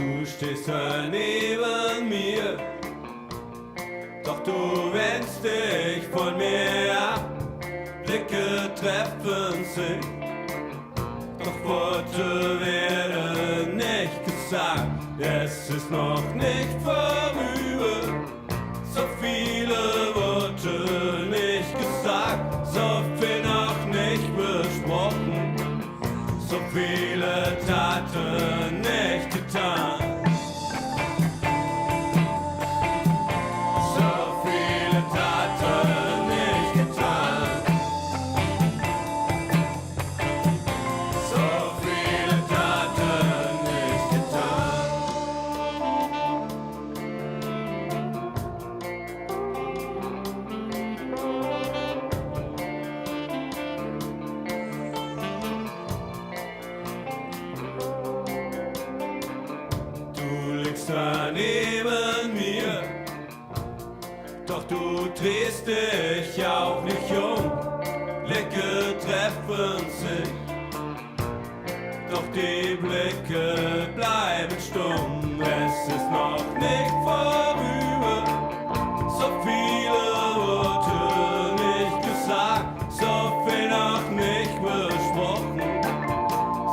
Du stehst neben mir, doch du wendest dich von mir ab. Blicke treffen sich, doch Worte werden nicht gesagt. Es ist noch nicht vorüber, so viele Worte nicht gesagt, so viel noch nicht besprochen, so viele Taten nicht getan. So viele Taten nicht getan. So viele Taten nicht getan. Du liegst da neben mir, doch du drehst dich auch nicht um. Blicke treffen sich, doch die Blicke bleiben stumm. Es ist noch nicht vorüber, so viele Worte nicht gesagt, so viel noch nicht besprochen,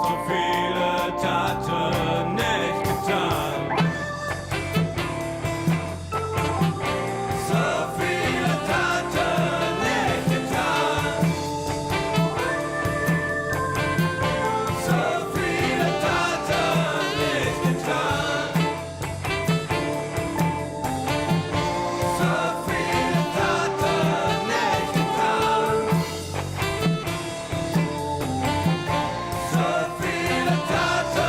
so viele Taten nicht getan. So viele Taten nicht getan. So viele Taten nicht getan. So viele Taten nicht getan. So viele Taten nicht getan.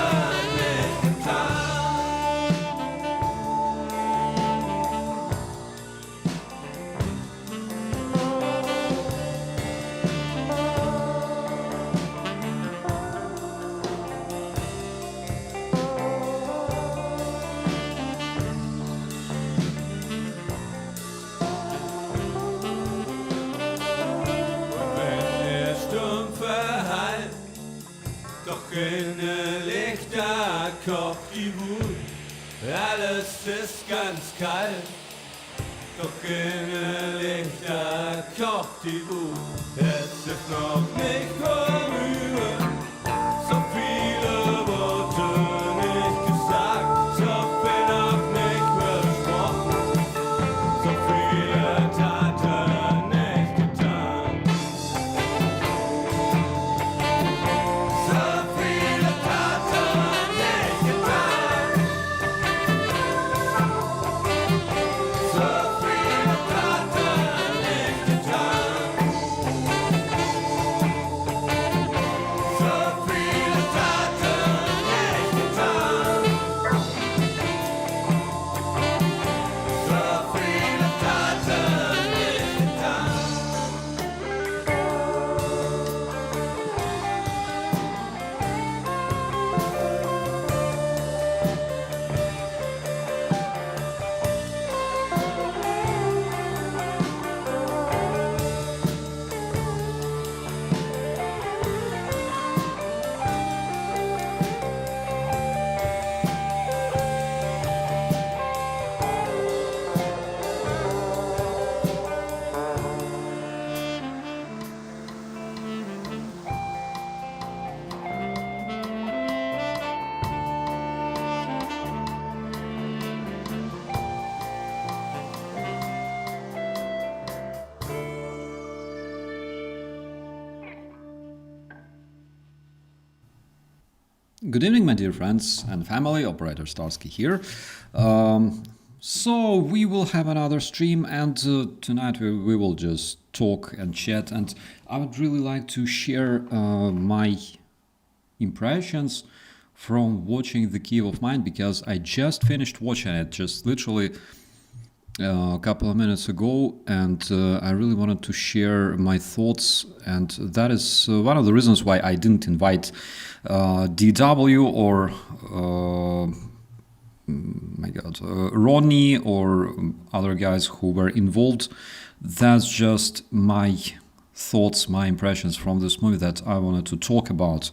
Und wenn der Sturm verhallt, doch innerlich da kocht die Wut. Alles ist ganz kalt, doch innerlich da kocht die Wut. Es ist noch nicht vorüber, so viele Worte nicht gesagt, so viel noch nicht besprochen, so viele Taten nicht getan. So viele Taten nicht getan. So viele Taten nicht getan. So viele Taten nicht getan. So viele Taten nicht getan. Good evening, my dear friends and family. Operator Starsky here. So we will have another stream, and tonight we will just talk and chat. And I would really like to share my impressions from watching the Kyiv of Mine, because I just finished watching it, just literally a couple of minutes ago, and I really wanted to share my thoughts, and that is one of the reasons why I didn't invite DW or Ronnie or other guys who were involved. That's just my thoughts, my impressions from this movie that I wanted to talk about,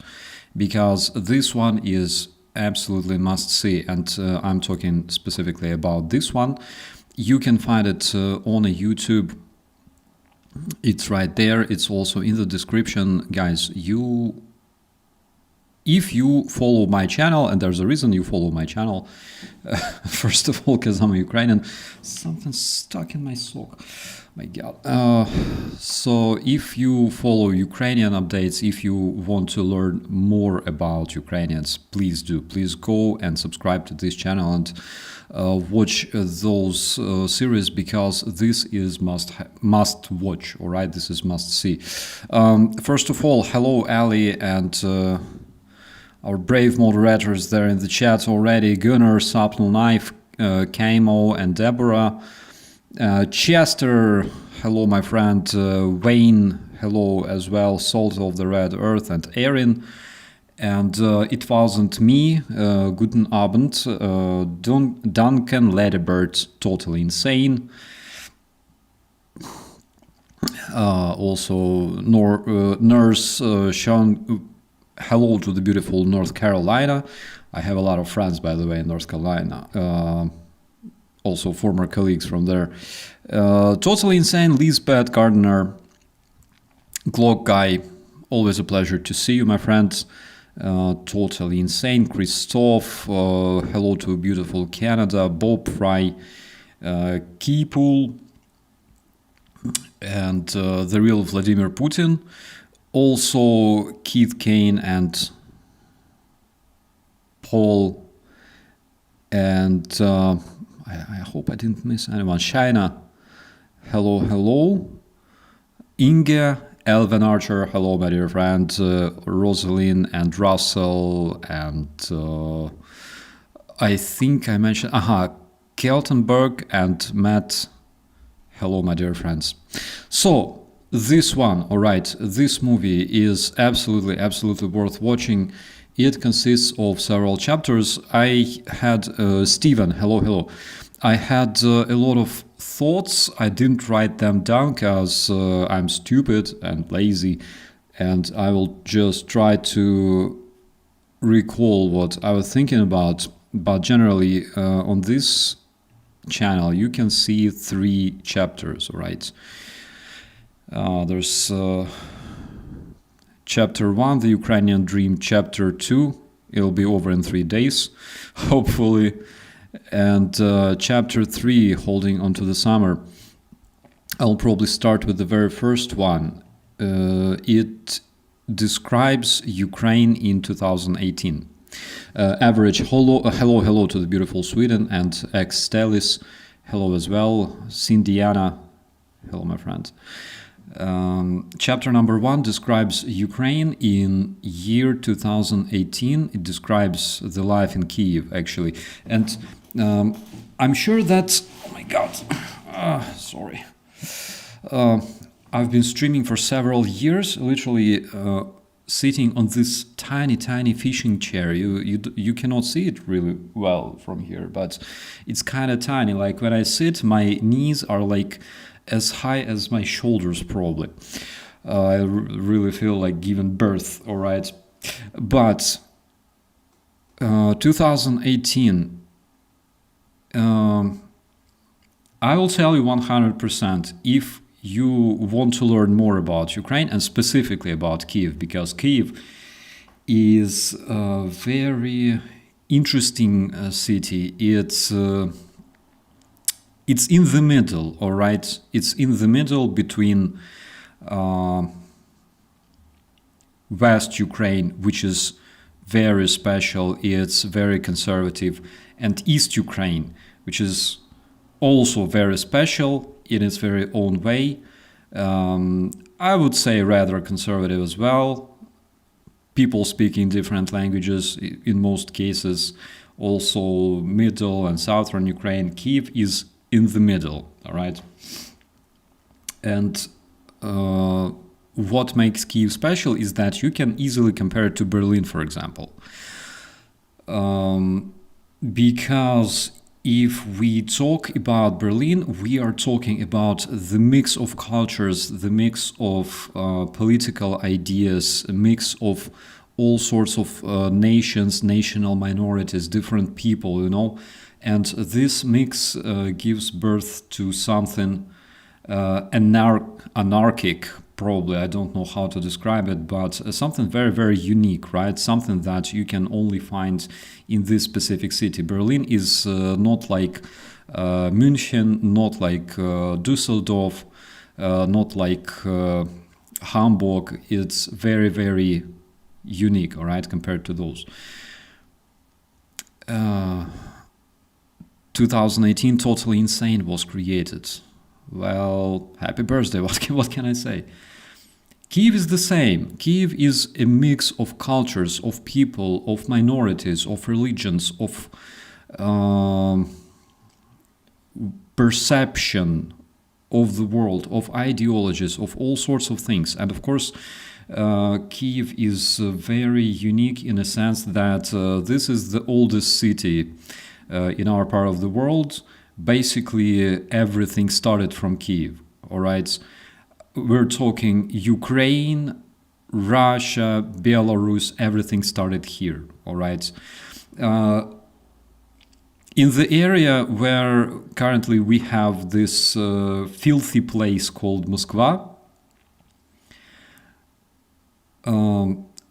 because this one is absolutely must see, and I'm talking specifically about this one. You can find it on a YouTube. It's right there. It's also in the description, guys. If you follow my channel, and there's a reason you follow my channel, first of all, because I'm a Ukrainian, something's stuck in my sock. My God. So if you follow Ukrainian updates, if you want to learn more about Ukrainians, please do. Please go and subscribe to this channel and watch those series, because this is must watch. All right, this is must see. First of all, hello Ali and our brave moderators there in the chat already: Gunnar, Sapnul Knife, Kaimo, and Deborah. Chester, hello my friend. Wayne, hello as well. Salt of the Red Earth, and Erin. And it wasn't me. Guten Abend. Duncan Ladybird, totally insane. Also, Nurse Sean, hello to the beautiful North Carolina. I have a lot of friends, by the way, in North Carolina. Also former colleagues from there. Totally insane, Lisbeth Gardner, Glock Guy, always a pleasure to see you, my friends. Totally insane, Christophe, hello to beautiful Canada, Bob Fry, Keypool, and the real Vladimir Putin. Also Keith Kane and Paul, and I hope I didn't miss anyone. Shaina, hello, hello. Inge, Elvin Archer, hello, my dear friend. Rosalind and Russell, and I think I mentioned, Keltenberg and Matt, hello, my dear friends. So, this one, all right, this movie is absolutely worth watching. It consists of several chapters. I had, Stephen, hello. I had a lot of thoughts. I didn't write them down because I'm stupid and lazy, and I will just try to recall what I was thinking about. But generally, on this channel, you can see 3 chapters, right? There's Chapter 1, The Ukrainian Dream. Chapter 2, it'll be over in 3 days, hopefully. And Chapter 3, Holding On to the Summer. I'll probably start with the very first one. It describes Ukraine in 2018. Average, hello to the beautiful Sweden, and ex-Stelis, hello as well. Cindiana, hello my friend. Chapter number 1 describes Ukraine in year 2018. It describes the life in Kyiv, actually. And I'm sure that, oh my God, sorry. I've been streaming for several years, literally sitting on this tiny fishing chair. You cannot see it really well from here, but it's kind of tiny. Like when I sit, my knees are like as high as my shoulders, probably. I really feel like giving birth, all right? But 2018, I will tell you 100% if you want to learn more about Ukraine, and specifically about Kyiv, because Kyiv is a very interesting city. It's in the middle, all right? It's in the middle between West Ukraine, which is very special, it's very conservative, and East Ukraine, which is also very special in its very own way. I would say rather conservative as well. People speaking different languages in most cases. Also middle and southern Ukraine. Kyiv is in the middle, all right? And what makes Kyiv special is that you can easily compare it to Berlin, for example. Because if we talk about Berlin, we are talking about the mix of cultures, the mix of political ideas, a mix of all sorts of nations, national minorities, different people, and this mix gives birth to something anarchic, probably. I don't know how to describe it, but something very, very unique, right? Something that you can only find in this specific city. Berlin is not like München, not like Düsseldorf, not like Hamburg. It's very, very unique, all right, compared to those. 2018, Totally Insane was created. Well, happy birthday, what can I say? Kyiv is the same. Kyiv is a mix of cultures, of people, of minorities, of religions, of perception of the world, of ideologies, of all sorts of things. And of course, Kyiv is very unique in a sense that this is the oldest city in our part of the world. Basically, everything started from Kyiv, all right? We're talking Ukraine, Russia, Belarus, everything started here, all right? In the area where currently we have this filthy place called Moskva,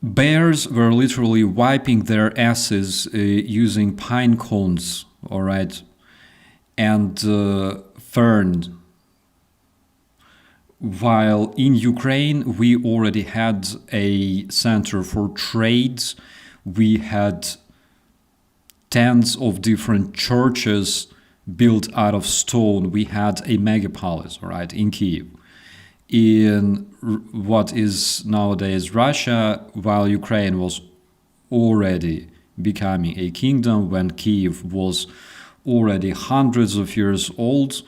bears were literally wiping their asses using pine cones, all right, and fern. While in Ukraine, we already had a center for trades. We had tens of different churches built out of stone. We had a megapolis, all right, in Kyiv. In what is nowadays Russia, while Ukraine was already becoming a kingdom, when Kyiv was already hundreds of years old,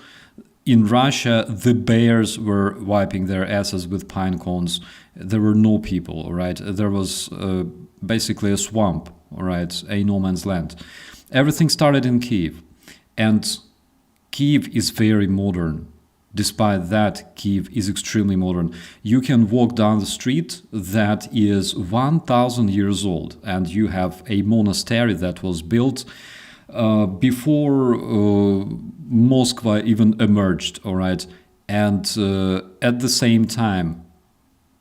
in Russia, the bears were wiping their asses with pine cones. There were no people, all right? There was basically a swamp, all right, a no man's land. Everything started in Kyiv, and Kyiv is very modern. Despite that, Kyiv is extremely modern. You can walk down the street that is 1,000 years old, and you have a monastery that was built before Moscow even emerged, all right? And at the same time,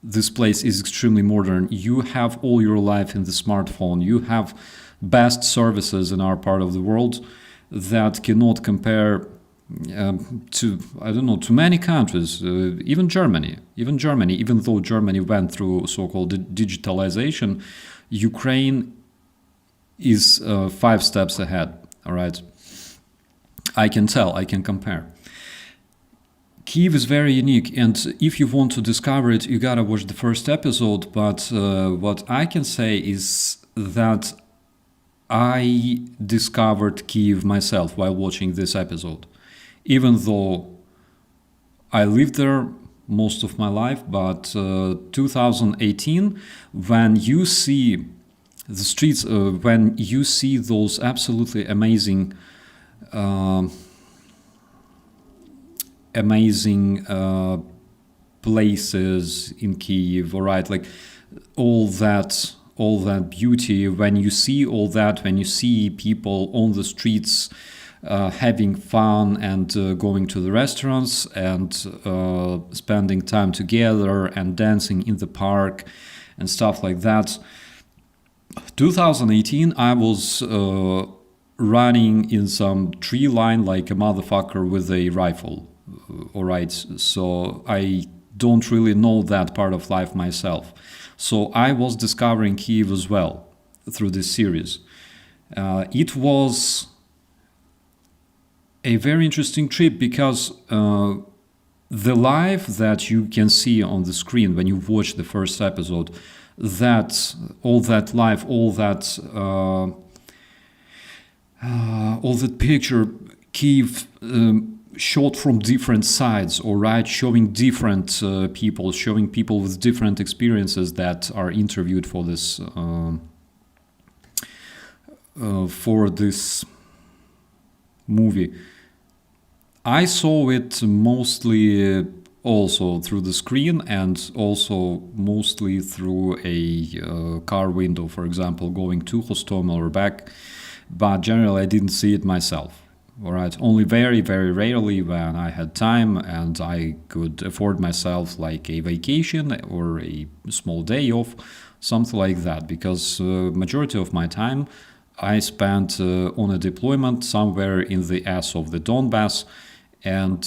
this place is extremely modern. You have all your life in the smartphone. You have best services in our part of the world that cannot compare to, I don't know, to many countries, even Germany, even though Germany went through so-called digitalization, Ukraine is 5 steps ahead, all right? I can tell, I can compare. Kyiv is very unique, and if you want to discover it, you gotta watch the first episode, but what I can say is that I discovered Kyiv myself while watching this episode. Even though I lived there most of my life, but 2018, when you see the streets, when you see those absolutely amazing places in Kyiv, all right, like all that beauty, when you see all that, when you see people on the streets having fun and going to the restaurants and spending time together and dancing in the park and stuff like that. 2018, I was running in some tree line like a motherfucker with a rifle. All right, so I don't really know that part of life myself. So I was discovering Kyiv as well through this series. It was a very interesting trip because the life that you can see on the screen when you watch the first episode, that all that life, all that picture, Kyiv shot from different sides, all right, showing different people, showing people with different experiences that are interviewed for this movie. I saw it mostly also through the screen and also mostly through a car window, for example, going to Hostomel or back. But generally, I didn't see it myself. All right, only very, very rarely when I had time and I could afford myself like a vacation or a small day off, something like that. Because majority of my time I spent on a deployment somewhere in the ass of the Donbass, and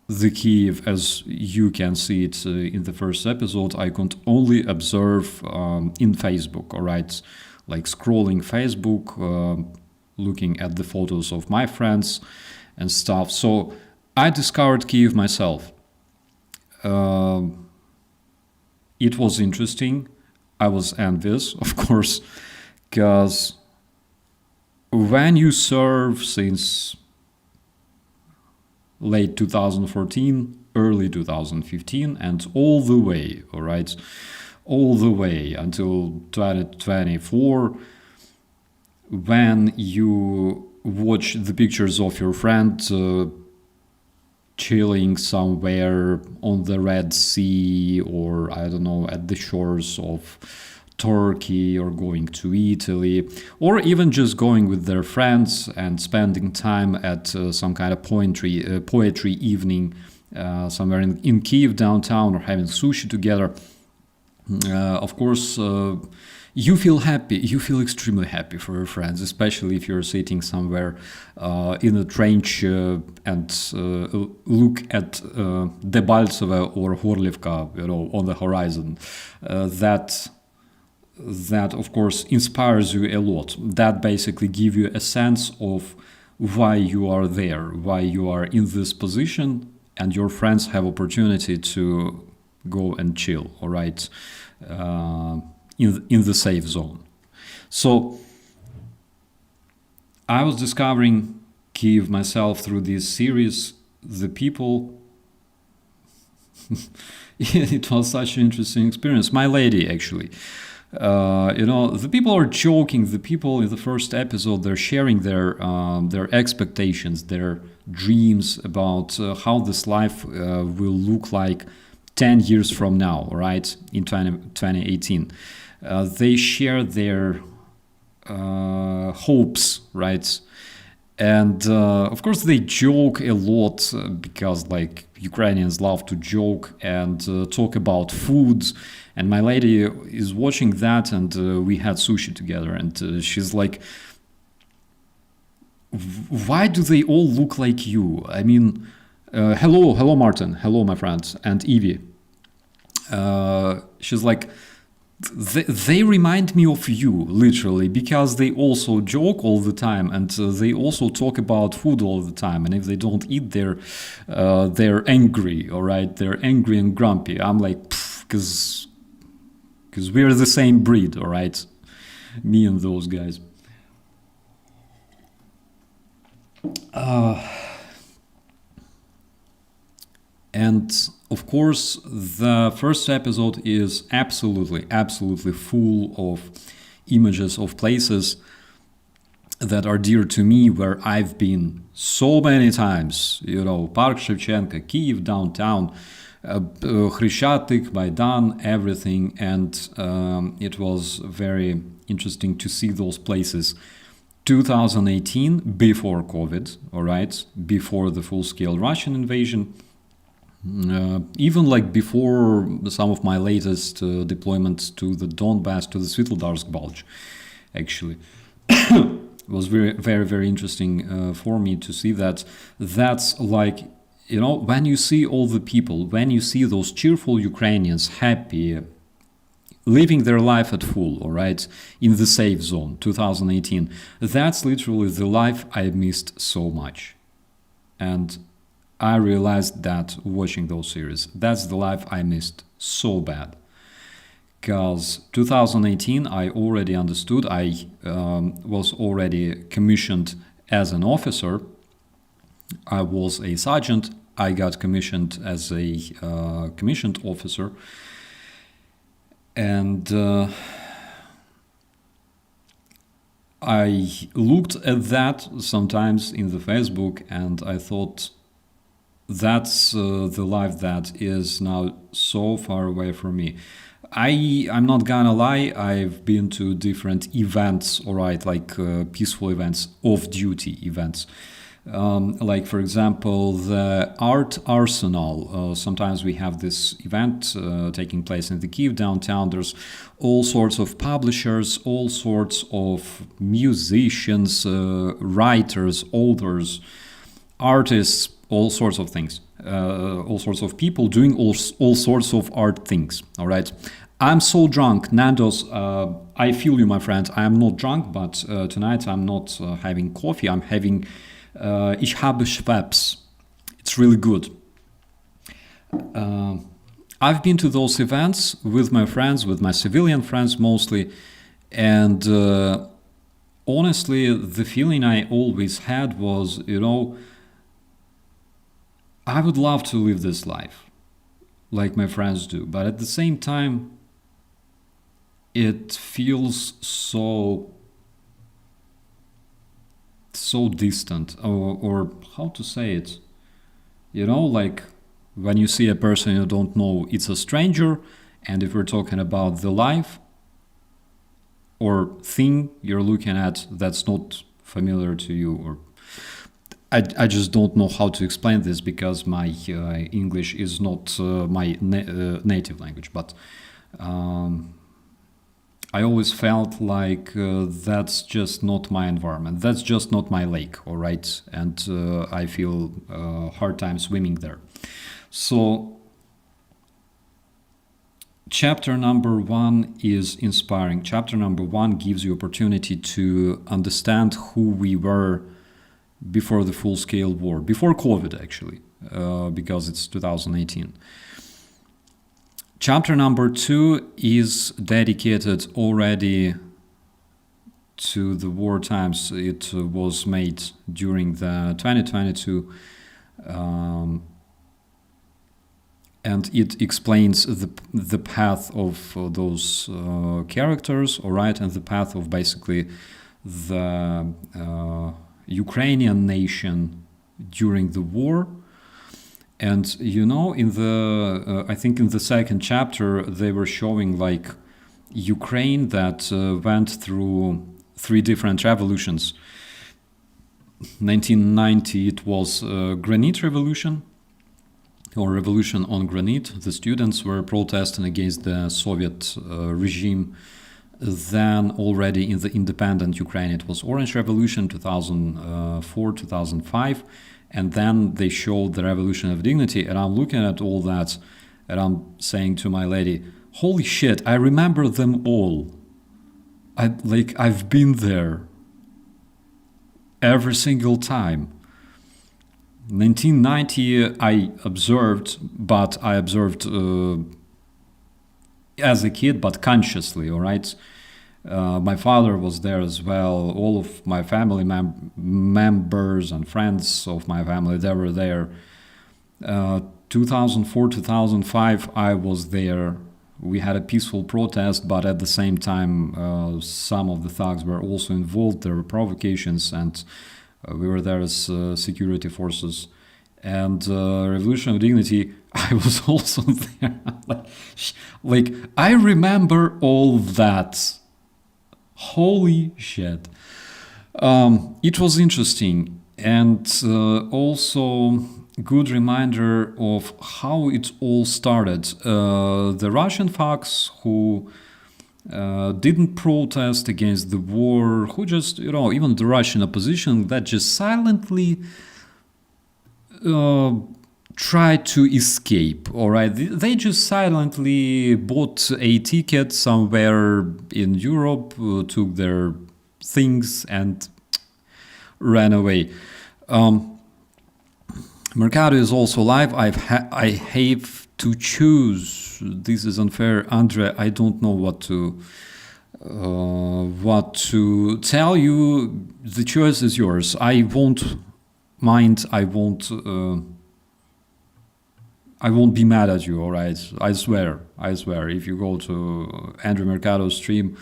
the Kyiv, as you can see it in the first episode, I could only observe in Facebook, all right? Like scrolling Facebook, looking at the photos of my friends and stuff. So I discovered Kyiv myself. It was interesting. I was envious, of course, because when you serve since late 2014, early 2015, and all the way, all right, all the way until 2024, when you watch the pictures of your friend chilling somewhere on the Red Sea, or I don't know, at the shores of Turkey, or going to Italy, or even just going with their friends and spending time at some kind of poetry evening somewhere in Kyiv downtown, or having sushi together. Of course, you feel happy. You feel extremely happy for your friends, especially if you're sitting somewhere in a trench and look at Debaltseve or Horlivka, on the horizon. That of course inspires you a lot. That basically gives you a sense of why you are there, why you are in this position, and your friends have opportunity to go and chill, all right, in the safe zone. So I was discovering Kyiv myself through this series. The people, it was such an interesting experience. My lady, actually. The people are joking. The people in the first episode, they're sharing their expectations, their dreams about how this life will look like 10 years from now, right, in 2018. They share their hopes, right? And of course, they joke a lot because, like, Ukrainians love to joke and talk about foods. And my lady is watching that, and we had sushi together. And she's like, "Why do they all look like you?" I mean, hello, Martin. Hello, my friend, and Evie. She's like, they remind me of you, literally, because they also joke all the time, and they also talk about food all the time. And if they don't eat, they're angry, all right? They're angry and grumpy. I'm like, because we're the same breed, all right? Me and those guys. And of course, the first episode is absolutely full of images of places that are dear to me, where I've been so many times. Park Shevchenko, Kyiv downtown, Khreshchatyk, Maidan, everything. And it was very interesting to see those places. 2018, before COVID, all right, before the full-scale Russian invasion. Even like before some of my latest deployments to the Donbass, to the Svitlodarsk Bulge, actually. It was very, very, very interesting for me to see that. That's like, when you see all the people, when you see those cheerful Ukrainians happy, living their life at full, all right, in the safe zone, 2018, that's literally the life I missed so much. And I realized that watching those series, that's the life I missed so bad. Because 2018, I already understood. I was already commissioned as an officer. I was a sergeant. I got commissioned as a commissioned officer. And I looked at that sometimes in the Facebook, and I thought, that's the life that is now so far away from me. I'm not gonna lie, I've been to different events, all right, like peaceful events, off-duty events. Like, for example, the Art Arsenal. Sometimes we have this event taking place in the Kyiv downtown. There's all sorts of publishers, all sorts of musicians, writers, authors, artists, all sorts of things, all sorts of people doing all sorts of art things. All right. I'm so drunk, Nandos. I feel you, my friend. I am not drunk, but tonight I'm not having coffee. I'm having Ich habe Schweppes. It's really good. I've been to those events with my friends, with my civilian friends mostly, and honestly, the feeling I always had was, I would love to live this life like my friends do, but at the same time, it feels so distant, or how to say it, like when you see a person you don't know, it's a stranger. And if we're talking about the life or thing you're looking at that's not familiar to you, or I just don't know how to explain this, because my English is not my native language, but I always felt like that's just not my environment. That's just not my lake, all right? And I feel hard time swimming there. So chapter number 1 is inspiring. Chapter number 1 gives you opportunity to understand who we were before the full-scale war, before COVID actually, because it's 2018. Chapter number 2 is dedicated already to the war times. It was made during the 2022, and it explains the path of those characters, all right, and the path of basically the Ukrainian nation during the war. And in the I think in the second chapter they were showing like Ukraine that went through 3 different revolutions. 1990 it was Granite Revolution, or Revolution on Granite. The students were protesting against the Soviet regime. Then already in the independent Ukraine it was Orange Revolution, 2004, 2005. And then they showed the Revolution of Dignity, and I'm looking at all that, and I'm saying to my lady, holy shit, I remember them all. I've been there every single time. 1990 I observed, but I observed as a kid, but consciously, all right? My father was there as well. All of my family members and friends of my family, they were there. 2004, 2005, I was there. We had a peaceful protest, but at the same time, some of the thugs were also involved. There were provocations, and we were there as security forces. And Revolution of Dignity, I was also there. like, I remember all that. Holy shit. It was interesting, and also good reminder of how it all started. The Russian thugs who didn't protest against the war, who just, even the Russian opposition that just silently tried to escape, all right? They just silently bought a ticket somewhere in Europe, took their things and ran away. Mercado is also live. I have to choose. This is unfair. Andre, I don't know what to tell you. The choice is yours. I won't mind. I won't be mad at you, all right? I swear. If you go to Andrew Mercado's stream,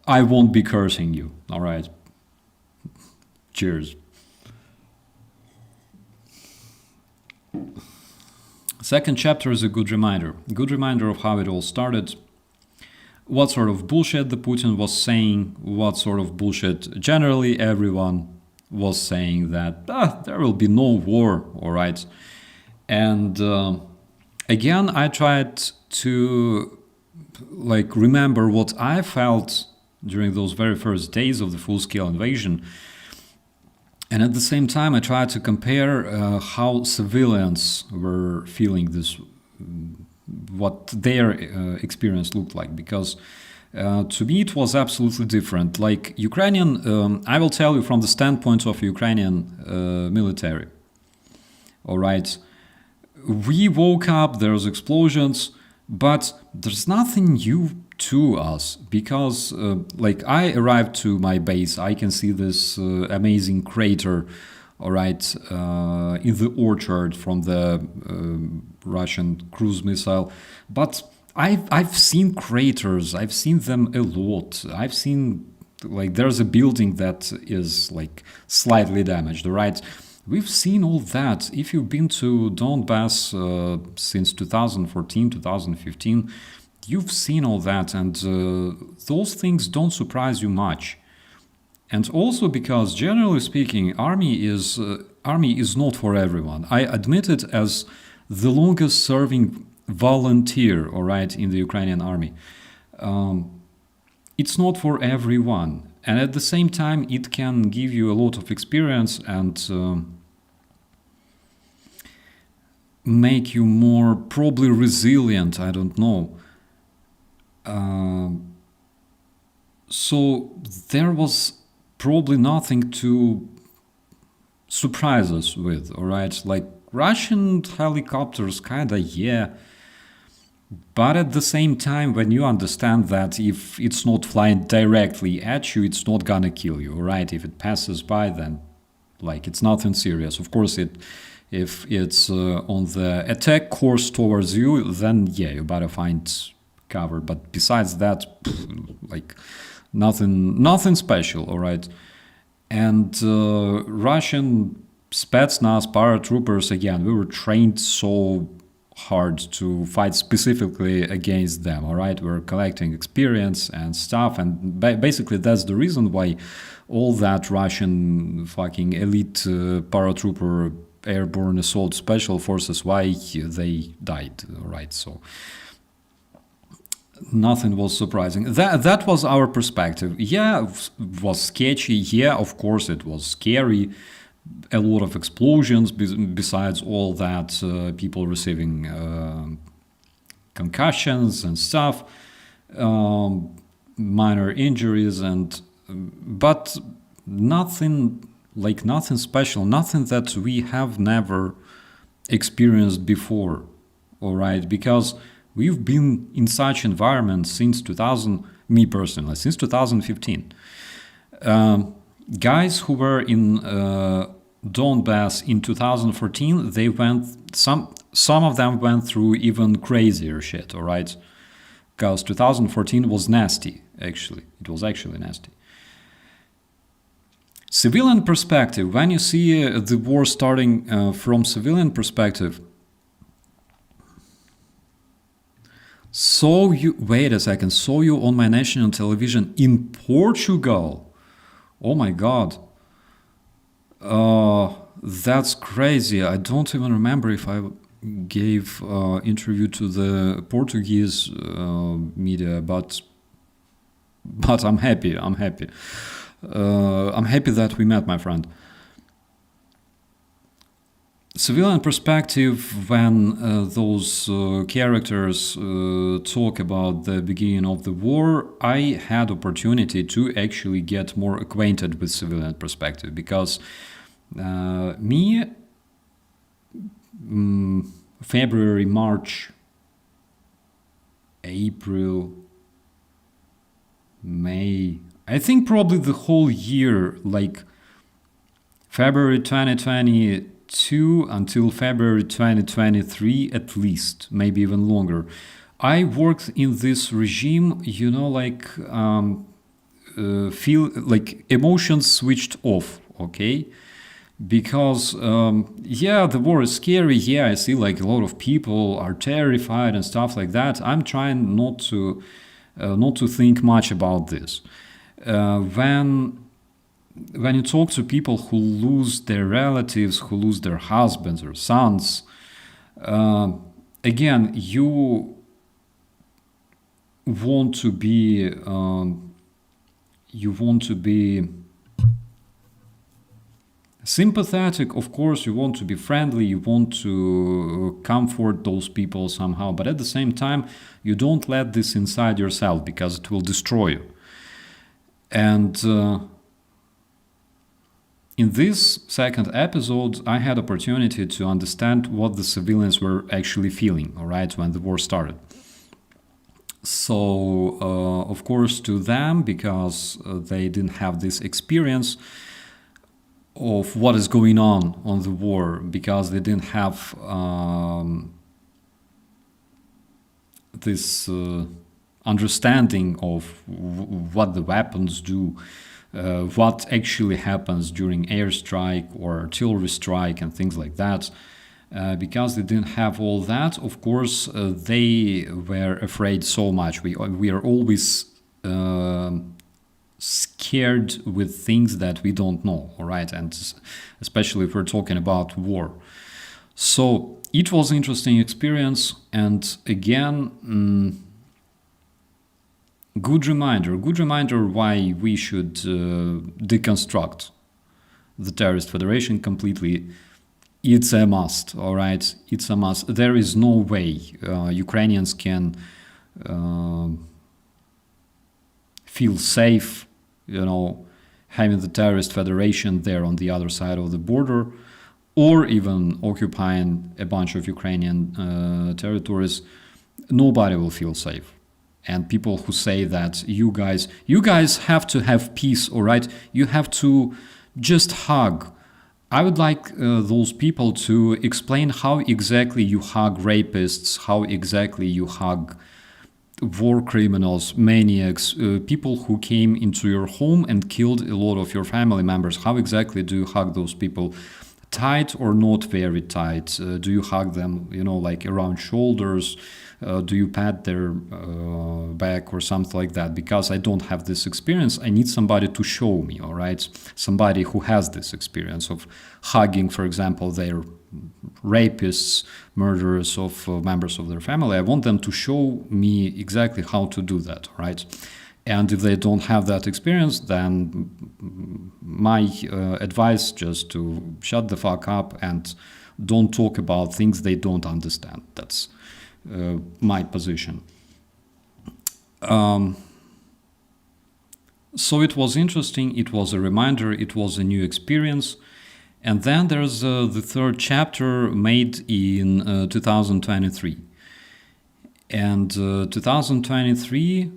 I won't be cursing you, all right? Cheers. Second chapter is a good reminder of how it all started, what sort of bullshit the Putin was saying, what sort of bullshit generally everyone was saying, that there will be no war, all right? And again, I tried to remember what I felt during those very first days of the full-scale invasion. And at the same time, I tried to compare how civilians were feeling this, what their experience looked like, because to me it was absolutely different. Like Ukrainian, I will tell you from the standpoint of Ukrainian military. All right, we woke up, there's explosions, but there's nothing new to us, because I arrived to my base, I can see this amazing crater, all right, in the orchard from the Russian cruise missile. But I've seen craters, I've seen them a lot. I've seen there's a building that is slightly damaged, all right. We've seen all that. If you've been to Donbass since 2014, 2015, you've seen all that, and those things don't surprise you much. And also because, generally speaking, army is not for everyone. I admit it as the longest serving volunteer, all right, in the Ukrainian army. It's not for everyone. And at the same time, it can give you a lot of experience and make you more probably resilient, I don't know. So there was probably nothing to surprise us with, all right? Russian helicopters, kinda, yeah. But at the same time, when you understand that if it's not flying directly at you, it's not gonna kill you, all right? If it passes by, then it's nothing serious. Of course, if it's on the attack course towards you, then yeah, you better find cover. But besides that, nothing special, all right? And Russian Spetsnaz paratroopers, again, we were trained so hard to fight specifically against them, all right? We're collecting experience and stuff, and basically that's the reason why all that Russian fucking elite paratrooper airborne assault special forces, why they died, all right? So nothing was surprising. That was our perspective. Yeah, it was sketchy. Yeah, of course it was scary. A lot of explosions, besides all that, people receiving concussions and stuff, minor injuries, but nothing special, nothing that we have never experienced before, all right? Because we've been in such environments since 2000, me personally, since 2015. Guys who were in Donbass in 2014, they went, some of them went through even crazier shit, all right? Because 2014 was nasty, actually. It was actually nasty. Civilian perspective, when you see the war starting from civilian perspective, wait a second, saw you on my national television in Portugal. Oh my god. That's crazy. I don't even remember if I gave interview to the Portuguese media, but I'm happy. I'm happy that we met, my friend. Civilian perspective, when those characters talk about the beginning of the war, I had opportunity to actually get more acquainted with civilian perspective, because February, March, April, May, I think probably the whole year, February 2022 until February 2023 at least, maybe even longer, I worked in this regime, feel emotions switched off, okay? because yeah, the war is scary. Yeah, I see like a lot of people are terrified and stuff like that. I'm trying not to think much about this. When you talk to people who lose their relatives, who lose their husbands or sons, again, you want to be sympathetic. Of course, you want to be friendly, you want to comfort those people somehow, but at the same time, you don't let this inside yourself because it will destroy you. And in this second episode, I had opportunity to understand what the civilians were actually feeling, all right, when the war started. So, of course, to them, because they didn't have this experience of what is going on the war, because they didn't have this understanding of what the weapons do, what actually happens during airstrike or artillery strike and things like that. Because they didn't have all that, of course, they were afraid so much. We are always scared with things that we don't know, all right? And especially if we're talking about war. So it was an interesting experience, and again, good reminder why we should deconstruct the terrorist federation completely. It's a must, all right? It's a must. There is no way Ukrainians can feel safe, having the terrorist federation there on the other side of the border, or even occupying a bunch of Ukrainian territories. Nobody will feel safe. And people who say that you guys have to have peace, all right? You have to just hug. I would like those people to explain how exactly you hug rapists, how exactly you hug war criminals, maniacs, people who came into your home and killed a lot of your family members. How exactly do you hug those people? Tight or not very tight? Do you hug them, like around shoulders? Do you pat their back or something like that? Because I don't have this experience. I need somebody to show me, all right? Somebody who has this experience of hugging, for example, their rapists, murderers of members of their family. I want them to show me exactly how to do that, all right? And if they don't have that experience, then my advice just to shut the fuck up and don't talk about things they don't understand. That's my position. So it was interesting, it was a reminder, it was a new experience. And then there's the third chapter made in 2023. And 2023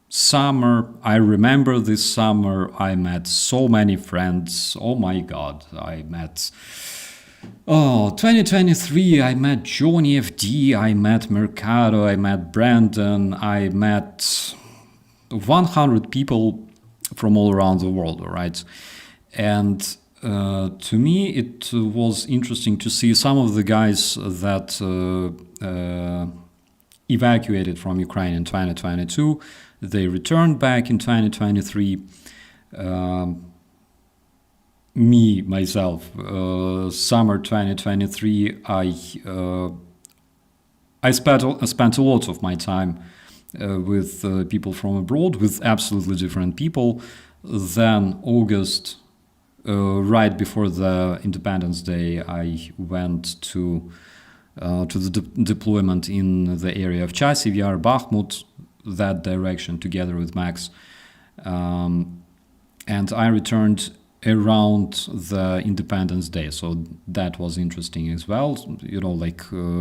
summer, I remember this summer, I met so many friends. Oh my God, I met... 2023, I met Johnny FD, I met Mercado, I met Brandon, I met 100 people from all around the world, all right? And to me, it was interesting to see some of the guys that evacuated from Ukraine in 2022. They returned back in 2023. Me, myself, summer 2023, I spent a lot of my time with people from abroad, with absolutely different people. Then August, right before the Independence Day, I went to the deployment in the area of Chasiv Yar, Bakhmut, that direction, together with Max. And I returned around the Independence Day, so that was interesting as well.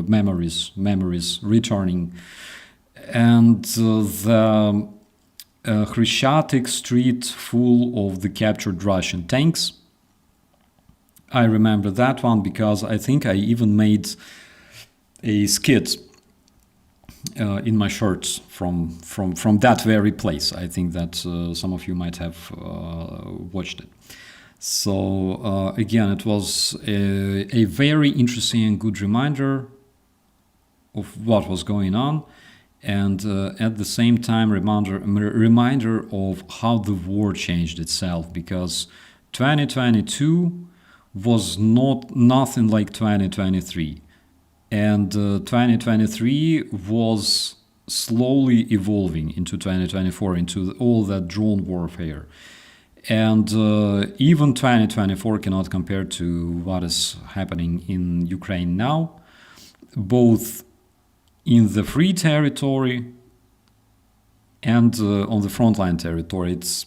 Memories returning, and the Hryshchatyk street full of the captured Russian tanks. I remember that one because I think I even made a skit in my shorts from that very place. I think that some of you might have watched it. So again, it was a very interesting and good reminder of what was going on, and at the same time reminder of how the war changed itself, because 2022 was nothing like 2023, and 2023 was slowly evolving into 2024, into all that drone warfare. And even 2024 cannot compare to what is happening in Ukraine now, both in the free territory and on the frontline territory. It's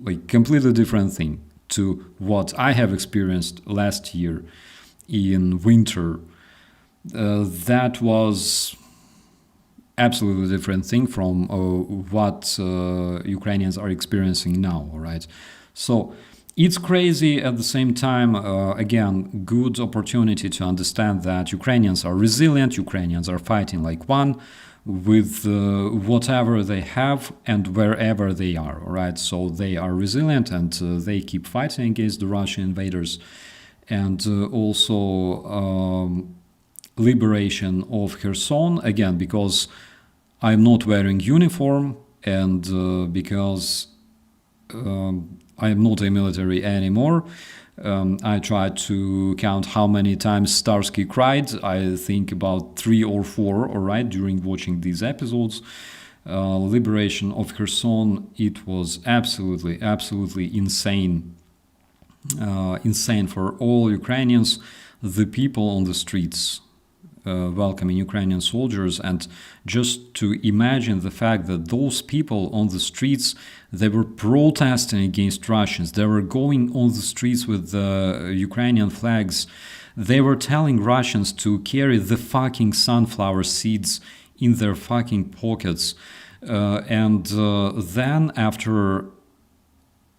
like completely different thing to what I have experienced last year in winter. That was absolutely different thing from what Ukrainians are experiencing now, all right? So it's crazy. At the same time, again, good opportunity to understand that Ukrainians are resilient, Ukrainians are fighting like one with whatever they have and wherever they are, all right? So they are resilient, and they keep fighting against the Russian invaders. And also liberation of Kherson, again, because I'm not wearing uniform, and because I am not a military anymore. I tried to count how many times Starsky cried. I think about 3 or 4, all right, during watching these episodes. Liberation of Kherson, it was absolutely insane. Insane for all Ukrainians, the people on the streets welcoming Ukrainian soldiers, and just to imagine the fact that those people on the streets, they were protesting against Russians. They were going on the streets with the Ukrainian flags. They were telling Russians to carry the fucking sunflower seeds in their fucking pockets. And then after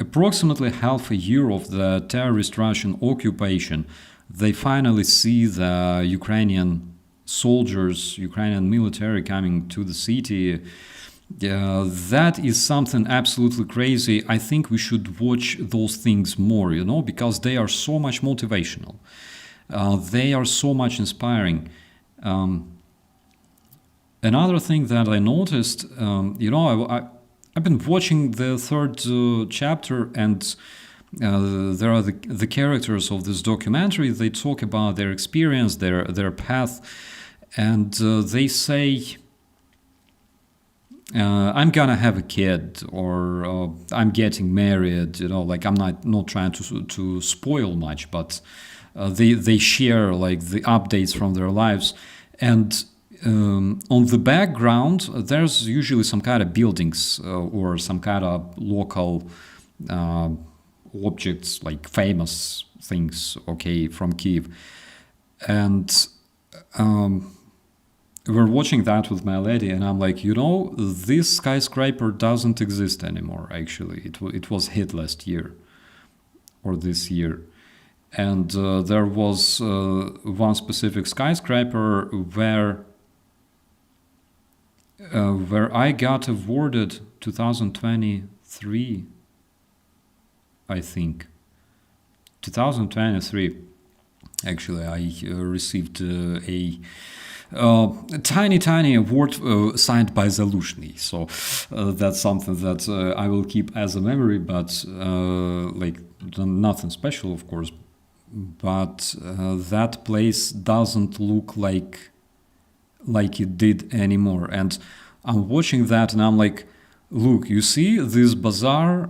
approximately half a year of the terrorist Russian occupation, they finally see the Ukrainian soldiers, Ukrainian military coming to the city. That is something absolutely crazy. I think we should watch those things more, because they are so much motivational. They are so much inspiring. Another thing that I noticed, I've been watching the third chapter, and there are the characters of this documentary. They talk about their experience, their path, and they say, I'm gonna have a kid, or I'm getting married. Like, I'm not trying to spoil much, but they share like the updates from their lives, and on the background there's usually some kind of buildings or some kind of local objects, like famous things, okay, from Kyiv. And we're watching that with my lady, and I'm like, this skyscraper doesn't exist anymore. Actually, it was hit last year or this year. And there was one specific skyscraper where I got awarded 2023, I think. 2023, actually, I received a tiny award signed by Zalushny. So that's something that I will keep as a memory, but like nothing special, of course. But that place doesn't look like it did anymore. And I'm watching that, and I'm like, look, you see this bazaar?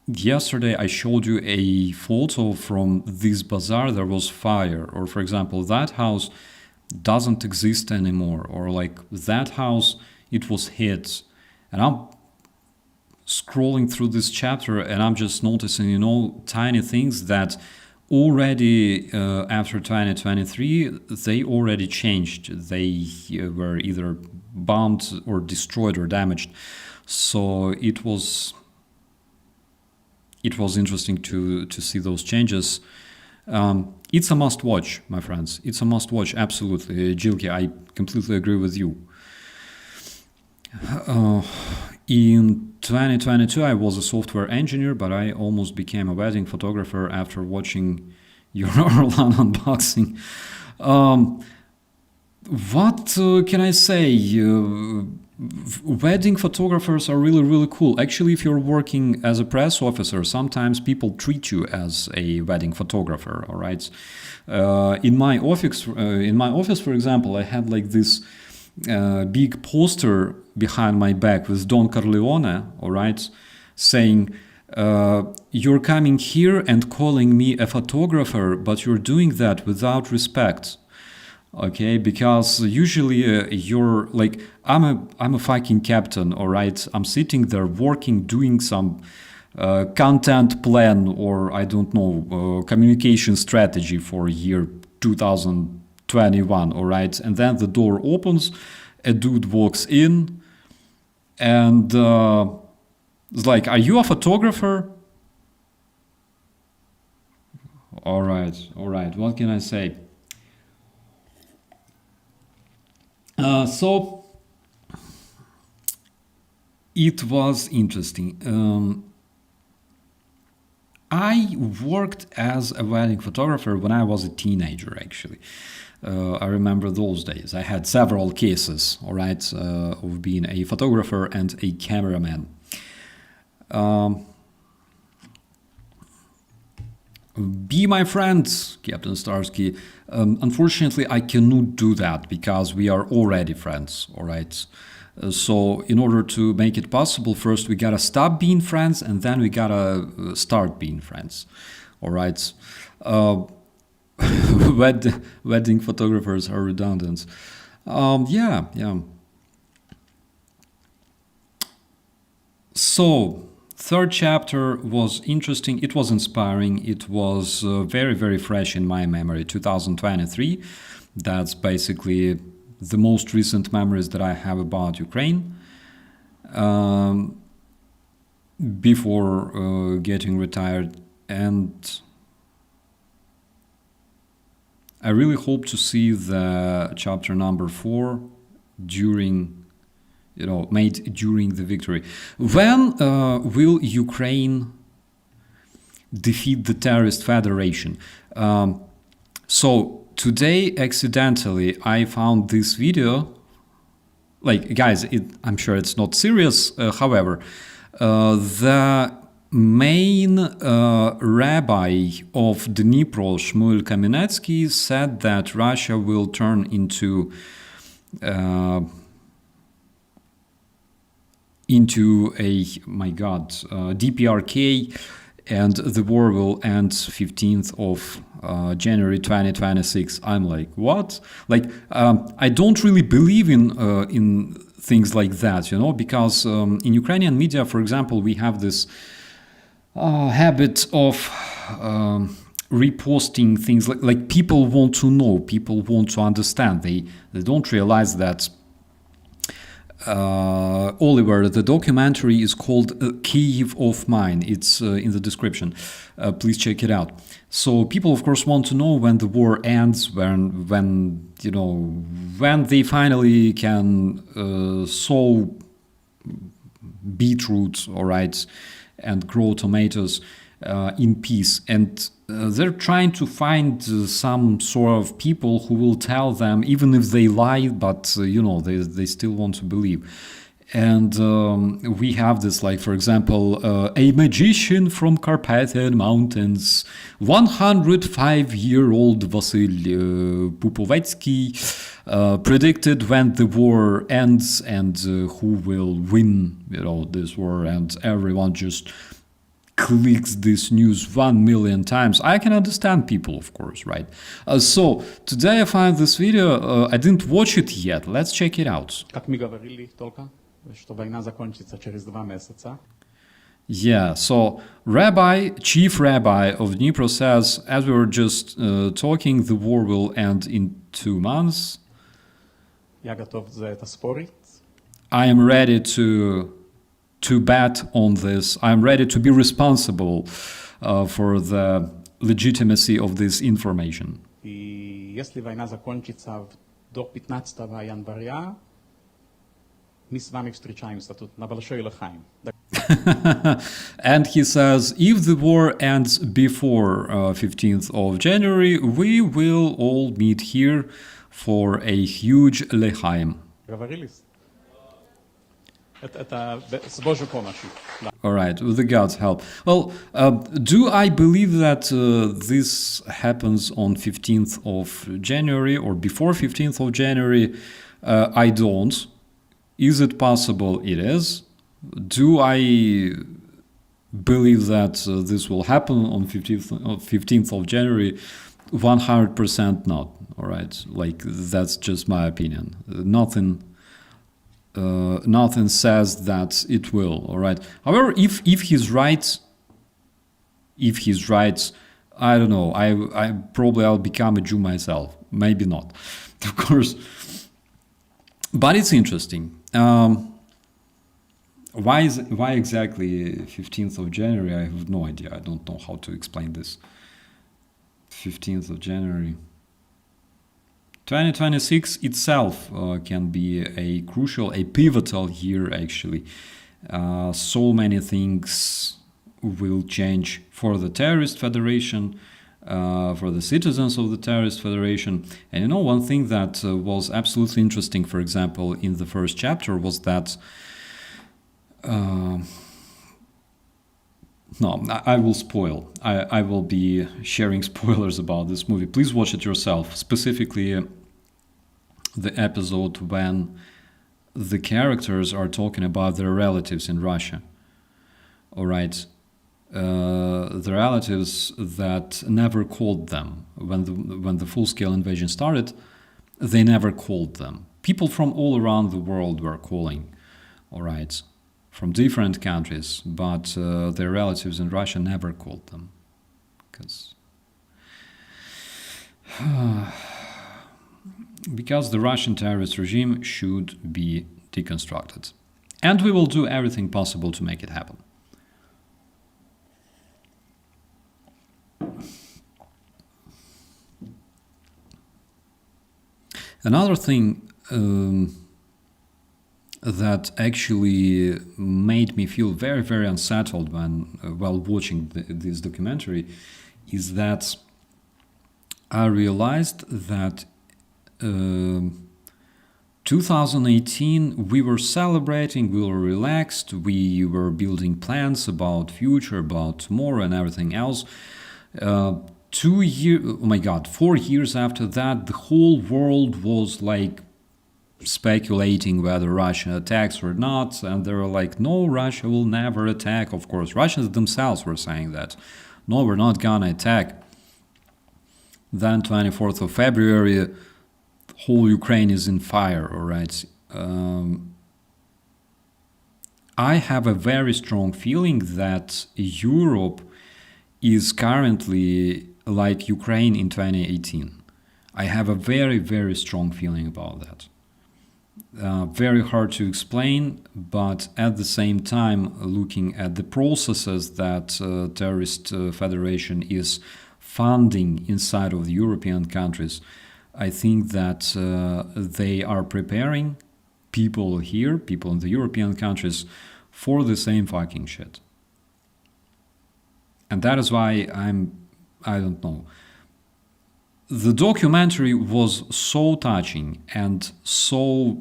Yesterday I showed you a photo from this bazaar. There was fire. Or for example, that house doesn't exist anymore. Or like that house, it was hit. And I'm scrolling through this chapter, and I'm just noticing, tiny things that already after 2023, they already changed. They were either bombed or destroyed or damaged. So it was interesting to see those changes. It's a must watch, my friends. It's a must watch, absolutely. Jilki, I completely agree with you. In 2022, I was a software engineer, but I almost became a wedding photographer after watching your Orlan unboxing. What can I say? Wedding photographers are really, really cool. Actually, if you're working as a press officer, sometimes people treat you as a wedding photographer. All right. In my office, for example, I had like this big poster behind my back with Don Corleone. All right, saying, "You're coming here and calling me a photographer, but you're doing that without respect." Okay, because usually you're like, I'm a fucking captain, all right? I'm sitting there working, doing some content plan, or I don't know, communication strategy for year 2021, all right? And then the door opens, a dude walks in, and it's like, "Are you a photographer?" All right, what can I say? So it was interesting. I worked as a wedding photographer when I was a teenager, actually. I remember those days. I had several cases, all right, of being a photographer and a cameraman. Be my friend, Captain Starsky. Unfortunately, I cannot do that because we are already friends, all right? So in order to make it possible, first we gotta stop being friends and then we gotta start being friends, all right? Wedding photographers are redundant. Yeah. So, third chapter was interesting. It was inspiring. It was very, very fresh in my memory. 2023. That's basically the most recent memories that I have about Ukraine. Before getting retired. And I really hope to see the chapter number 4 made during the victory. When will Ukraine defeat the terrorist federation? So today, accidentally, I found this video. Like, guys, I'm sure it's not serious. However, the main rabbi of Dnipro, Shmuel Kamenetsky, said that Russia will turn into DPRK, and the war will end 15th of January 2026. I'm like, what? Like, I don't really believe in things like that, because in Ukrainian media, for example, we have this habit of reposting things like people want to know, people want to understand. They don't realize that Oliver, the documentary is called Kyiv of Mine. It's in the description. Please check it out. So people, of course, want to know when the war ends, when they finally can sow beetroot, all right, and grow tomatoes in peace. And they're trying to find some sort of people who will tell them, even if they lie, but they still want to believe. And we have this, like, for example, a magician from Carpathian Mountains, 105-year-old Vasil Pupovetsky, predicted when the war ends and who will win, this war, and everyone just clicks this news 1 million times. I can understand people, of course, right? So today I find this video. I didn't watch it yet. Let's check it out. Как мы говорили только, что война закончится через 2 месяца. Yeah, so chief rabbi of Dnipro says, as we were just talking, the war will end in 2 months. Я готов за это спорить. I am ready to bet on this. I'm ready to be responsible for the legitimacy of this information. И если война закончится до 15 января, ми с вами встречаемся тут на большой лохаем. And he says, if the war ends before 15th of January, we will all meet here for a huge Lechaim. Говорились? Это с Божьей помощью. Да. All right, with the God's help. Well, do I believe that this happens on 15th of January or before 15th of January? I don't. Is it possible? It is. Do I believe that this will happen on 15th of January? 100% not. All right, like that's just my opinion. Nothing says that it will. All right. However, if he's right, I don't know. I probably I'll become a Jew myself. Maybe not, of course. But it's interesting. Why exactly 15th of January? I have no idea. I don't know how to explain this. 15th of January. 2026 itself can be a crucial, a pivotal year actually. So many things will change for the terrorist federation, for the citizens of the terrorist federation. And you know, one thing that was absolutely interesting, for example, in the first chapter was that no, I will spoil. I will be sharing spoilers about this movie. Please watch it yourself. Specifically, the episode when the characters are talking about their relatives in Russia. All right, the relatives that never called them when the full-scale invasion started. They never called them. People from all around the world were calling. All right. From different countries, but their relatives in Russia never called them. Because the Russian terrorist regime should be deconstructed. And we will do everything possible to make it happen. Another thing that actually made me feel very, very unsettled while watching this documentary is that I realized that 2018 we were celebrating, we were relaxed, we were building plans about future, about tomorrow and everything else. 4 years after that, the whole world was like speculating whether Russia attacks or not, and they were like, no, Russia will never attack. Of course, Russians themselves were saying that, no, we're not gonna attack. Then 24th of February, whole Ukraine is in fire, all right? I have a very strong feeling that Europe is currently like Ukraine in 2018. I have a very, very strong feeling about that. Very hard to explain, but at the same time, looking at the processes that terrorist federation is funding inside of the European countries, I think that they are preparing people here, people in the European countries, for the same fucking shit. And that is why I don't know. The documentary was so touching and so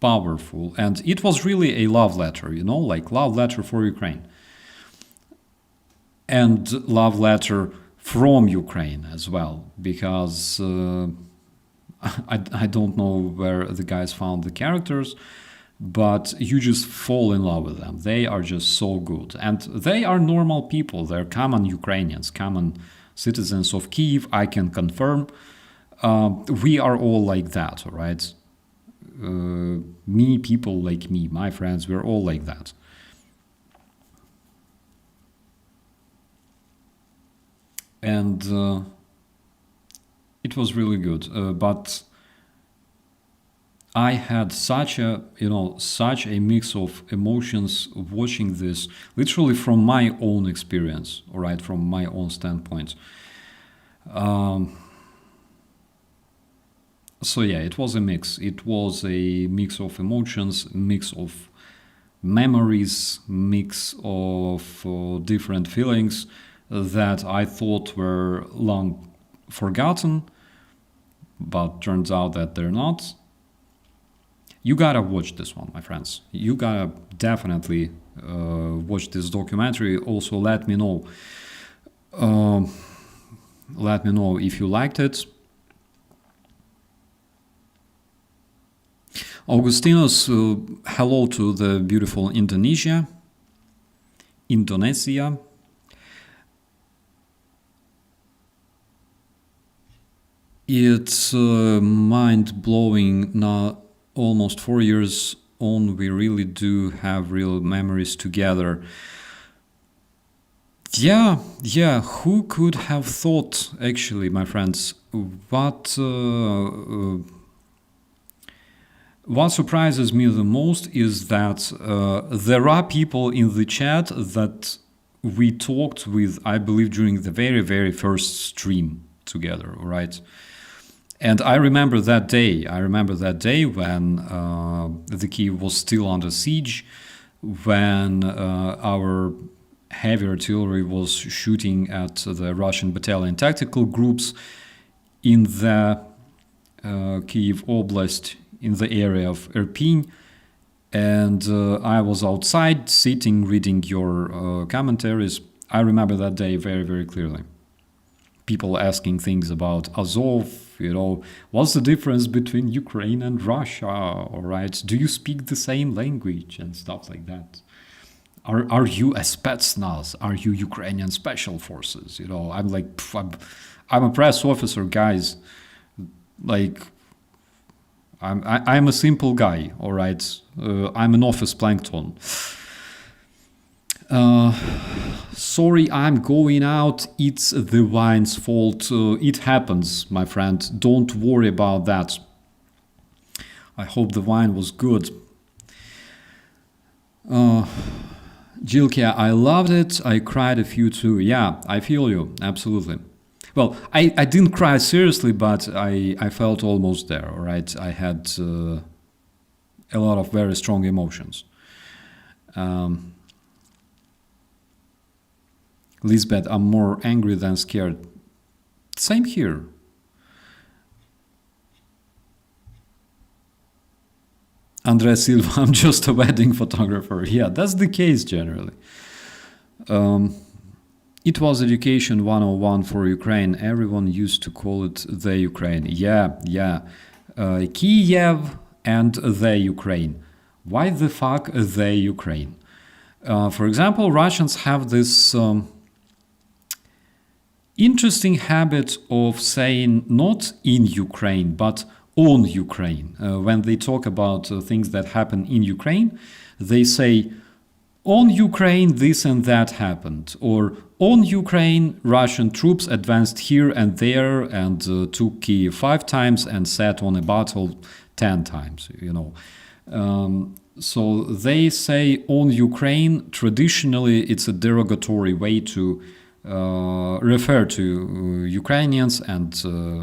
powerful, and it was really a love letter, like love letter for Ukraine. And love letter from Ukraine as well, because I don't know where the guys found the characters, but you just fall in love with them. They are just so good. And they are normal people. They're common Ukrainians, common citizens of Kyiv, I can confirm. We are all like that, all right? Me, people like me, my friends, we're all like that. And it was really good. But I had such a mix of emotions watching this, literally from my own experience, all right, from my own standpoint. So yeah, it was a mix. It was a mix of emotions, mix of memories, mix of different feelings that I thought were long forgotten, but turns out that they're not. You gotta watch this one, my friends. You gotta definitely watch this documentary. Also, let me know. Let me know if you liked it. Augustinus, hello to the beautiful Indonesia. It's mind-blowing. Now, almost 4 years on, we really do have real memories together. Yeah, who could have thought, actually, my friends, what surprises me the most is that there are people in the chat that we talked with, I believe, during the very, very first stream together, right? And I remember that day. When the Kyiv was still under siege, when our heavy artillery was shooting at the Russian battalion tactical groups in the Kyiv Oblast, in the area of Irpin, and I was outside sitting reading your commentaries. I remember that day very, very clearly. People asking things about Azov, what's the difference between Ukraine and Russia, all right? Do you speak the same language and stuff like that? Are you a Spetsnaz? Are you Ukrainian special forces? I'm like, I'm a press officer, guys. Like, I'm a simple guy, all right? I'm an office plankton. Sorry, I'm going out. It's the wine's fault. It happens, my friend. Don't worry about that. I hope the wine was good. Jilkia, I loved it. I cried a few too. Yeah, I feel you. Absolutely. Well, I didn't cry seriously, but I felt almost there, all right? I had a lot of very strong emotions. Lisbeth, I'm more angry than scared. Same here. Andrea Silva, I'm just a wedding photographer. Yeah, that's the case generally. It was Education 101 for Ukraine. Everyone used to call it the Ukraine. Yeah. Kyiv and the Ukraine. Why the fuck the Ukraine? For example, Russians have this interesting habit of saying not in Ukraine, but on Ukraine. When they talk about things that happen in Ukraine, they say, on Ukraine, this and that happened. Or, on Ukraine, Russian troops advanced here and there and took Kyiv 5 times and sat on a battle 10 times, So they say on Ukraine. Traditionally, it's a derogatory way to refer to Ukrainians and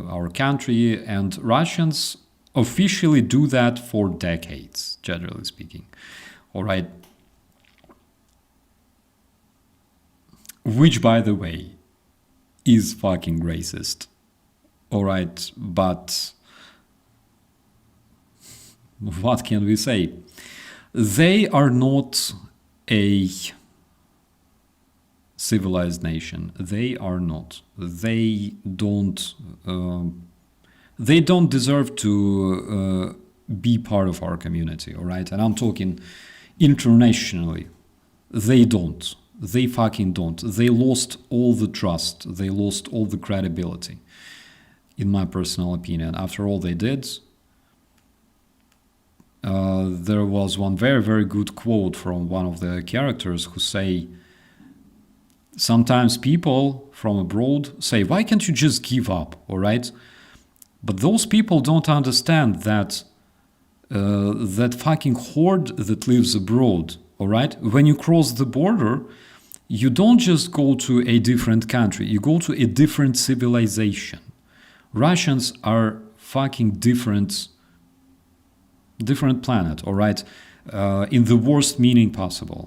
our country, and Russians officially do that for decades, generally speaking. All right. Which, by the way, is fucking racist. All right, but what can we say? They are not a civilized nation. They are not. They don't deserve to be part of our community, all right? And I'm talking internationally. They don't. They fucking don't. They lost all the trust. They lost all the credibility, in my personal opinion. After all they did, there was one very, very good quote from one of the characters who say, sometimes people from abroad say, why can't you just give up, all right? But those people don't understand that that fucking horde that lives abroad, all right? When you cross the border, you don't just go to a different country, you go to a different civilization. Russians are fucking different planet, all right? In the worst meaning possible.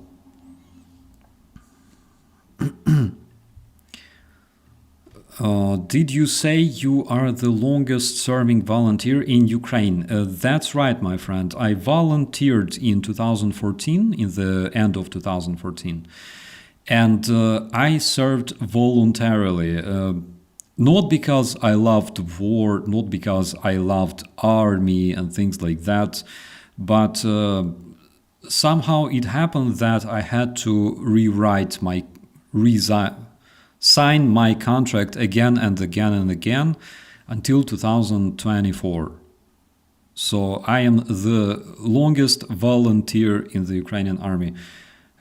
Did you say you are the longest serving volunteer in Ukraine? That's right, my friend. I volunteered in 2014, in the end of 2014. And I served voluntarily. Not because I loved war, not because I loved army and things like that, but somehow it happened that I had to sign my contract again and again and again until 2024. So I am the longest volunteer in the Ukrainian army.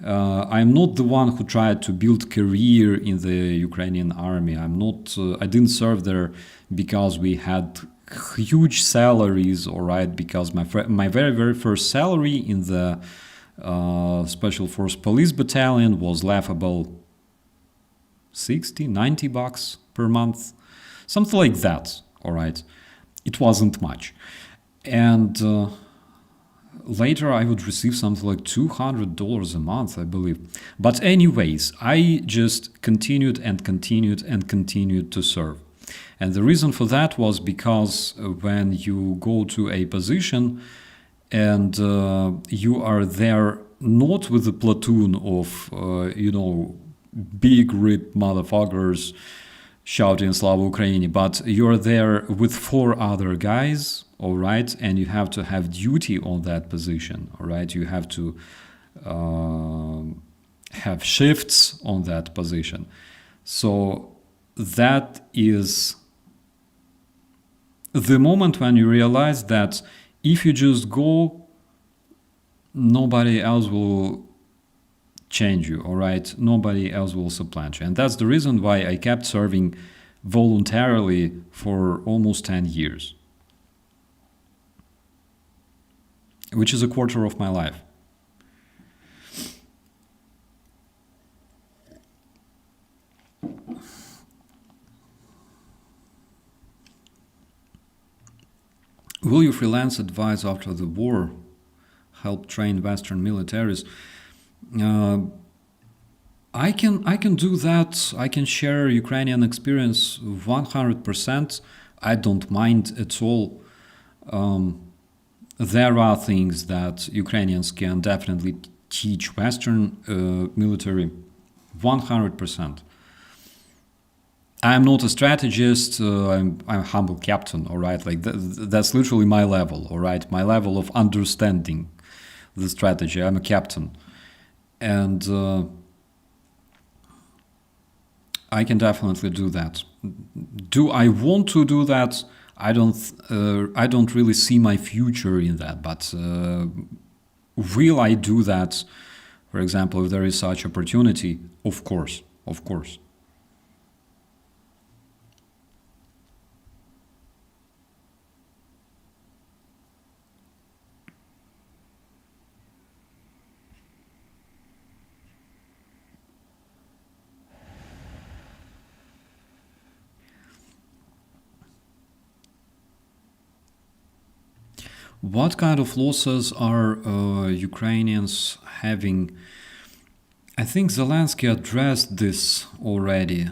I'm not the one who tried to build career in the Ukrainian army. I didn't serve there because we had huge salaries, all right, because my very first salary in the Special Force Police Battalion was laughable 60, 90 bucks per month, something like that, all right. It wasn't much. And later I would receive something like $200 a month, I believe. But anyways, I just continued to serve. And the reason for that was because when you go to a position and you are there not with a platoon of, big ripped motherfuckers shouting Slava Ukraini, but you're there with 4 other guys, all right, and you have to have duty on that position, all right, you have to have shifts on that position. So that is the moment when you realize that if you just go, nobody else will change you, all right? Nobody else will supplant you. And that's the reason why I kept serving voluntarily for almost 10 years, which is a quarter of my life. Will you freelance advise after the war, help train Western militaries? I can do that. I can share Ukrainian experience 100%. I don't mind at all. There are things that Ukrainians can definitely teach Western military 100%. I'm not a strategist. I'm a humble captain. All right, like that's literally my level. All right, my level of understanding the strategy. I'm a captain. And I can definitely do that. Do I want to do that? I don't really see my future in that. But will I do that? For example, if there is such opportunity, of course, of course. What kind of losses are Ukrainians having? I think Zelensky addressed this already.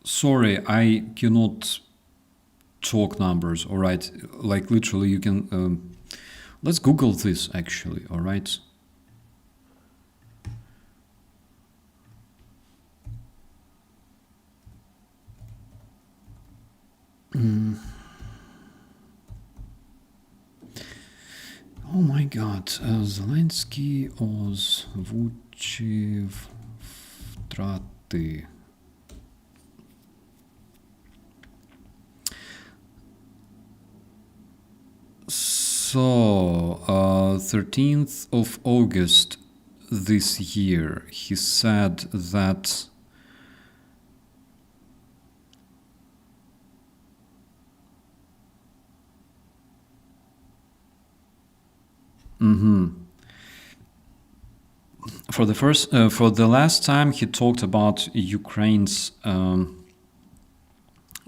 Sorry, I cannot talk numbers, all right? Like literally you can... let's Google this actually, all right? Oh my God, Zelensky озвучив втрати. So, 13th of August this year, he said that for the last time he talked about Ukraine's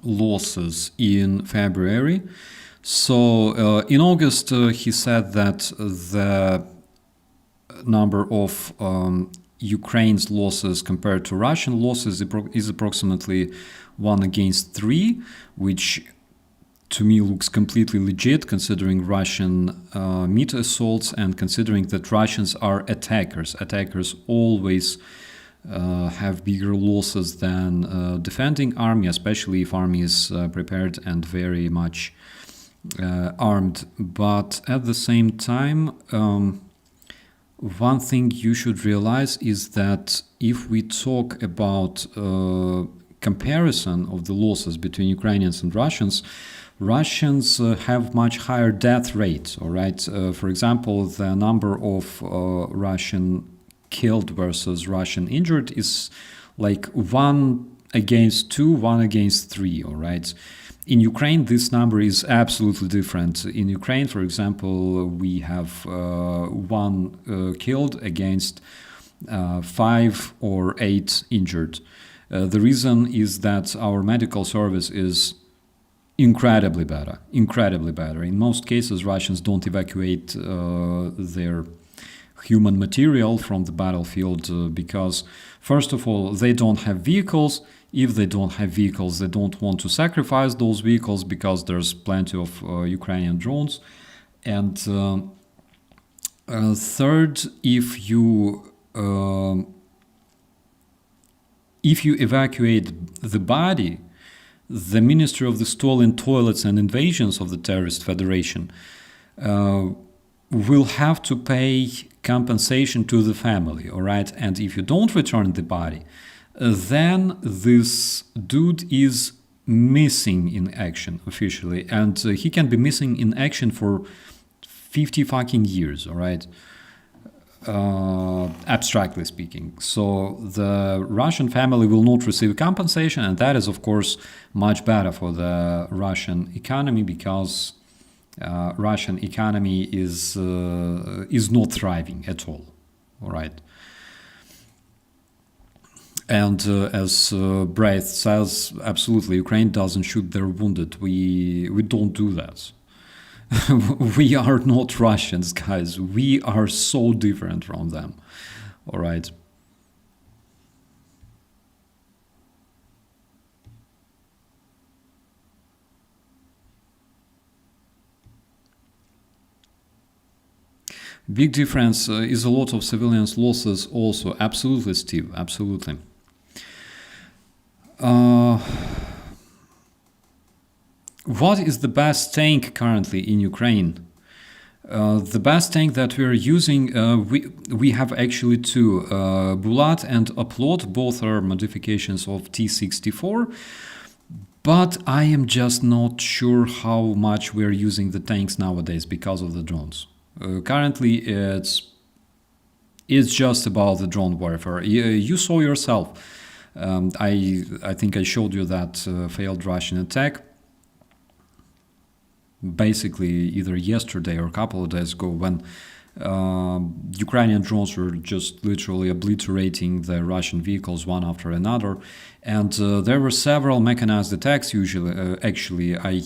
losses in February. So in August, he said that the number of Ukraine's losses compared to Russian losses is approximately 1 against 3, which to me looks completely legit considering Russian meat assaults and considering that Russians are attackers. Attackers always have bigger losses than defending army, especially if army is prepared and very much armed. But at the same time, one thing you should realize is that if we talk about comparison of the losses between Ukrainians and Russians have much higher death rates, all right? For example, the number of Russian killed versus Russian injured is like 1 against 2, 1 against 3, all right? In Ukraine, this number is absolutely different. In Ukraine, for example, we have 1 killed against 5 or 8 injured. The reason is that our medical service is incredibly better. In most cases, Russians don't evacuate their human material from the battlefield because, first of all, they don't have vehicles. If they don't have vehicles, they don't want to sacrifice those vehicles because there's plenty of Ukrainian drones. And third, if you evacuate the body, the Ministry of the Stolen Toilets and Invasions of the Terrorist Federation will have to pay compensation to the family, all right? And if you don't return the body, then this dude is missing in action officially, and he can be missing in action for 50 fucking years, all right? Abstractly speaking. So the Russian family will not receive compensation, and that is of course much better for the Russian economy because Russian economy is not thriving at all right? And as Braith says, absolutely, Ukraine doesn't shoot their wounded. We don't do that. We are not Russians, guys. We are so different from them. All right. Big difference is a lot of civilians' losses also. Absolutely, Steve. Absolutely. What is the best tank currently in Ukraine? The best tank that we're using, we have actually two, Bulat and Oplot. Both are modifications of T-64. But I am just not sure how much we're using the tanks nowadays because of the drones. Currently, it's just about the drone warfare. You saw yourself. I think I showed you that failed Russian attack. Basically, either yesterday or a couple of days ago, when Ukrainian drones were just literally obliterating the Russian vehicles one after another, and there were several mechanized attacks. Actually, I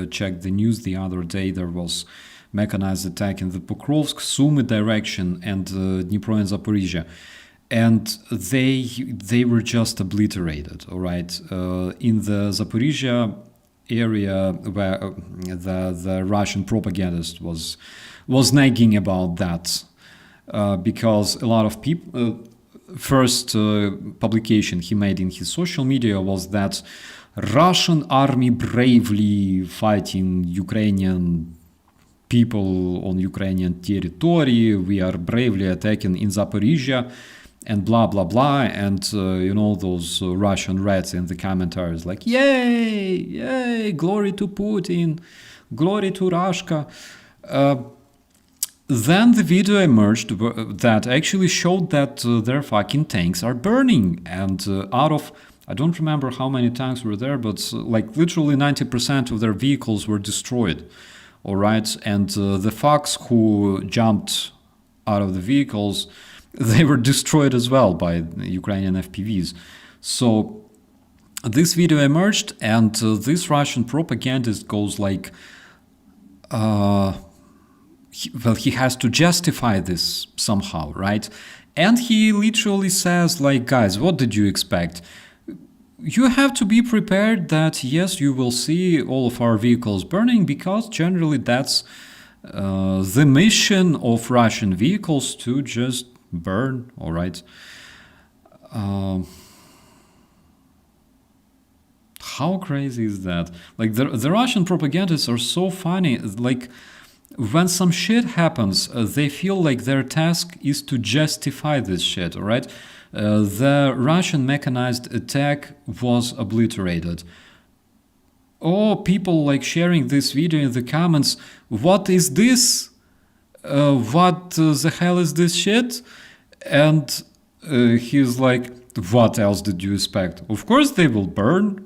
checked the news the other day. There was mechanized attack in the Pokrovsk, Sumy direction, and Dnipro and Zaporizhia, and they were just obliterated. All right, in the Zaporizhia area where the Russian propagandist was nagging about that because a lot of people first publication he made in his social media was that Russian army bravely fighting Ukrainian people on Ukrainian territory, we are bravely attacking in Zaporizhia, and blah blah blah, and those Russian rats in the commentaries like yay, glory to Putin, glory to Russia. Then the video emerged that actually showed that their fucking tanks are burning, and out of, I don't remember how many tanks were there, but like literally 90% of their vehicles were destroyed. All right, and the fucks who jumped out of the vehicles, they were destroyed as well by Ukrainian FPVs. So this video emerged, and this Russian propagandist goes like, he has to justify this somehow, right? And he literally says, like, guys, what did you expect? You have to be prepared that, yes, you will see all of our vehicles burning, because generally that's the mission of Russian vehicles, to just burn, all right? How crazy is that? Like, the Russian propagandists are so funny. Like, when some shit happens, they feel like their task is to justify this shit, all right? The Russian mechanized attack was obliterated. Oh, people like sharing this video in the comments. What is this? What the hell is this shit? And he's like, what else did you expect? Of course they will burn.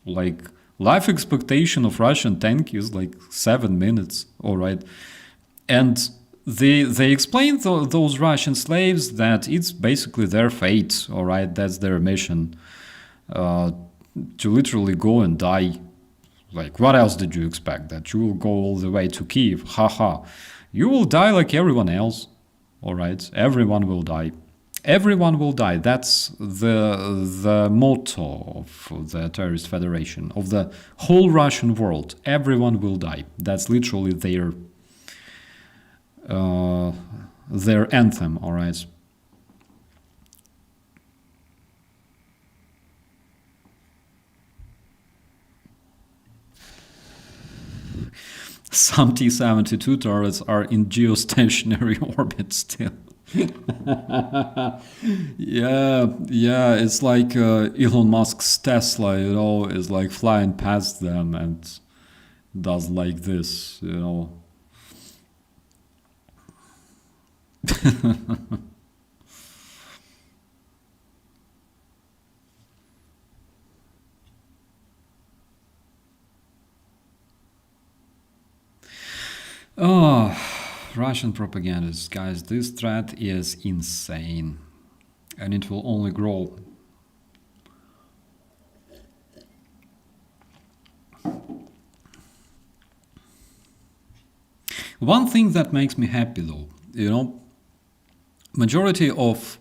Like, life expectation of Russian tank is like 7 minutes, all right? And they explain those Russian slaves that it's basically their fate, all right? That's their mission, to literally go and die. Like, what else did you expect? That you will go all the way to Kyiv? Haha. You will die like everyone else, all right? Everyone will die. Everyone will die. That's the motto of the terrorist federation, of the whole Russian world. Everyone will die. That's literally their anthem, all right? Some T-72 turrets are in geostationary orbit still. yeah, it's like Elon Musk's Tesla, you know, is like flying past them and does like this, you know. Oh, Russian propagandists, guys, this threat is insane, and it will only grow. One thing that makes me happy, though, you know, majority of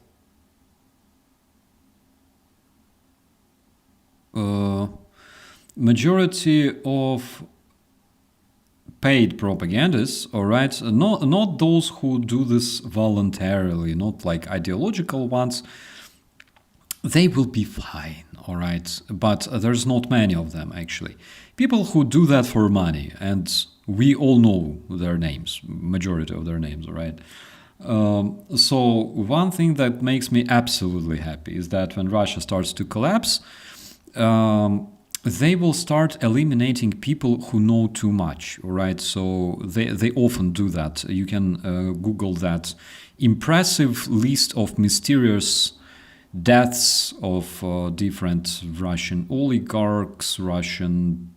paid propagandists, all right, not those who do this voluntarily, not like ideological ones, they will be fine, all right, but there's not many of them, actually. People who do that for money, and we all know their names, majority of their names, all right. So one thing that makes me absolutely happy is that when Russia starts to collapse, they will start eliminating people who know too much, all right? So they often do that. You can Google that impressive list of mysterious deaths of different Russian oligarchs, Russian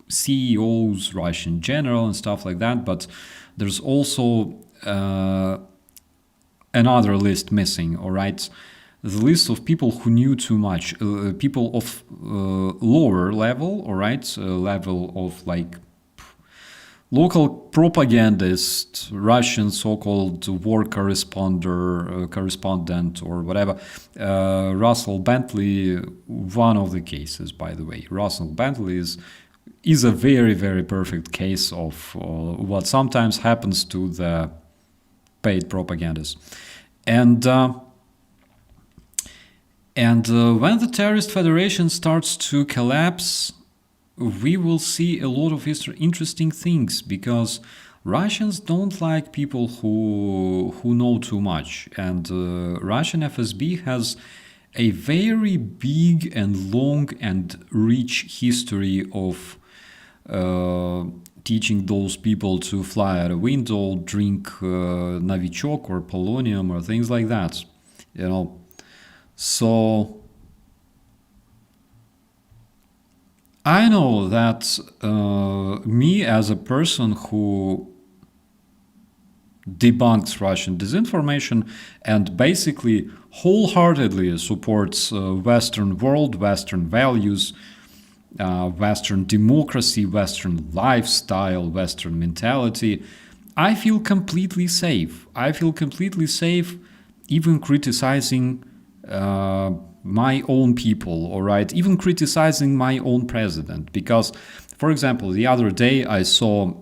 CEOs, Russian general and stuff like that. But there's also another list missing, all right? The list of people who knew too much, people of lower level, all right, level of like local propagandist, Russian so-called war correspondent or whatever. Russell Bentley, one of the cases, by the way. Russell Bentley is a very, very perfect case of what sometimes happens to the paid propagandists. And when the terrorist federation starts to collapse, we will see a lot of interesting things, because Russians don't like people who know too much. And Russian FSB has a very big and long and rich history of teaching those people to fly out a window, drink Novichok or polonium or things like that, you know. So I know that me as a person who debunks Russian disinformation, and basically wholeheartedly supports Western world, Western values, Western democracy, Western lifestyle, Western mentality, I feel completely safe. I feel completely safe even criticizing my own people, all right, even criticizing my own president. Because, for example, the other day I saw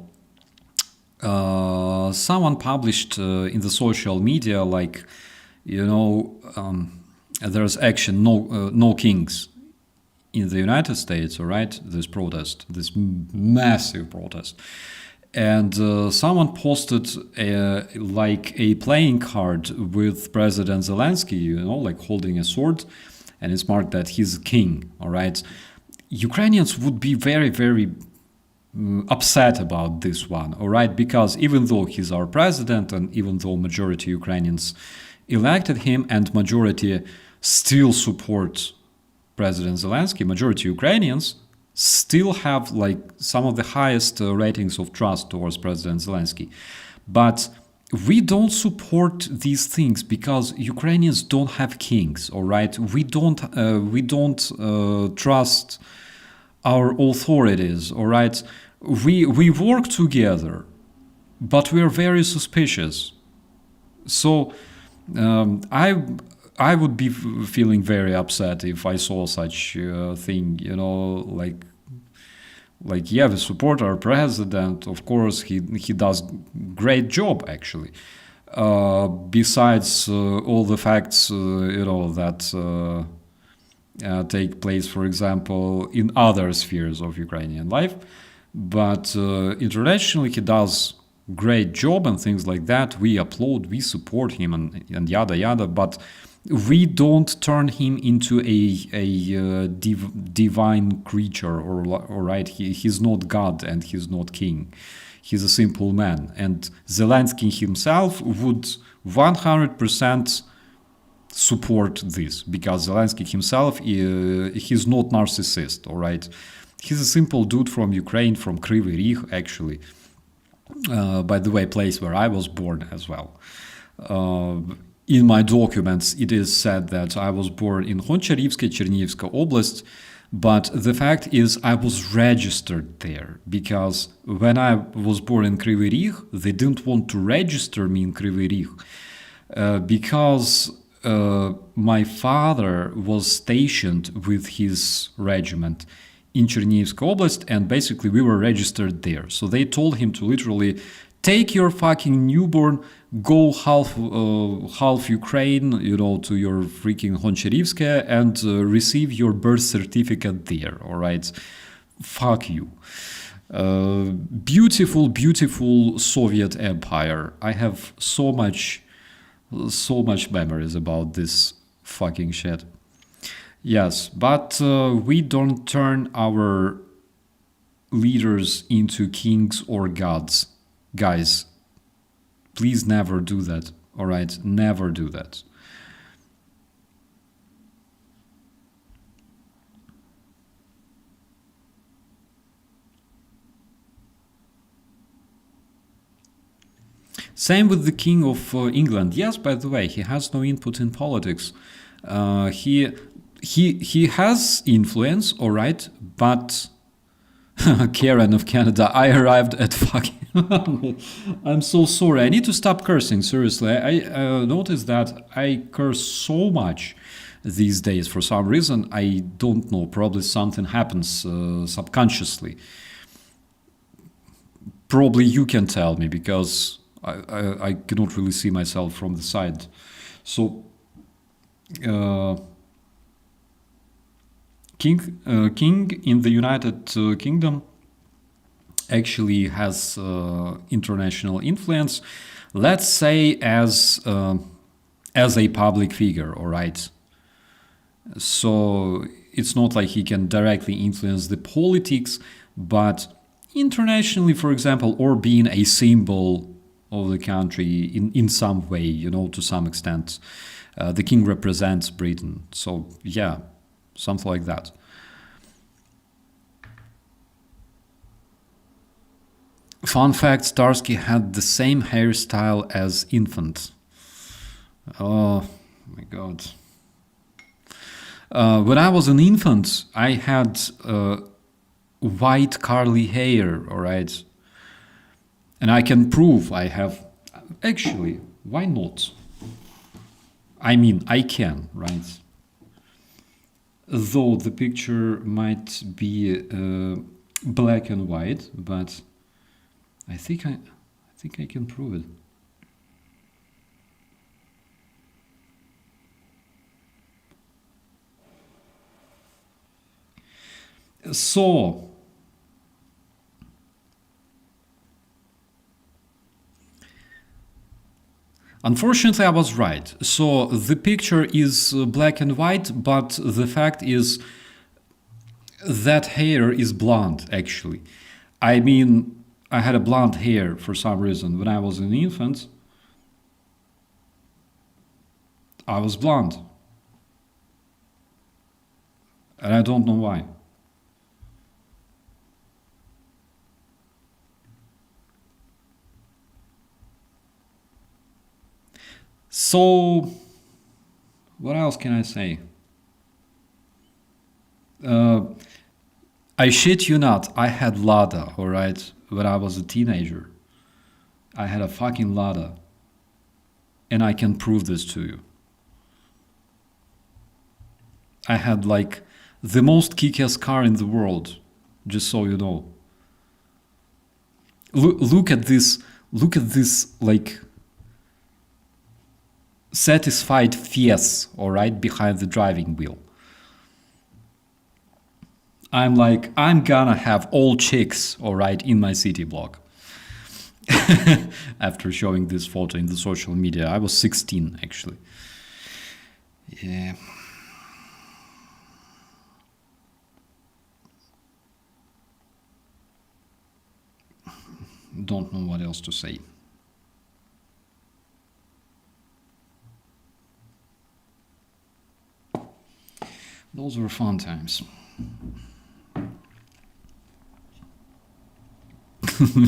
someone published in the social media, like, there's action, no kings in the United States, all right, this protest, this massive protest. And someone posted like a playing card with President Zelensky, like holding a sword, and it's marked that he's a king, all right. Ukrainians would be very, very upset about this one, all right, because even though he's our president and even though majority Ukrainians elected him and majority still support President Zelensky, majority Ukrainians still have like some of the highest ratings of trust towards President Zelensky. But we don't support these things because Ukrainians don't have kings, all right? We don't trust our authorities, all right? We work together, but we are very suspicious. So I would be feeling very upset if I saw such thing, like, yeah, we support our president. Of course, he does great job, actually. Besides all the facts, that take place, for example, in other spheres of Ukrainian life. But internationally, he does great job and things like that. We applaud, we support him, and yada yada. But we don't turn him into a divine creature, or right? He's not God and he's not king. He's a simple man. And Zelensky himself would 100% support this, because Zelensky himself, he's not narcissist, all right? He's a simple dude from Ukraine, from Kryvyi Rih, actually. By the way, place where I was born as well. In my documents, it is said that I was born in Honcharivska, Chernivska Oblast, but the fact is I was registered there, because when I was born in Kryvyi Rih, they didn't want to register me in Kryvyi Rih, because my father was stationed with his regiment in Chernivska Oblast, and basically we were registered there. So they told him to literally take your fucking newborn, go half Ukraine, to your freaking Honcharivska, and receive your birth certificate there, all right? Fuck you. Beautiful, beautiful Soviet Empire. I have so much memories about this fucking shit. Yes, but we don't turn our leaders into kings or gods. Guys, please never do that, all right? Never do that. Same with the King of England. Yes, by the way, he has no input in politics. He has influence, all right, but Karen of Canada, I arrived at fucking... I'm so sorry. I need to stop cursing, seriously. I noticed that I curse so much these days for some reason. I don't know, probably something happens subconsciously. Probably you can tell me, because I cannot really see myself from the side. So... King in the United Kingdom actually has international influence, let's say as a public figure, all right? So it's not like he can directly influence the politics, but internationally, for example, or being a symbol of the country in some way, to some extent. The king represents Britain, so yeah. Something like that. Fun fact, Starsky had the same hairstyle as infant. Oh my god. When I was an infant, I had white curly hair, alright? And I can prove I have... Actually, why not? I mean, I can, right? Though the picture might be black and white, but I think I can prove it. So, unfortunately, I was right. So the picture is black and white, but the fact is that hair is blonde, actually. I mean, I had a blonde hair for some reason. When I was an infant, I was blonde. And I don't know why. So, what else can I say? I shit you not, I had Lada, alright, when I was a teenager. I had a fucking Lada. And I can prove this to you. I had like the most kick-ass car in the world, just so you know. Look at this like satisfied face, alright, behind the driving wheel. I'm like, I'm gonna have all chicks, alright, in my city block. After showing this photo in the social media. I was 16, actually. Yeah. Don't know what else to say. Those were fun times.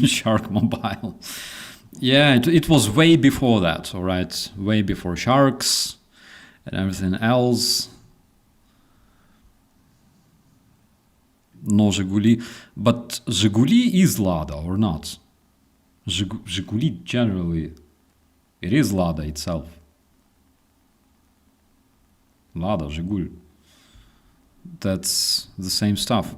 Shark Mobile. Yeah, it was way before that, alright? Way before sharks and everything else. No Zhiguli. But Zhiguli is Lada, or not? Zhiguli generally, it is Lada itself. Lada, Zhigul. That's the same stuff.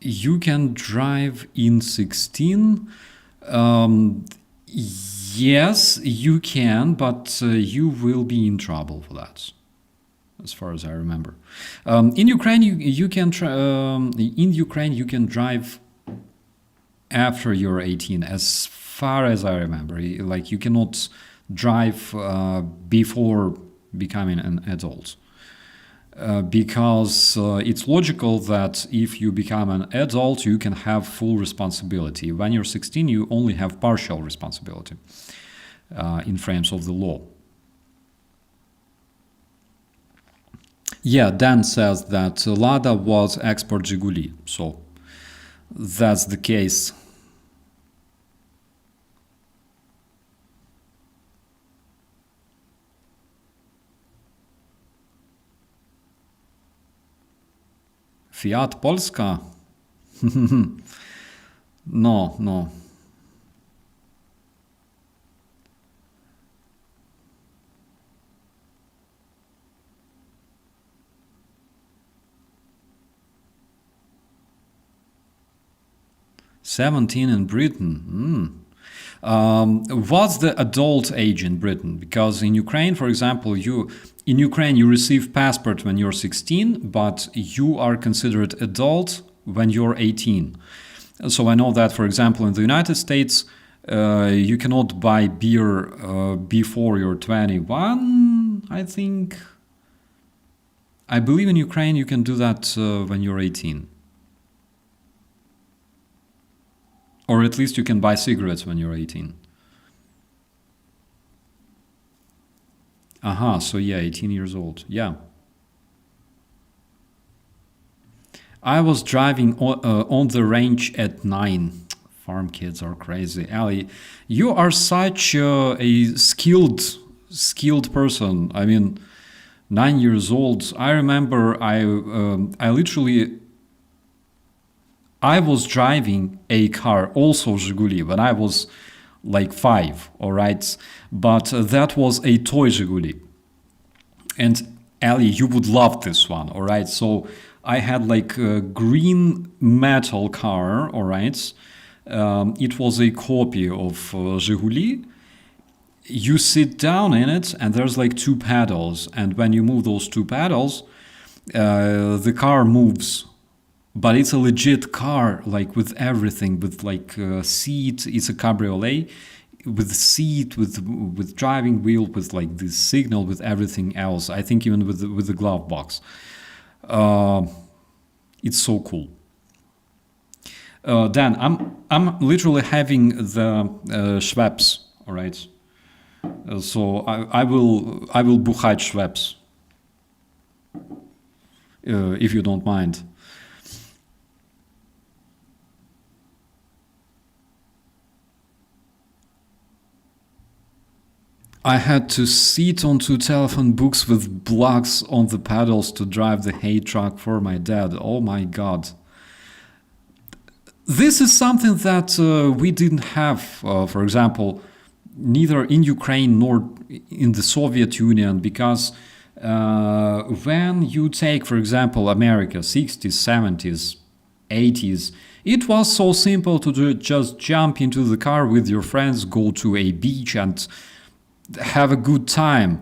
You can drive in 16. Yes, you can, but you will be in trouble for that, as far as I remember. In Ukraine, you can drive after you're 18, as far as I remember. Like, you cannot drive before becoming an adult. Because it's logical that if you become an adult, you can have full responsibility. When you're 16, you only have partial responsibility in frames of the law. Yeah, Dan says that Lada was export Zhiguli, so that's the case. Fiat Polska? No. "17 in Britain. What's the adult age in Britain? Because in Ukraine, for example, you receive passport when you're 16, but you are considered adult when you're 18. So I know that, for example, in the United States, you cannot buy beer before you're 21, I think. I believe in Ukraine you can do that when you're 18. Or at least you can buy cigarettes when you're 18. So yeah, 18 years old. Yeah. I was driving on the range at 9. Farm kids are crazy. Ali, you are such a skilled person. I mean, 9 years old. I remember I literally I was driving a car, also Zhiguli, when I was like 5, all right? But that was a toy Zhiguli. And Ali, you would love this one, all right? So I had like a green metal car, all right? It was a copy of Zhiguli. You sit down in it, and there's like 2 pedals. And when you move those 2 pedals, the car moves. But it's a legit car, like with everything, with like seat. It's a cabriolet with seat, with driving wheel, with like this signal, with everything else. I think even with the glove box. It's so cool. Dan, I'm literally having the Schweppes, all right. So I will buchheit Schweppes, if you don't mind. I had to sit on 2 telephone books with blocks on the pedals to drive the hay truck for my dad. Oh my god. This is something that we didn't have, for example, neither in Ukraine nor in the Soviet Union, because when you take, for example, America, 60s, 70s, 80s, it was so simple to just jump into the car with your friends, go to a beach and have a good time.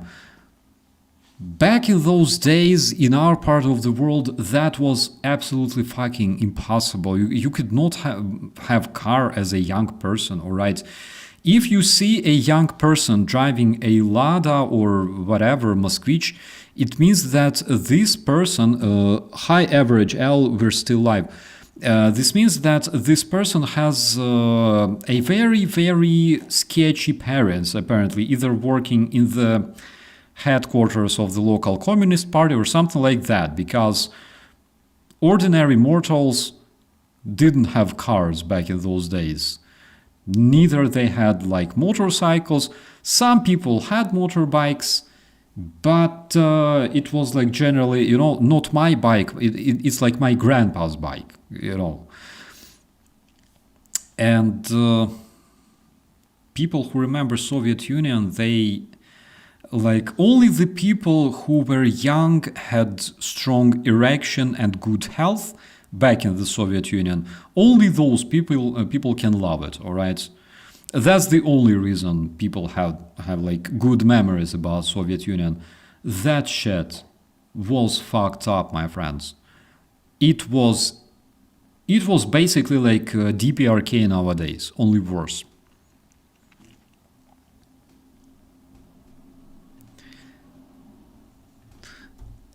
Back in those days, in our part of the world, that was absolutely fucking impossible. You could not have car as a young person, all right? If you see a young person driving a Lada or whatever, Moskvich, it means that this person, high average L, we're still live. This means that this person has a very, very sketchy parents, apparently, either working in the headquarters of the local Communist Party or something like that, because ordinary mortals didn't have cars back in those days. Neither they had like motorcycles. Some people had motorbikes, but it was like generally, not my bike. It's like my grandpa's bike, And people who remember Soviet Union, they like only the people who were young had strong erection and good health back in the Soviet Union. Only those people can love it, all right? That's the only reason people have like good memories about Soviet Union. That shit was fucked up, my friends. It was basically like DPRK nowadays, only worse.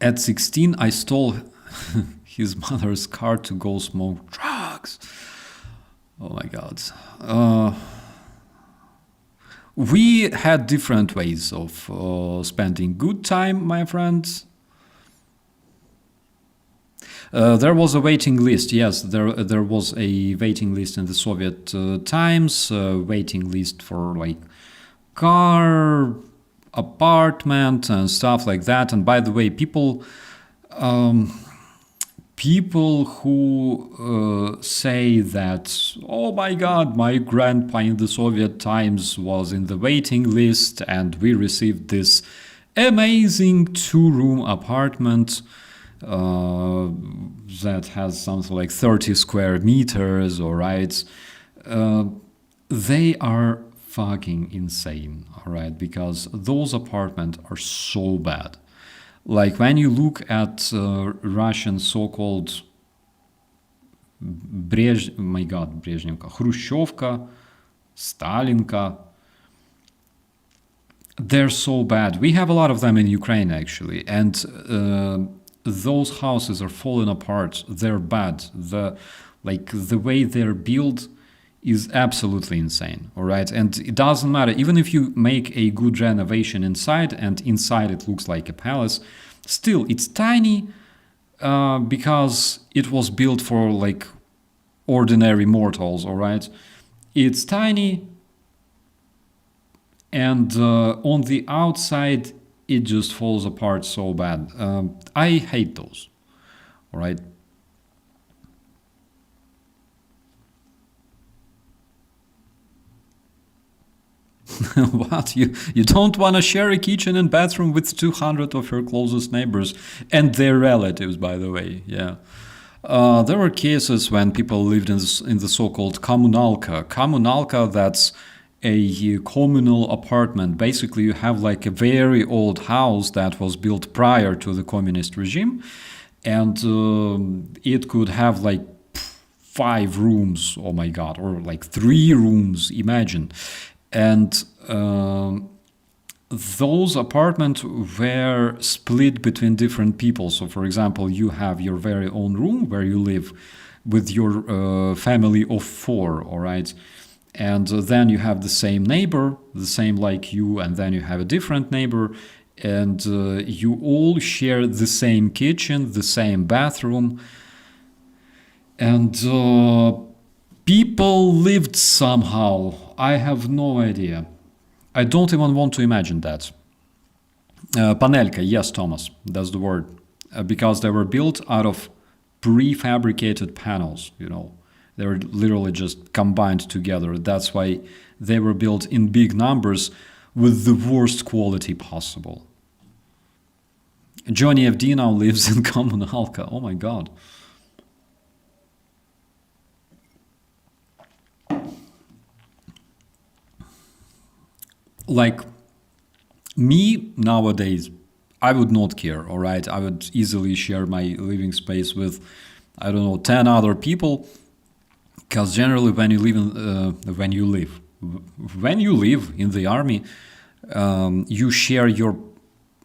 At 16, I stole his mother's car to go smoke drugs. Oh my god. We had different ways of spending good time, my friends. There was a waiting list. Yes, there was a waiting list in the Soviet times. Waiting list for like car, apartment, and stuff like that. And by the way, people who say that, oh my god, my grandpa in the Soviet times was in the waiting list and we received this amazing 2-room apartment that has something like 30 square meters, all right? They are fucking insane, all right? Because those apartments are so bad. Like when you look at Russian so-called Brezhnevka, Khrushchevka, Stalinka, they're so bad. We have a lot of them in Ukraine, actually, and those houses are falling apart. They're bad. The way they're built is absolutely insane, all right? And it doesn't matter, even if you make a good renovation inside, and inside it looks like a palace, still, it's tiny, because it was built for like ordinary mortals, all right? It's tiny, and on the outside, it just falls apart so bad. I hate those, all right? What? You don't want to share a kitchen and bathroom with 200 of your closest neighbors and their relatives, by the way. Yeah. There were cases when people lived in the so-called kommunalka. Kommunalka, that's a communal apartment. Basically, you have like a very old house that was built prior to the communist regime, and it could have like 5 rooms, oh my god, or like 3 rooms, imagine. And those apartments were split between different people. So, for example, you have your very own room where you live with your family of 4, all right? And then you have the same neighbor, the same like you, and then you have a different neighbor, and you all share the same kitchen, the same bathroom, and people lived somehow. I have no idea. I don't even want to imagine that. Panelka, yes, Thomas, that's the word. Because they were built out of prefabricated panels, you know. They were literally just combined together. That's why they were built in big numbers with the worst quality possible. Johnny FD now lives in Kommunalka. Oh my god. Like, me nowadays, I would not care, all right? I would easily share my living space with, I don't know, 10 other people, because generally when you live in the army, you share your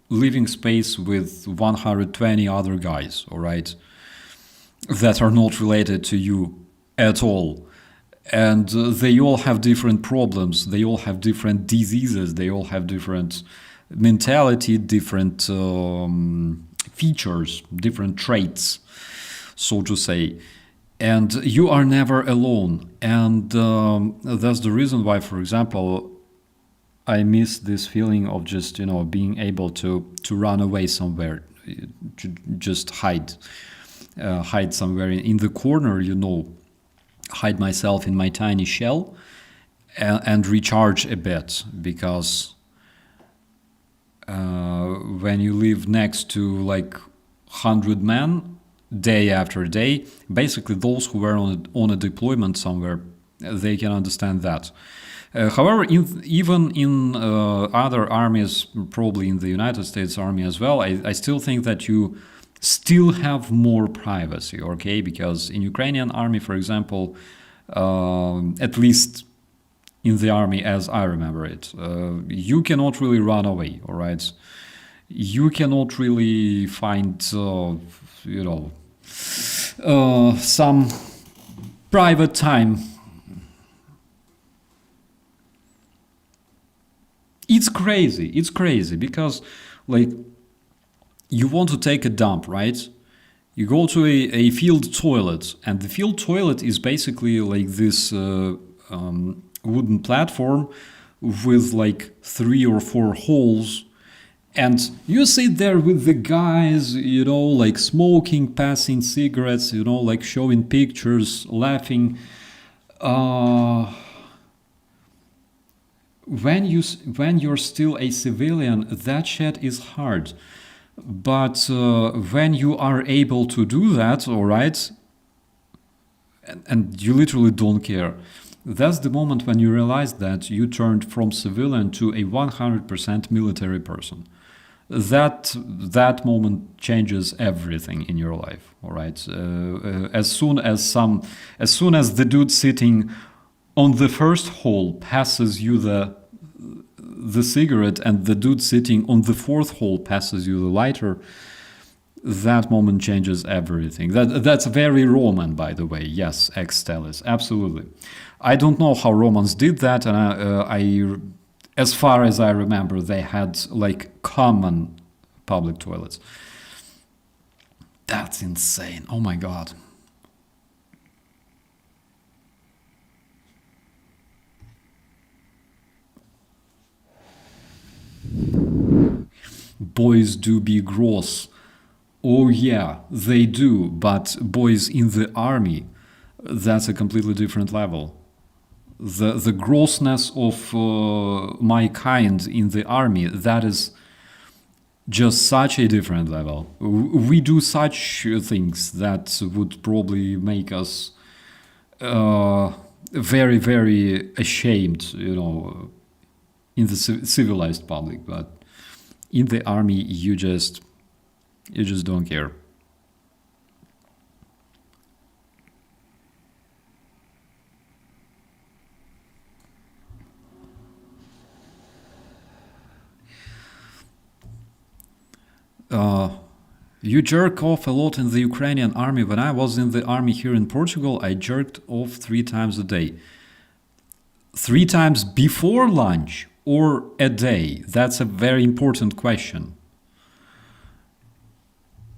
living space with 120 other guys, all right, that are not related to you at all. And they all have different problems, they all have different diseases, they all have different mentality, different features, different traits, so to say. And you are never alone. And that's the reason why, for example, I miss this feeling of just, you know, being able to run away somewhere, to just hide somewhere in the corner, you know, hide myself in my tiny shell and recharge a bit, because when you live next to like 100 men day after day, basically those who were on a deployment somewhere, they can understand that. However, even in other armies, probably in the United States Army as well, I still think that you still have more privacy, okay? Because in Ukrainian army, for example, at least in the army as I remember it, you cannot really run away, all right? You cannot really find, you know, some private time. It's crazy because, like, you want to take a dump, right? You go to a field toilet, and the field toilet is basically like this wooden platform with like 3 or 4 holes, and you sit there with the guys, you know, like smoking, passing cigarettes, you know, like showing pictures, laughing. When you're still a civilian, that shit is hard. But when you are able to do that, all right, and you literally don't care, that's the moment when you realize that you turned from civilian to a 100% military person. That moment changes everything in your life, all right? As soon as the dude sitting on the first hole passes you the cigarette, and the dude sitting on the 4th hole passes you the lighter, that moment changes everything. That's very Roman, by the way. Yes, ex Stellis, absolutely. I don't know how Romans did that, and I as far as I remember, they had like common public toilets. That's insane. Oh my god. Boys do be gross. Oh yeah, they do, but boys in the army, that's a completely different level. The grossness of my kind in the army, that is just such a different level. We do such things that would probably make us very, very ashamed, you know, in the civilized public. But in the army, you just don't care. You jerk off a lot in the Ukrainian army. When I was in the army here in Portugal, I jerked off 3 times a day. 3 times before lunch or a day? That's a very important question.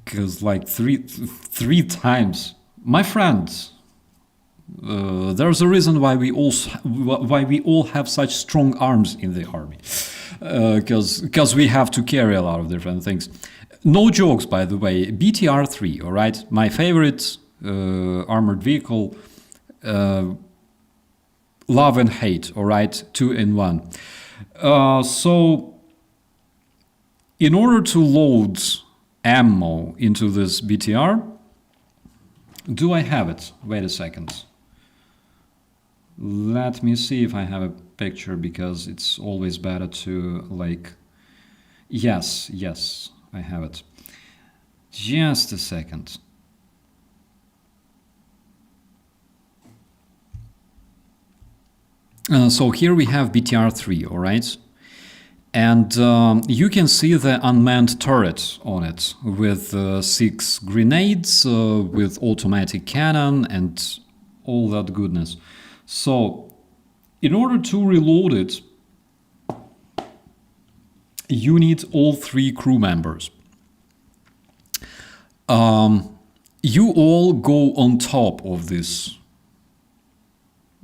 Because like three times, my friends, there's a reason why we all have such strong arms in the army. Because we have to carry a lot of different things. No jokes, by the way. BTR-3, all right, my favorite armored vehicle. Love and hate, all right, 2 in 1. So, in order to load ammo into this BTR, do I have it? Wait a second. Let me see if I have a picture, because it's always better to like... Yes, I have it. Just a second. So here we have BTR-3, all right? And you can see the unmanned turret on it with 6 grenades, with automatic cannon and all that goodness. So in order to reload it, you need all 3 crew members. You all go on top of this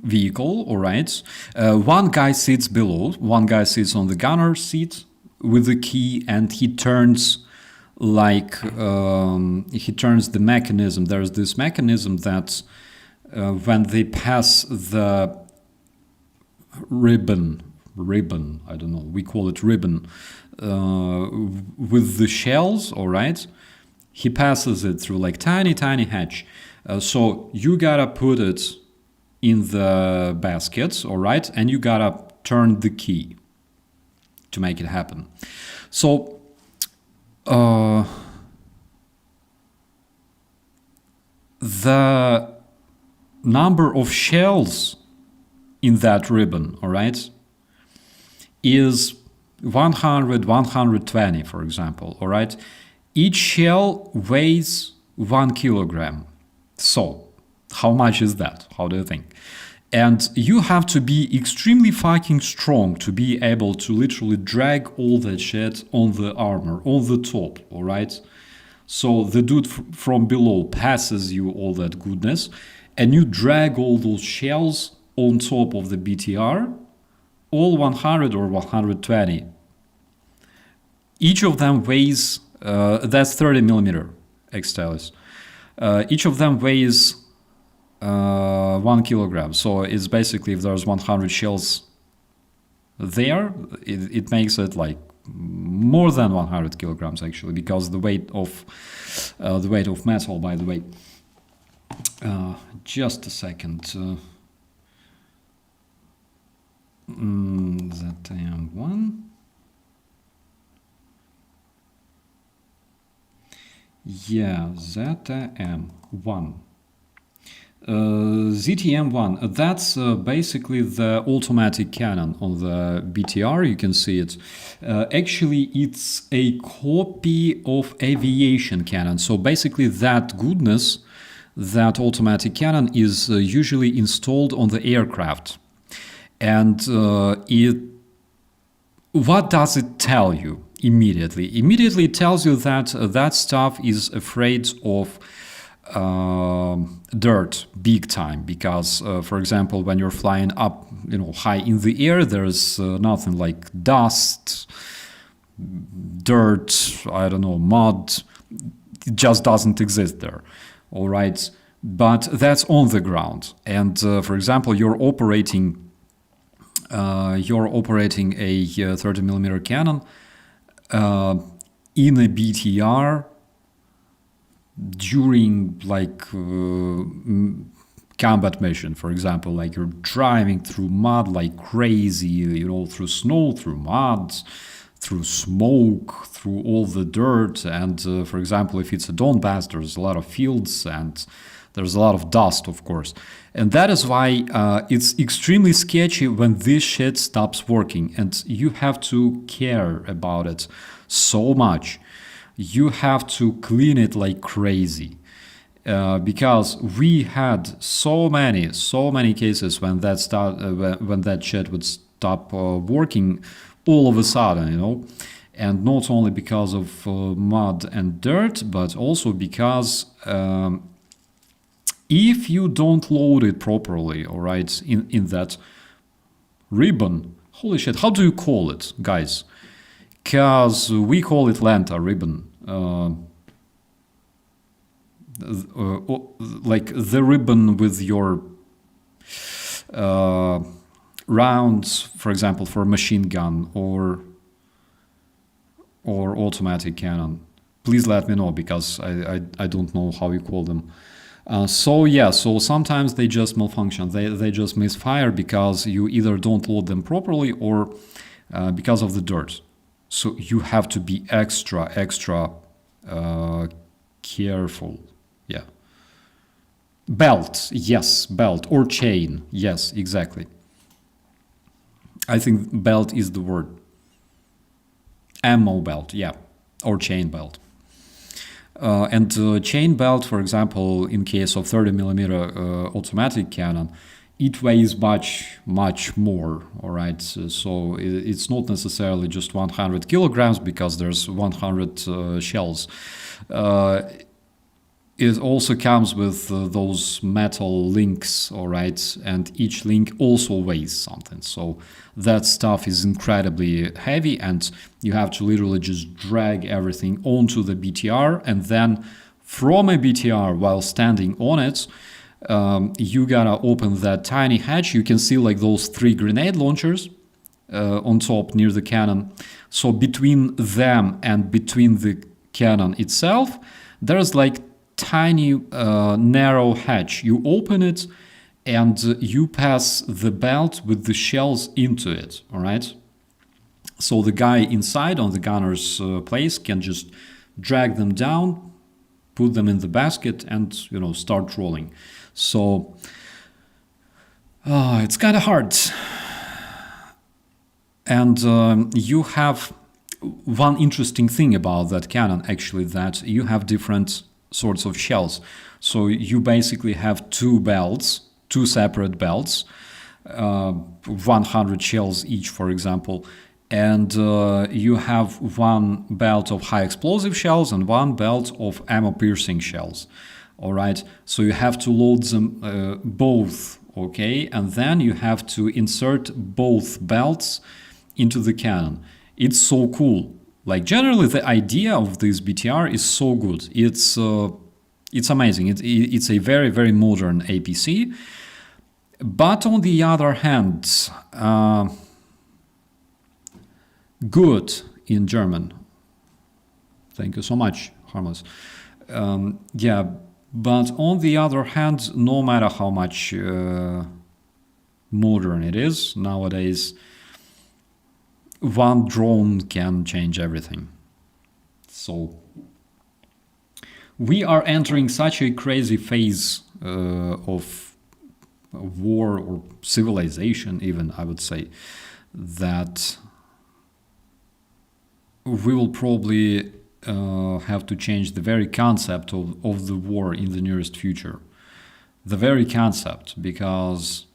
vehicle, all right? One guy sits below, one guy sits on the gunner seat with the key, and he turns like he turns the mechanism. There's this mechanism that when they pass the ribbon, I don't know, we call it ribbon, with the shells, all right? He passes it through like tiny hatch. So you gotta put it in the basket, all right? And you gotta turn the key to make it happen. So the number of shells in that ribbon, all right, is 100, 120, for example, all right? Each shell weighs 1 kilogram. So, how much is that? How do you think? And you have to be extremely fucking strong to be able to literally drag all that shit on the armor, on the top, all right? So the dude from below passes you all that goodness, and you drag all those shells on top of the BTR, all 100 or 120. Each of them weighs, that's 30 millimeter X-Stylus. Each of them weighs 1 kilogram. So it's basically, if there's 100 shells there, it makes it like more than 100 kilograms actually, because the weight of metal, by the way. Just a second. ZTM1. Yeah, ZTM1. ZTM1, that's basically the automatic cannon on the BTR. You can see it. Actually, it's a copy of aviation cannon. So basically that goodness, that automatic cannon is usually installed on the aircraft. And what does it tell you? Immediately it tells you that that stuff is afraid of dirt big time, because for example, when you're flying up, high in the air, there's nothing like dust, dirt, I don't know, mud. It just doesn't exist there. All right, but that's on the ground. And for example, you're operating a 30 millimeter cannon in a BTR during like combat mission, for example, like you're driving through mud like crazy, through snow, through mud, through smoke, through all the dirt. And for example, if it's a Donbass, there's a lot of fields and there's a lot of dust, of course. And that is why it's extremely sketchy when this shit stops working, and you have to care about it so much. You have to clean it like crazy, because we had so many cases when that shit would stop working all of a sudden, and not only because of mud and dirt, but also because if you don't load it properly, all right, in that ribbon, holy shit, how do you call it, guys? Because we call it Lanta ribbon. Like the ribbon with your rounds, for example, for a machine gun or automatic cannon. Please let me know, because I don't know how you call them. So sometimes they just malfunction. They just misfire because you either don't load them properly or because of the dirt. So you have to be extra careful. Yeah. Belt, yes, belt, or chain, yes, exactly. I think belt is the word. Ammo belt, yeah, or chain belt. And chain belt, for example, in case of 30 millimeter automatic cannon, it weighs much more, all right? So it's not necessarily just 100 kilograms because there's 100 shells. It also comes with those metal links, all right? And each link also weighs something. So that stuff is incredibly heavy, and you have to literally just drag everything onto the BTR, and then from a BTR while standing on it, you gotta open that tiny hatch. You can see like those 3 grenade launchers on top near the cannon. So between them and between the cannon itself, there's like tiny narrow hatch. You open it and you pass the belt with the shells into it, all right? So the guy inside on the gunner's place can just drag them down, put them in the basket, and start rolling. So it's kind of hard. And you have one interesting thing about that cannon, actually, that you have different sorts of shells. So you basically have 2 belts, 2 separate belts, 100 shells each, for example. And you have 1 belt of high explosive shells and 1 belt of ammo piercing shells. All right, so you have to load them both, okay? And then you have to insert both belts into the cannon. It's so cool. Like generally the idea of this BTR is so good. It's amazing. It's a very modern APC. But on the other hand, good in German. Thank you so much, Harmas. Yeah, but on the other hand, no matter how much modern it is nowadays, one drone can change everything. So we are entering such a crazy phase of war or civilization, even, I would say, that we will probably have to change the very concept of the war in the nearest future. The very concept, because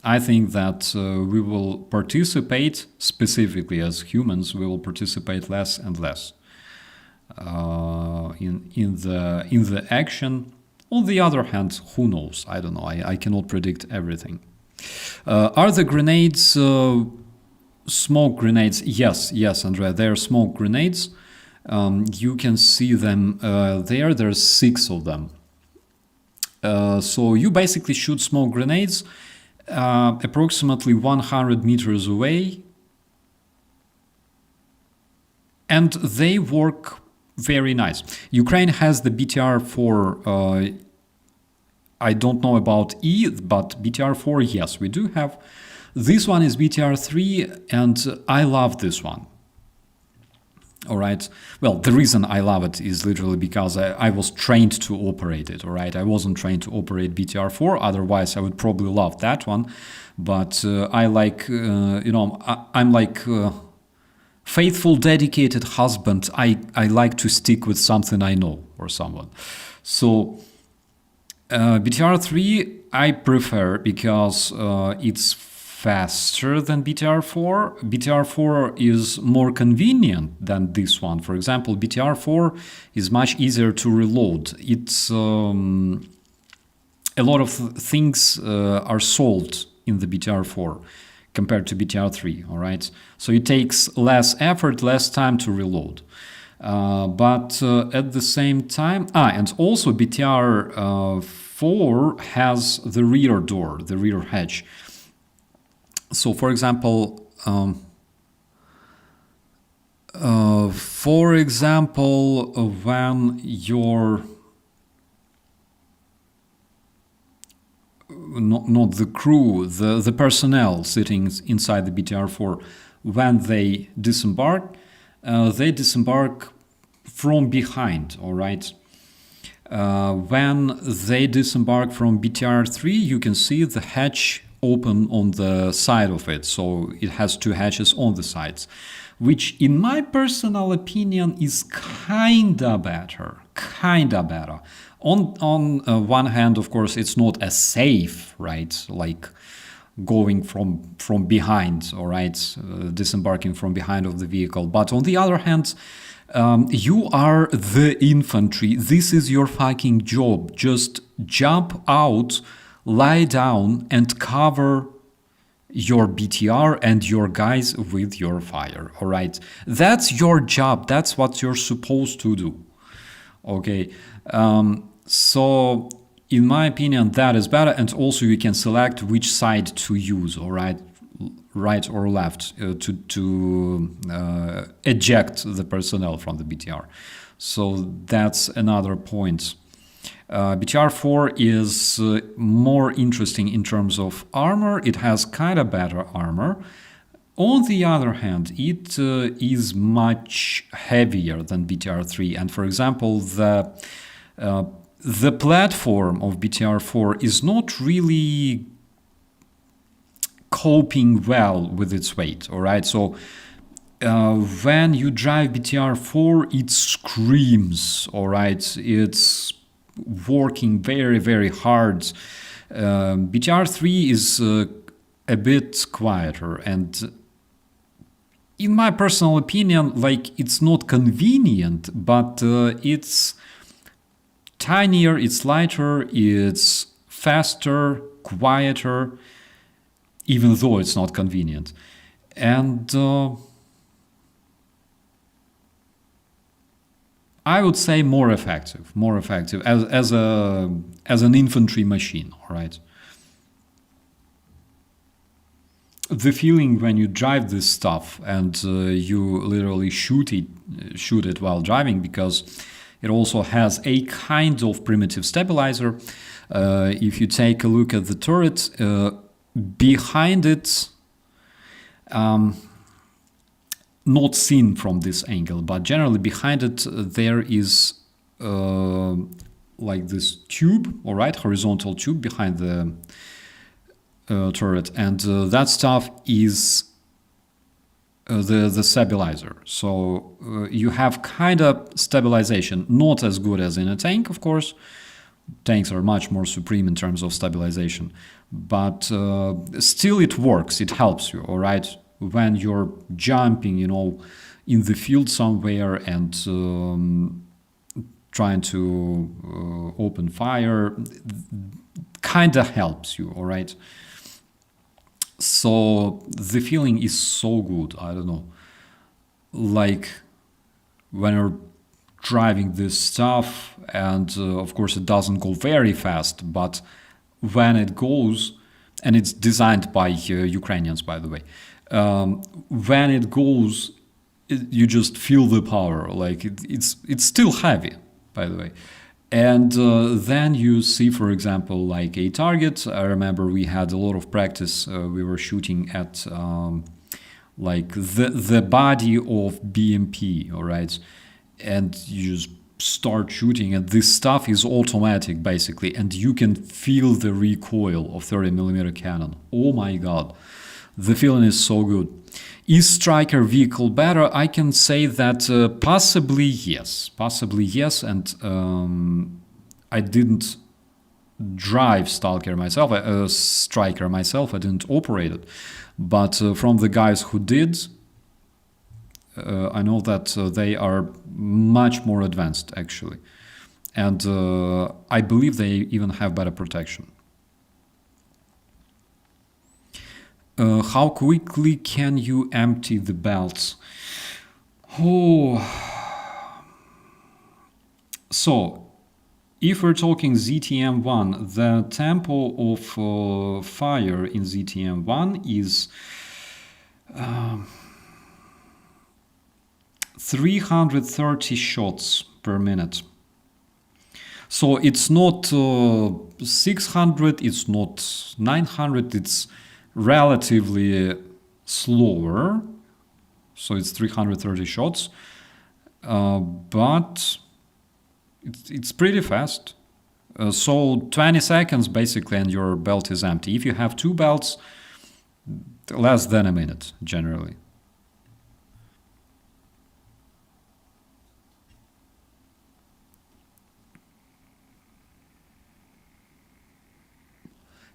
I think that we will participate, specifically as humans, we will participate less and less in the action. On the other hand, who knows? I don't know. I cannot predict everything. Are the grenades smoke grenades? Yes, Andrea. They are smoke grenades. You can see them there. There's 6 of them. So you basically shoot smoke grenades approximately 100 meters away, and they work very nice. Ukraine has the BTR-4. I don't know about E, but BTR-4, yes, we do have. This one is BTR-3, and I love this one. All right. Well, the reason I love it is literally because I was trained to operate it. All right. I wasn't trained to operate BTR-4. Otherwise, I would probably love that one. But I like, I'm like faithful, dedicated husband. I like to stick with something I know or someone. So BTR-3 I prefer because it's faster than BTR-4. BTR-4 is more convenient than this one. For example, BTR-4 is much easier to reload. It's a lot of things are solved in the BTR-4 compared to BTR-3. All right, so it takes less effort, less time to reload. But at the same time, and also BTR-4 has the rear door, the rear hatch. So, for example, when you're not the crew, the personnel sitting inside the BTR-4, when they disembark from behind. All right. When they disembark from BTR-3, you can see the hatch open on the side of it, so it has 2 hatches on the sides, which in my personal opinion is kinda better. On one hand, of course, it's not as safe, right? Like going from behind, all right, disembarking from behind of the vehicle. But on the other hand, you are the infantry. This is your fucking job. Just jump out, lie down, and cover your BTR and your guys with your fire. All right, that's your job. That's what you're supposed to do. Okay, so in my opinion, that is better. And also, you can select which side to use. All right, right or left to eject the personnel from the BTR. So that's another point. BTR-4 is more interesting in terms of armor. It has kind of better armor. On the other hand, it is much heavier than BTR-3. And for example, the platform of BTR-4 is not really coping well with its weight. All right, so when you drive BTR-4, it screams. All right, it's working very, very hard. BTR-3 is a bit quieter, and in my personal opinion, like, it's not convenient, but it's tinier, it's lighter, it's faster, quieter, even though it's not convenient. And I would say more effective as an infantry machine. All right. The feeling when you drive this stuff and you literally shoot it while driving, because it also has a kind of primitive stabilizer. If you take a look at the turret, behind it, not seen from this angle, but generally behind it there is like this tube, all right, horizontal tube behind the turret, and that stuff is the stabilizer. So you have kind of stabilization, not as good as in a tank, of course, tanks are much more supreme in terms of stabilization. But still it works, it helps you, all right? When you're jumping, you know, in the field somewhere and trying to open fire, kind of helps you, all right? So the feeling is so good, I don't know. Like when you're driving this stuff, and of course it doesn't go very fast, but when it goes, and it's designed by Ukrainians, by the way, when it goes, you just feel the power. Like it's still heavy, by the way. And then you see, for example, like a target. I remember we had a lot of practice. We were shooting at like the body of BMP, all right? And you just start shooting, and this stuff is automatic, basically, and you can feel the recoil of 30mm cannon. Oh my god, the feeling is so good. Is Striker vehicle better? I can say that possibly yes, and I didn't drive Striker myself, I didn't operate it, but from the guys who did, I know that they are much more advanced, actually, and I believe they even have better protection. How quickly can you empty the belts? Oh, so if we're talking ZTM1, the tempo of fire in ZTM1 is 330 shots per minute. So it's not 600, it's not 900, it's relatively slower. So it's 330 shots, but it's pretty fast. So 20 seconds basically and your belt is empty. If you have two belts, less than a minute generally.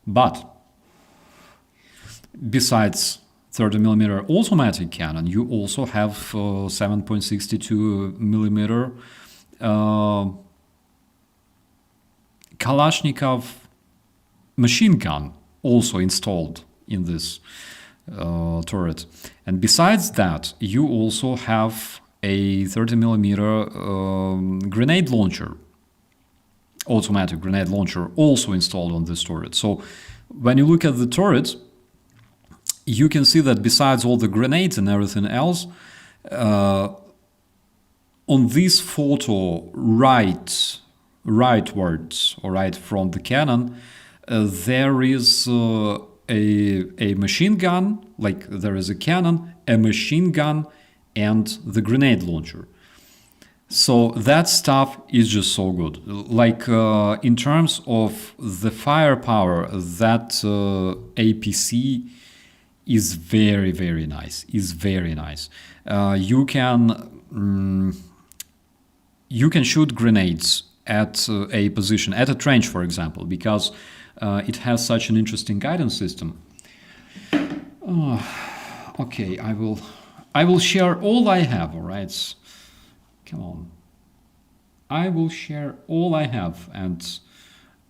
But besides 30mm automatic cannon, you also have 7.62mm Kalashnikov machine gun also installed in this turret. And besides that, you also have a 30mm grenade launcher, automatic grenade launcher, also installed on this turret. So when you look at the turret, you can see that besides all the grenades and everything else, on this photo rightwards, or right from the cannon, there is a machine gun, like there is a cannon, a machine gun, and the grenade launcher. So that stuff is just so good. Like in terms of the firepower, that APC is very, very nice. You can shoot grenades at a position, at a trench, for example, because it has such an interesting guidance system. Okay, I will share all I have. All right. Come on. I will share all I have, and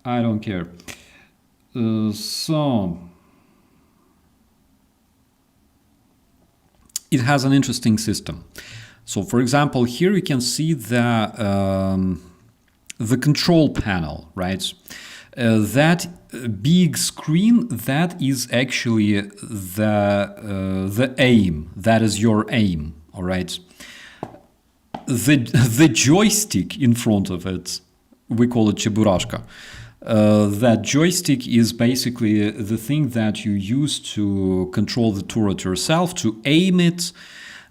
I don't care. So it has an interesting system. So, for example, here you can see the control panel, right? That big screen, that is actually the aim. That is your aim, all right? The joystick in front of it, we call it Cheburashka. That joystick is basically the thing that you use to control the turret yourself, to aim it,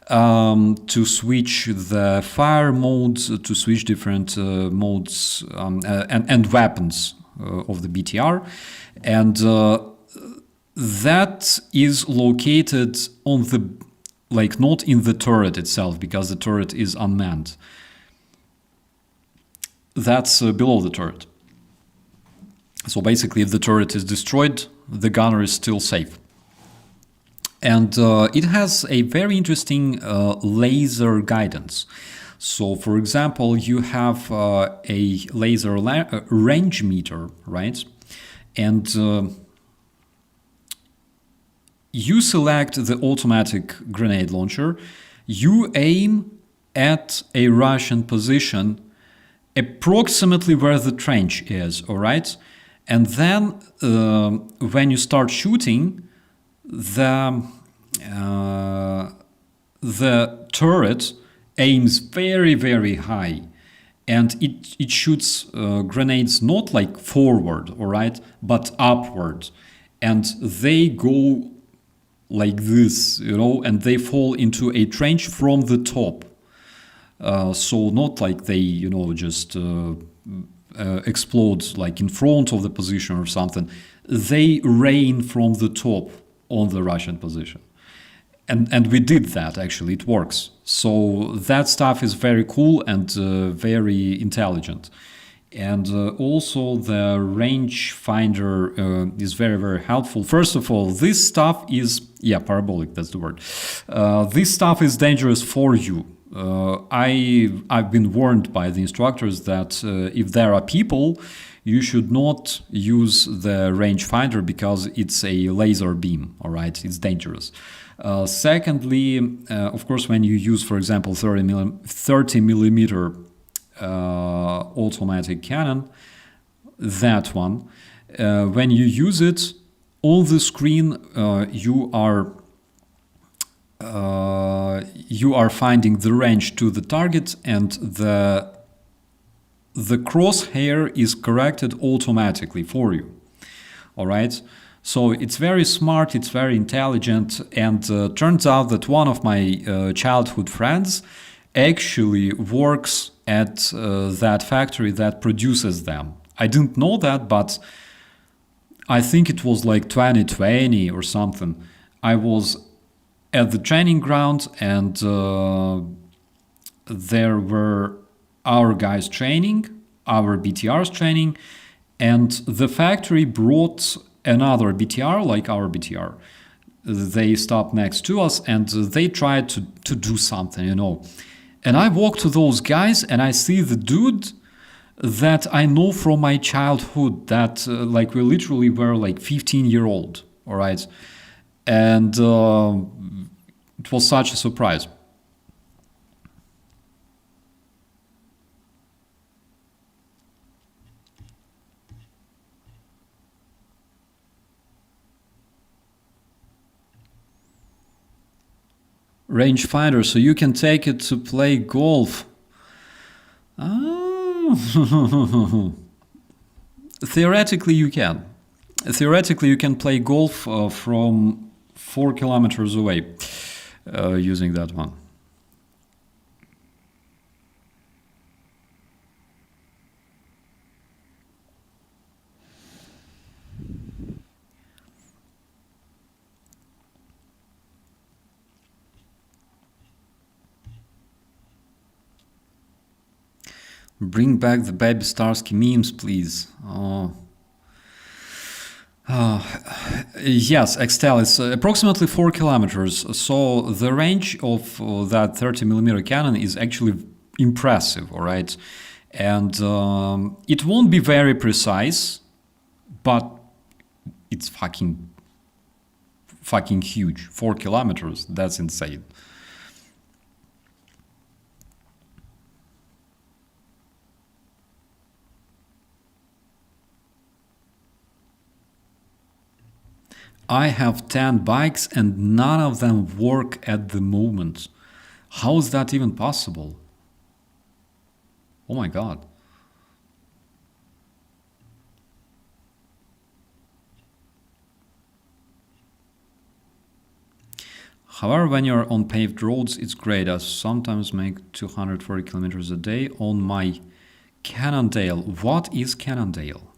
to switch the fire modes, to switch different modes and weapons of the BTR. And that is located on the, like, not in the turret itself, because the turret is unmanned. That's below the turret. So basically, if the turret is destroyed, the gunner is still safe. And it has a very interesting laser guidance. So, for example, you have a laser range meter, right? And you select the automatic grenade launcher. You aim at a Russian position approximately where the trench is, all right? And then when you start shooting, the turret aims very, very high, and it shoots grenades not like forward, all right, but upward, and they go like this, you know, and they fall into a trench from the top. So not like they, you know, just explode like in front of the position or something. They rain from the top on the Russian position. And we did that, actually. It works. So that stuff is very cool and very intelligent. And also the range finder is very, very helpful. First of all, this stuff is, yeah, parabolic, that's the word. This stuff is dangerous for you. I've been warned by the instructors that if there are people, you should not use the rangefinder because it's a laser beam, all right? It's dangerous. Secondly, of course, when you use, for example, 30 millimeter automatic cannon, that one, when you use it, on the screen you are finding the range to the target, and the crosshair is corrected automatically for you. All right. So it's very smart, it's very intelligent, and turns out that one of my childhood friends actually works at that factory that produces them. I didn't know that, but I think it was like 2020 or something. I was at the training ground, and there were our guys training, our BTRs training, and the factory brought another BTR like our BTR. They stopped next to us and they tried to do something, you know. And I walk to those guys and I see the dude that I know from my childhood, that like we literally were like 15-year-old, all right? And it was such a surprise. Rangefinder, so you can take it to play golf. Oh. Theoretically, you can. Theoretically, you can play golf from 4 kilometers away using that one. Bring back the baby Starsky memes, please. Oh. Yes, Extel is approximately 4 kilometers. So the range of that 30 millimeter cannon is actually impressive, all right? And it won't be very precise, but it's fucking huge. 4 kilometers, that's insane. I have 10 bikes and none of them work at the moment. How is that even possible? Oh my god. However, when you're on paved roads, it's great. I sometimes make 240 kilometers a day on my Cannondale. What is Cannondale?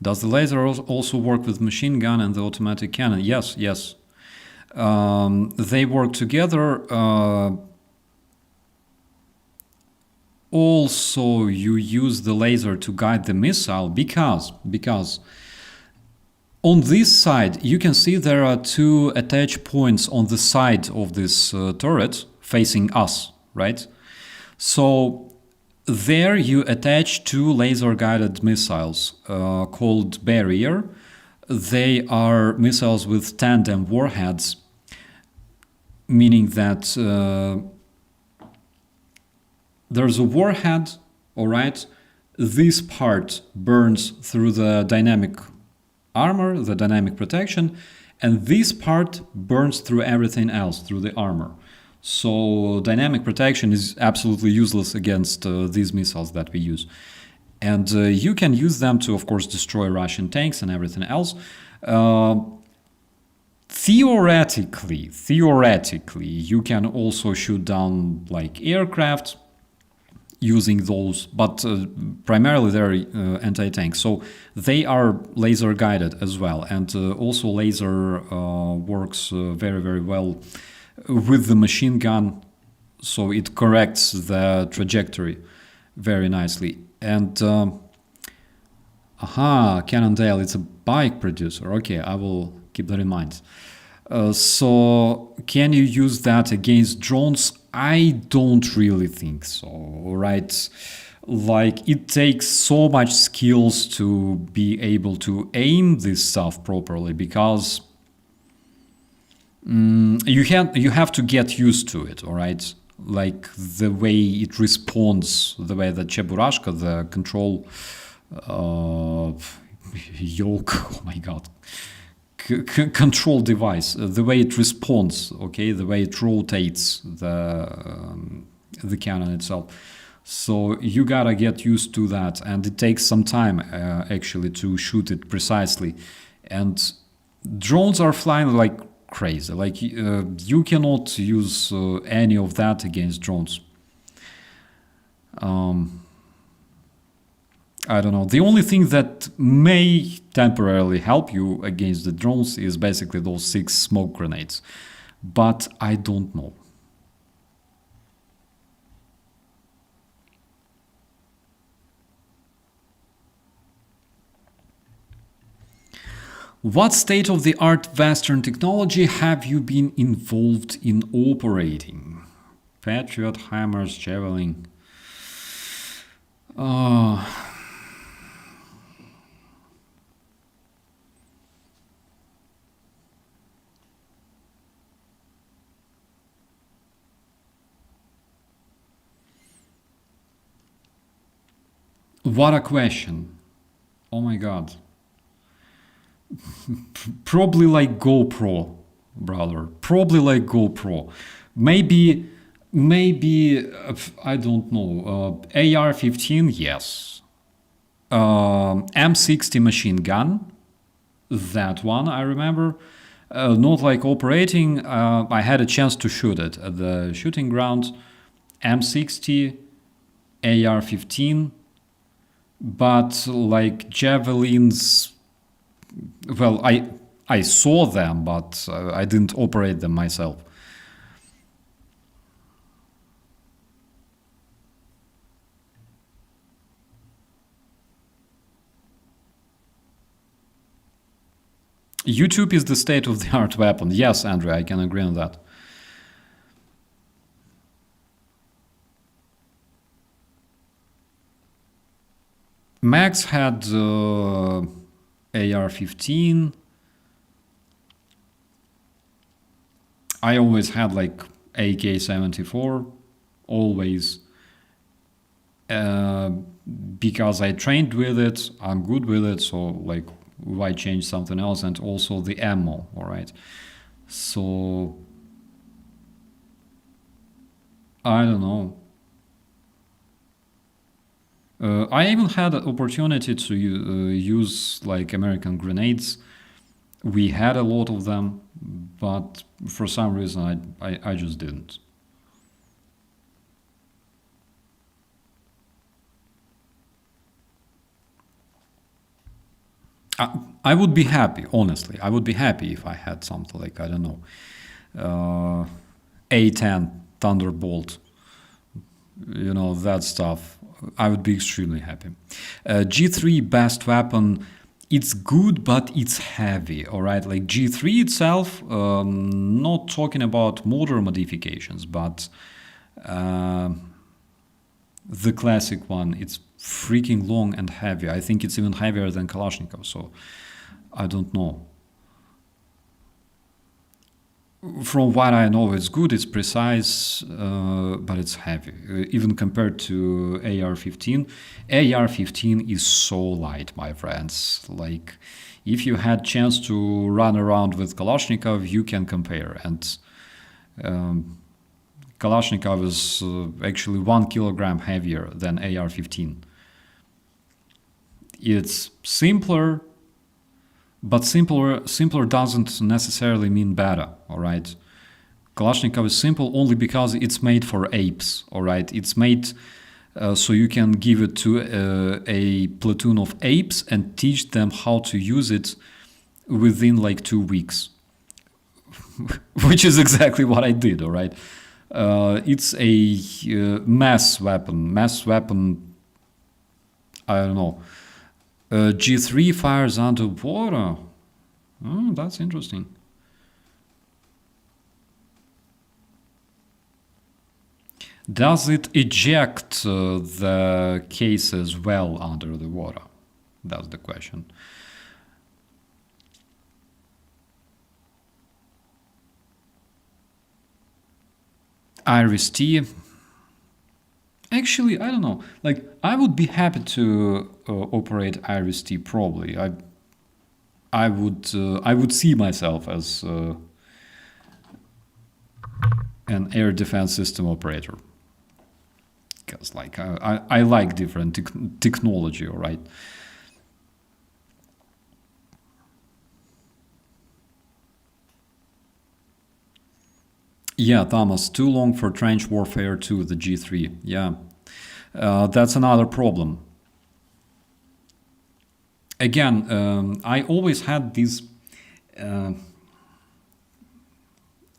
Does the laser also work with machine gun and the automatic cannon? Yes, yes. They work together. Also, you use the laser to guide the missile because on this side, you can see there are two attach points on the side of this turret facing us, right? So there you attach two laser-guided missiles called Barrier. They are missiles with tandem warheads, meaning that there's a warhead, all right? This part burns through the dynamic armor, the dynamic protection, and this part burns through everything else, through the armor. So dynamic protection is absolutely useless against these missiles that we use. And you can use them to, of course, destroy Russian tanks and everything else. Theoretically, you can also shoot down like aircraft using those, but primarily they're anti-tank. So they are laser guided as well. And also laser works very, very well with the machine gun, so it corrects the trajectory very nicely. And Cannondale, it's a bike producer. Okay, I will keep that in mind. So can you use that against drones? I don't really think so, right? Like, it takes so much skills to be able to aim this stuff properly, because you have to get used to it, all right? Like the way it responds, the way that Cheburashka, the control yoke, oh my god, control device, the way it responds, okay, the way it rotates the cannon itself. So you gotta get used to that, and it takes some time actually to shoot it precisely. And drones are flying like crazy. Like you cannot use any of that against drones. I don't know. The only thing that may temporarily help you against the drones is basically those 6 smoke grenades. But I don't know. What state-of-the-art Western technology have you been involved in operating? Patriot, HIMARS, Javelin. What a question. Oh my god. Probably like GoPro, brother. Probably like GoPro. Maybe I don't know. AR-15, yes. M60 machine gun, that one I remember. Not like operating. I had a chance to shoot it at the shooting ground. M60, AR-15, but like javelins. Well, I saw them, but I didn't operate them myself. YouTube is the state-of-the-art weapon. Yes, Andrea, I can agree on that. Max had AR-15. I always had like AK-74, always. Because I trained with it, I'm good with it, so like why change something else? And also the ammo, all right? So I don't know. I even had an opportunity to use like American grenades. We had a lot of them, but for some reason I just didn't. I would be happy, honestly. I would be happy if I had something like, I don't know, A10 Thunderbolt, that stuff. I would be extremely happy. G3 best weapon, it's good, but it's heavy, all right? Like G3 itself, not talking about motor modifications, but the classic one, it's freaking long and heavy. I think it's even heavier than Kalashnikov, so I don't know. From what I know, it's good, it's precise, but it's heavy. Even compared to AR-15. AR-15 is so light, my friends. Like, if you had chance to run around with Kalashnikov, you can compare. And Kalashnikov is actually 1 kilogram heavier than AR-15. It's simpler, but simpler doesn't necessarily mean better, all right? Kalashnikov is simple only because it's made for apes, all right? It's made so you can give it to a platoon of apes and teach them how to use it within like 2 weeks, which is exactly what I did, all right? It's a mass weapon, I don't know. G3 fires underwater. Oh, that's interesting. Does it eject the cases well under the water? That's the question. Iris-T. Actually, I don't know. Like, I would be happy to operate Iris-T. Probably, I would see myself as an air defense system operator, because like I like different technology. All right. Yeah, Thomas, too long for trench warfare too, the G3. Yeah, that's another problem. Again, I always had these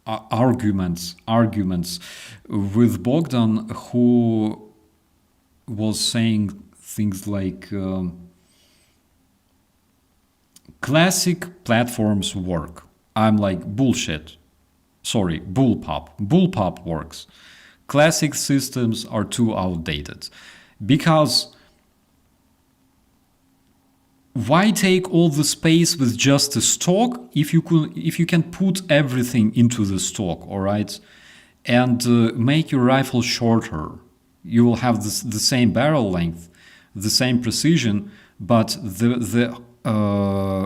arguments with Bogdan, who was saying things like classic platforms work. I'm like, bullshit. Sorry, bullpup. Bullpup works. Classic systems are too outdated. Because why take all the space with just a stock if you can put everything into the stock, all right? And make your rifle shorter. You will have the same barrel length, the same precision, but the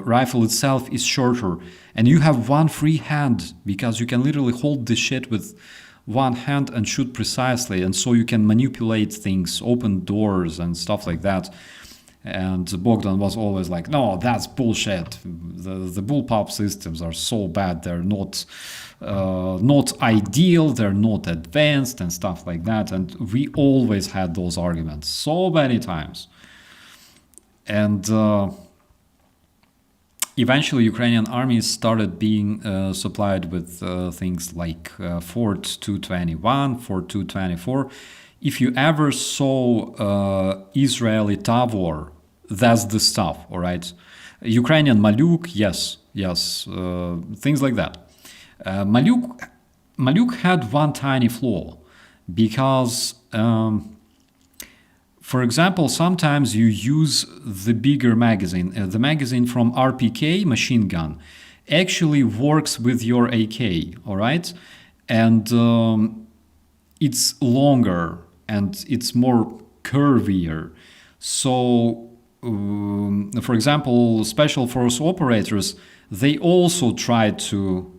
rifle itself is shorter, and you have one free hand because you can literally hold the shit with one hand and shoot precisely, and so you can manipulate things, open doors and stuff like that. And Bogdan was always like, no, that's bullshit. The bullpup systems are so bad, they're not ideal, they're not advanced and stuff like that. And we always had those arguments so many times. And eventually, Ukrainian armies started being supplied with things like Fort 221, Fort 224. If you ever saw Israeli Tavor, that's the stuff, all right? Ukrainian Maluk, yes, things like that. Maluk had one tiny flaw, because for example, sometimes you use the bigger magazine. The magazine from RPK machine gun actually works with your AK, all right? And it's longer and it's more curvier. So, for example, special force operators, they also try to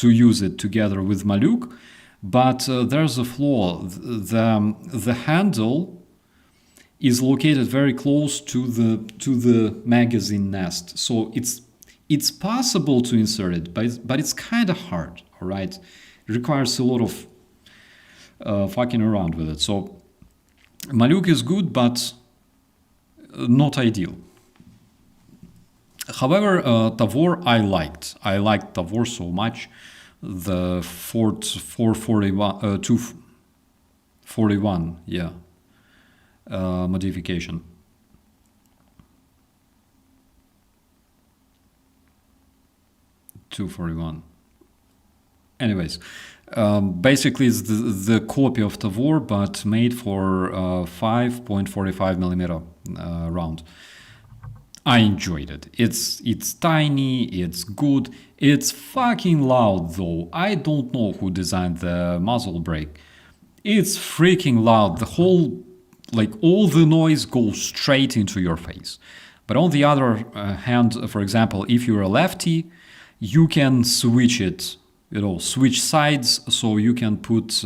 use it together with Maluk, but there's a flaw. The handle is located very close to the magazine nest, so it's possible to insert it, but it's kind of hard. All right, it requires a lot of fucking around with it. So Maluk is good, but not ideal. However, Tavor I liked. I liked Tavor so much. The Ford 441, 241, yeah, modification. $241. Anyways, basically it's the copy of Tavor, but made for 5.45 millimeter round. I enjoyed it. It's tiny, it's good, it's fucking loud though. I don't know who designed the muzzle brake. It's freaking loud. The whole, like all the noise goes straight into your face. But on the other hand, for example, if you're a lefty, you can switch it, switch sides, so you can put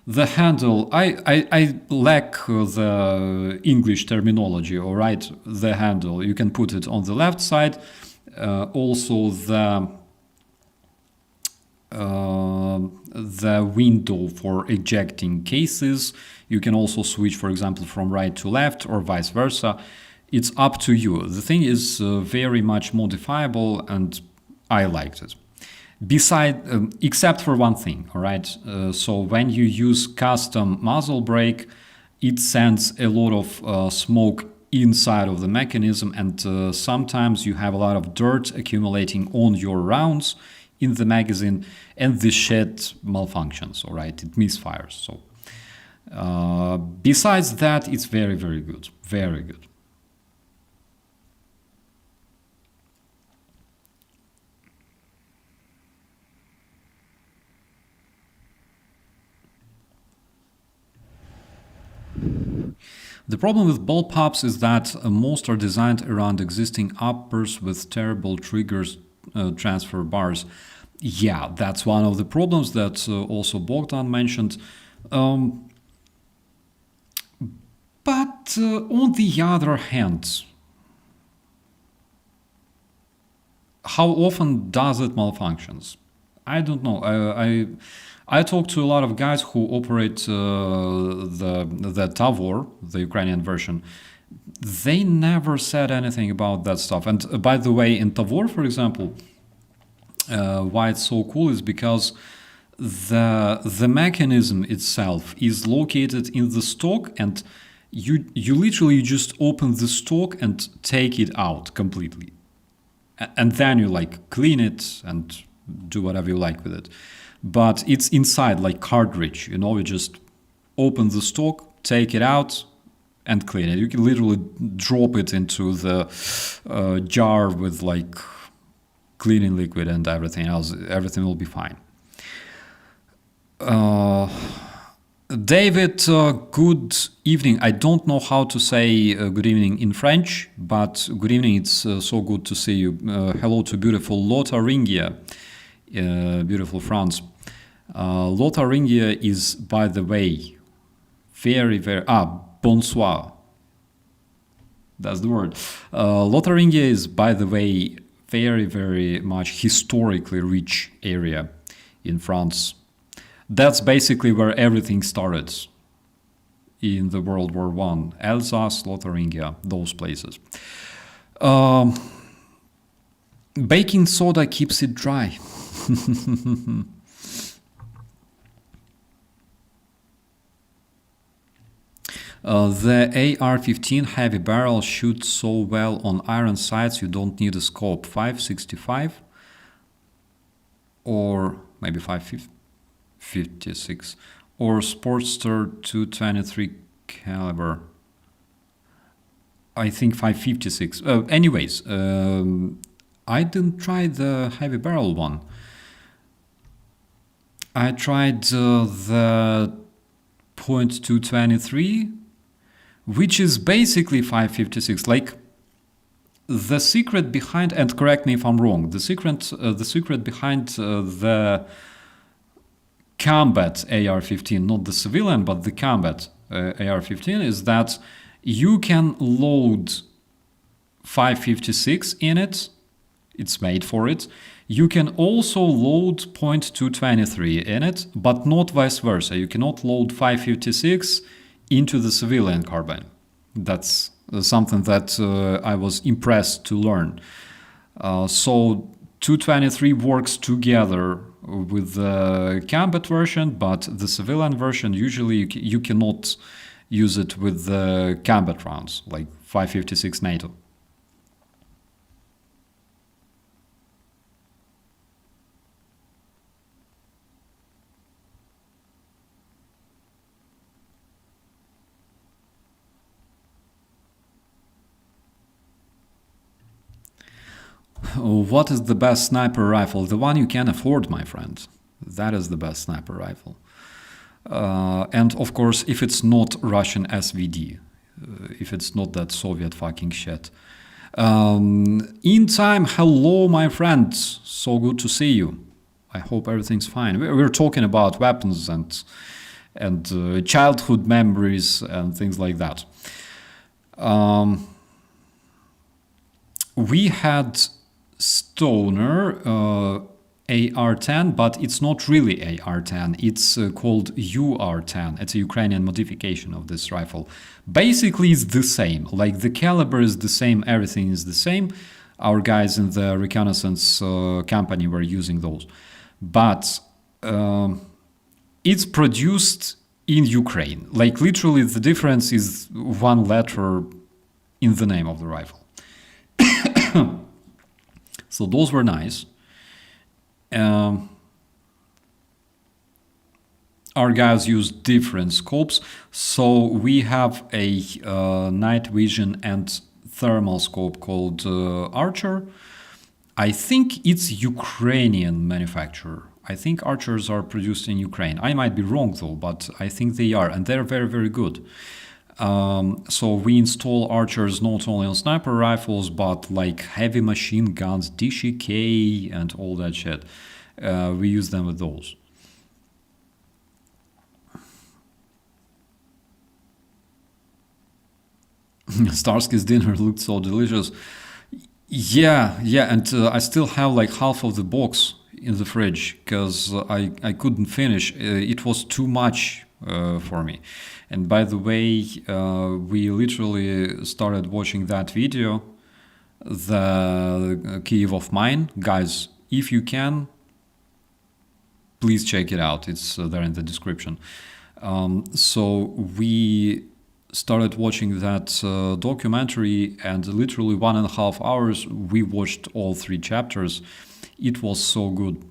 the handle. I lack the English terminology, all right? The handle, you can put it on the left side. Also the window for ejecting cases. You can also switch, for example, from right to left or vice versa. It's up to you. The thing is very much modifiable, and I liked it. Except for one thing, all right? So when you use custom muzzle brake, it sends a lot of smoke inside of the mechanism, and sometimes you have a lot of dirt accumulating on your rounds in the magazine, and the shit malfunctions, all right? It misfires. So besides that, it's very, very good. Very good. The problem with bullpups is that most are designed around existing uppers with terrible triggers, transfer bars. Yeah, that's one of the problems that also Bogdan mentioned. But on the other hand, how often does it malfunctions? I don't know. I talked to a lot of guys who operate the Tavor, the Ukrainian version. They never said anything about that stuff. And by the way, in Tavor, for example, why it's so cool is because the mechanism itself is located in the stock, and you literally just open the stock and take it out completely. And then you like clean it and do whatever you like with it. But it's inside, like cartridge, you just open the stock, take it out, and clean it. You can literally drop it into the jar with like cleaning liquid and everything else. Everything will be fine. David, good evening. I don't know how to say good evening in French, but good evening. It's so good to see you. Hello to beautiful Lotharingia. Beautiful France. Lotharingia is, by the way, very, very... bonsoir. That's the word. Lotharingia is, by the way, very, very much historically rich area in France. That's basically where everything started in the World War I. Alsace, Lotharingia, those places. Baking soda keeps it dry. The AR-15 heavy barrel shoots so well on iron sights you don't need a scope. 5.65 or maybe 5.56 or Sportster 223 caliber. I think 5.56. Anyways, I didn't try the heavy barrel one. I tried the .223, which is basically 5.56. Like the secret behind, and correct me if I'm wrong, the secret behind the combat AR-15, not the civilian, but the combat AR-15, is that you can load 5.56 in it. It's made for it. You can also load .223 in it, but not vice versa. You cannot load 5.56 into the civilian carbine. That's something that I was impressed to learn. So 223 works together with the combat version, but the civilian version, usually you cannot use it with the combat rounds, like 5.56 NATO. What is the best sniper rifle? The one you can afford, my friend. That is the best sniper rifle. And of course, if it's not Russian SVD, if it's not that Soviet fucking shit. In time, hello, my friends. So good to see you. I hope everything's fine. We're talking about weapons and childhood memories and things like that. We had Stoner AR-10, but it's not really AR-10. It's called UR-10. It's a Ukrainian modification of this rifle. Basically, it's the same. Like the caliber is the same, everything is the same. Our guys in the reconnaissance company were using those. But it's produced in Ukraine. Like literally the difference is one letter in the name of the rifle. So those were nice. Our guys use different scopes. So we have a night vision and thermal scope called Archer. I think it's Ukrainian manufacturer. I think Archers are produced in Ukraine. I might be wrong though, but I think they are, and they're very, very good. So we install Archers not only on sniper rifles, but like heavy machine guns, DCK and all that shit. We use them with those. Starsky's dinner looked so delicious. Yeah, and I still have like half of the box in the fridge because I couldn't finish. It was too much for me. And by the way, we literally started watching that video, the Kyiv of Mine. Guys, if you can, please check it out. It's there in the description. So we started watching that documentary, and literally 1.5 hours, we watched all 3 chapters. It was so good.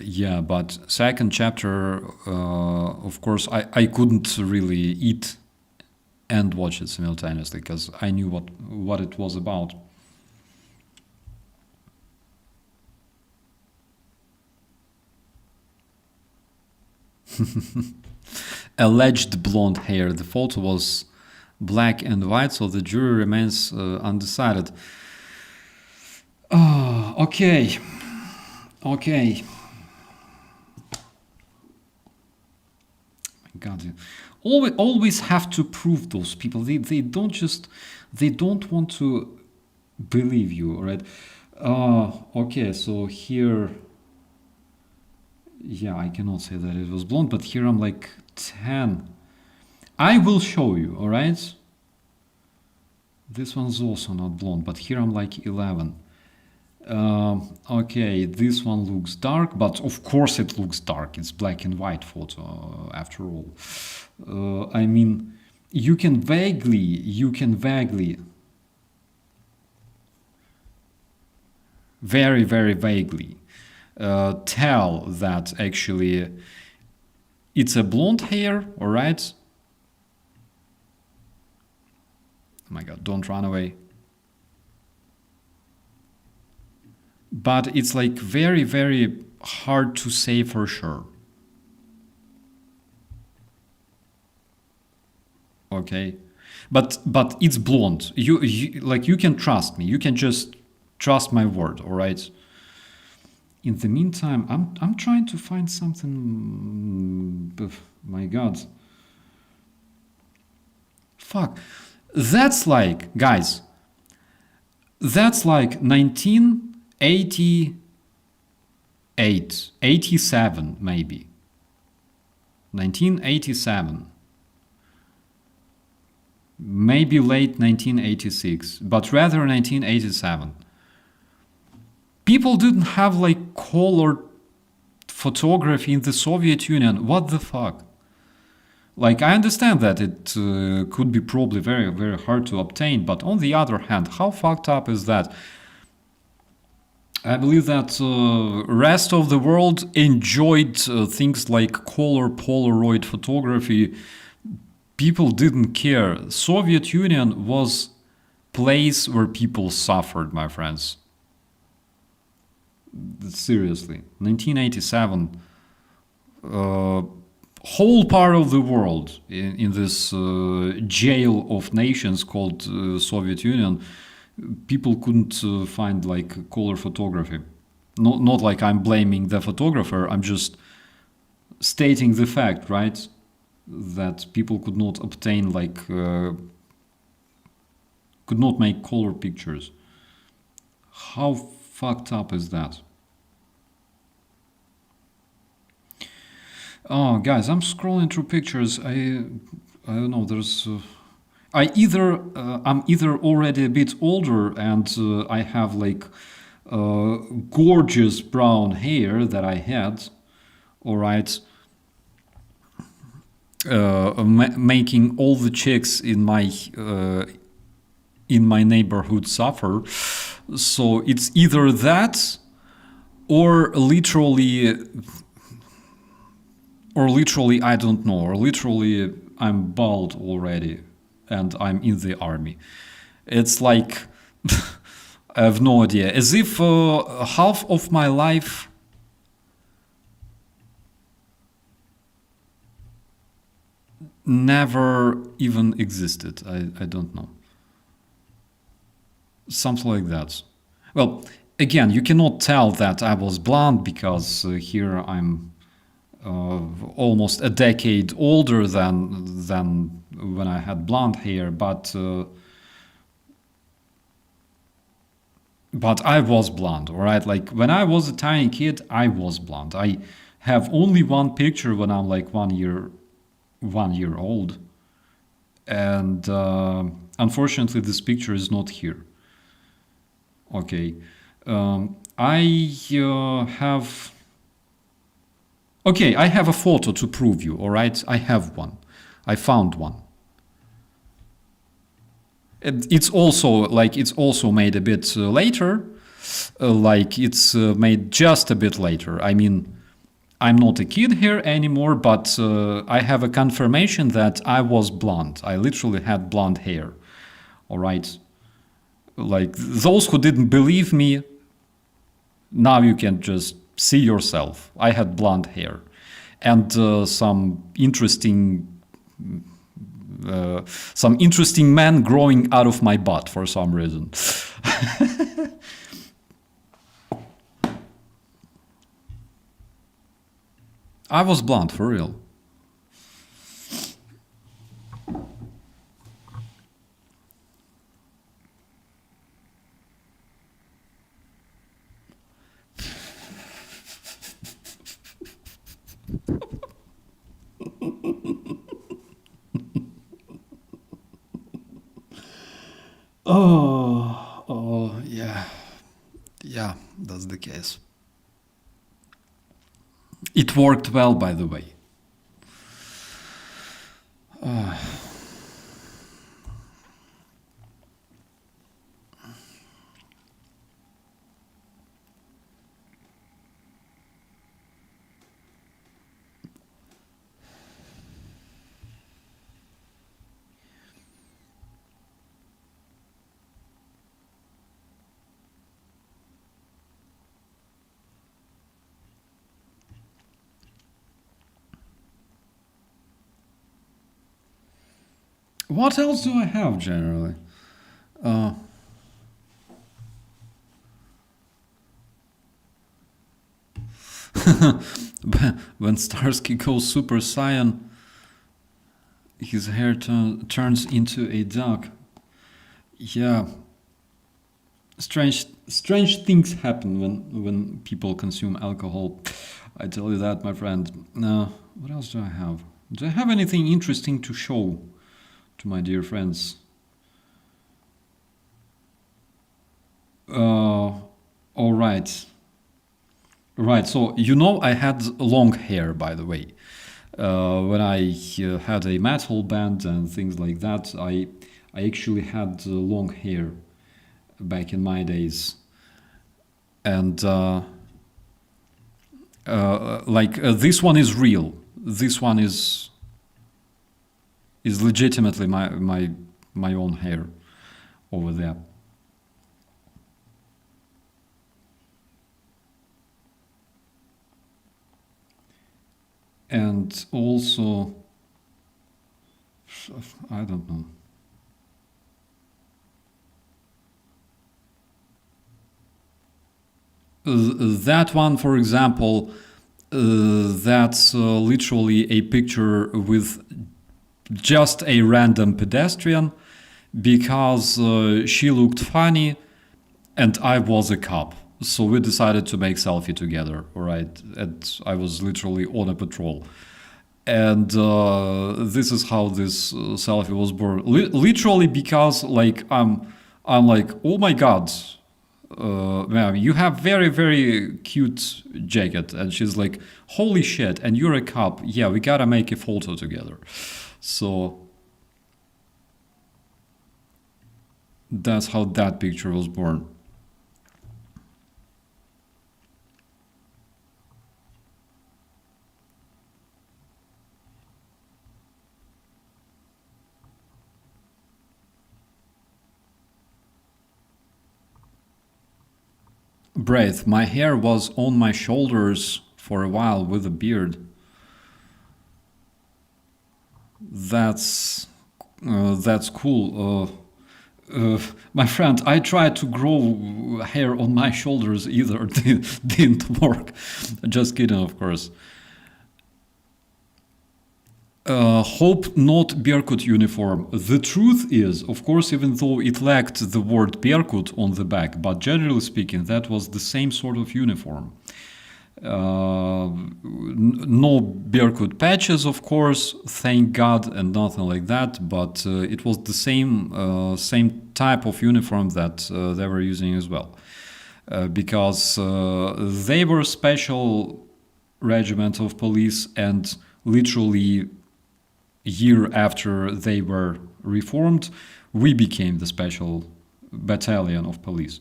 Yeah, but second chapter, of course, I couldn't really eat and watch it simultaneously because I knew what it was about. Alleged blonde hair. The photo was black and white, so the jury remains undecided. Oh, okay. God, always have to prove those people. They don't want to believe you, all right? Okay, so here, yeah, I cannot say that it was blonde, but here I'm like 10. I will show you, all right? This one's also not blonde, but here I'm like 11. Okay, this one looks dark, but of course it looks dark. It's black and white photo after all. I mean, you can vaguely, very, very vaguely tell that actually it's a blonde hair, all right? Oh my God, don't run away. But it's like very, very hard to say for sure. Okay, but it's blonde. You like, you can trust me. You can just trust my word. All right. In the meantime, I'm trying to find something. My God. Fuck. That's like, guys. That's like 1988, 87 maybe. 1987. maybe late 1986, but rather 1987. People didn't have like color photography in the Soviet Union. What the fuck? Like, I understand that it could be probably very, very hard to obtain, but on the other hand, how fucked up is that? I believe that rest of the world enjoyed things like color Polaroid photography. People didn't care. Soviet Union was place where people suffered, my friends. Seriously, 1987. Whole part of the world in this jail of nations called Soviet Union, people couldn't find like color photography. Not like I'm blaming the photographer, I'm just stating the fact, right? That people could not obtain like could not make color pictures. How fucked up is that? Oh, guys, I'm scrolling through pictures. I don't know. There's I'm either already a bit older and I have like gorgeous brown hair that I had, all right, making all the chicks in my neighborhood suffer. So it's either that or literally I don't know, or literally I'm bald already and I'm in the army. It's like I have no idea, as if half of my life never even existed. I don't know, something like that. Well, again, you cannot tell that I was blonde because here I'm almost a decade older than when I had blonde hair, but I was blonde, all right? Like when I was a tiny kid, I was blonde. I have only one picture when I'm like 1 year old, and unfortunately, this picture is not here. Okay, I have. Okay, I have a photo to prove you, all right? I have one. I found one. It's also made a bit later, it's made just a bit later. I mean, I'm not a kid here anymore, but I have a confirmation that I was blonde. I literally had blonde hair, all right? Like, those who didn't believe me, now you can just see yourself. I had blonde hair and some interesting man growing out of my butt for some reason. I was blonde for real. Oh, yeah. Yeah, that's the case. It worked well, by the way. What else do I have generally? When Starsky goes Super Saiyan, his hair turns into a duck. Yeah. Strange things happen when people consume alcohol. I tell you that, my friend. What else do I have? Do I have anything interesting to show to my dear friends. All right. Right, so you know I had long hair, by the way. When I had a metal band and things like that, I actually had long hair back in my days. And this one is real. This one is legitimately my own hair over there. And also, I don't know. That one, for example, that's literally a picture with just a random pedestrian because she looked funny and I was a cop. So we decided to make selfie together, all right? And I was literally on a patrol. And this is how this selfie was born. Literally because like I'm like, oh my god, ma'am, you have very, very cute jacket. And she's like, holy shit, and you're a cop. Yeah, we gotta make a photo together. So that's how that picture was born. Breath. My hair was on my shoulders for a while with a beard. That's cool. My friend, I tried to grow hair on my shoulders, either didn't work. Just kidding, of course. Hope not Berkut uniform. The truth is, of course, even though it lacked the word Berkut on the back, but generally speaking, that was the same sort of uniform. No Berkut patches, of course, thank God, and nothing like that. But it was the same type of uniform that they were using as well, because they were special regiment of police, and literally year after they were reformed, we became the special battalion of police.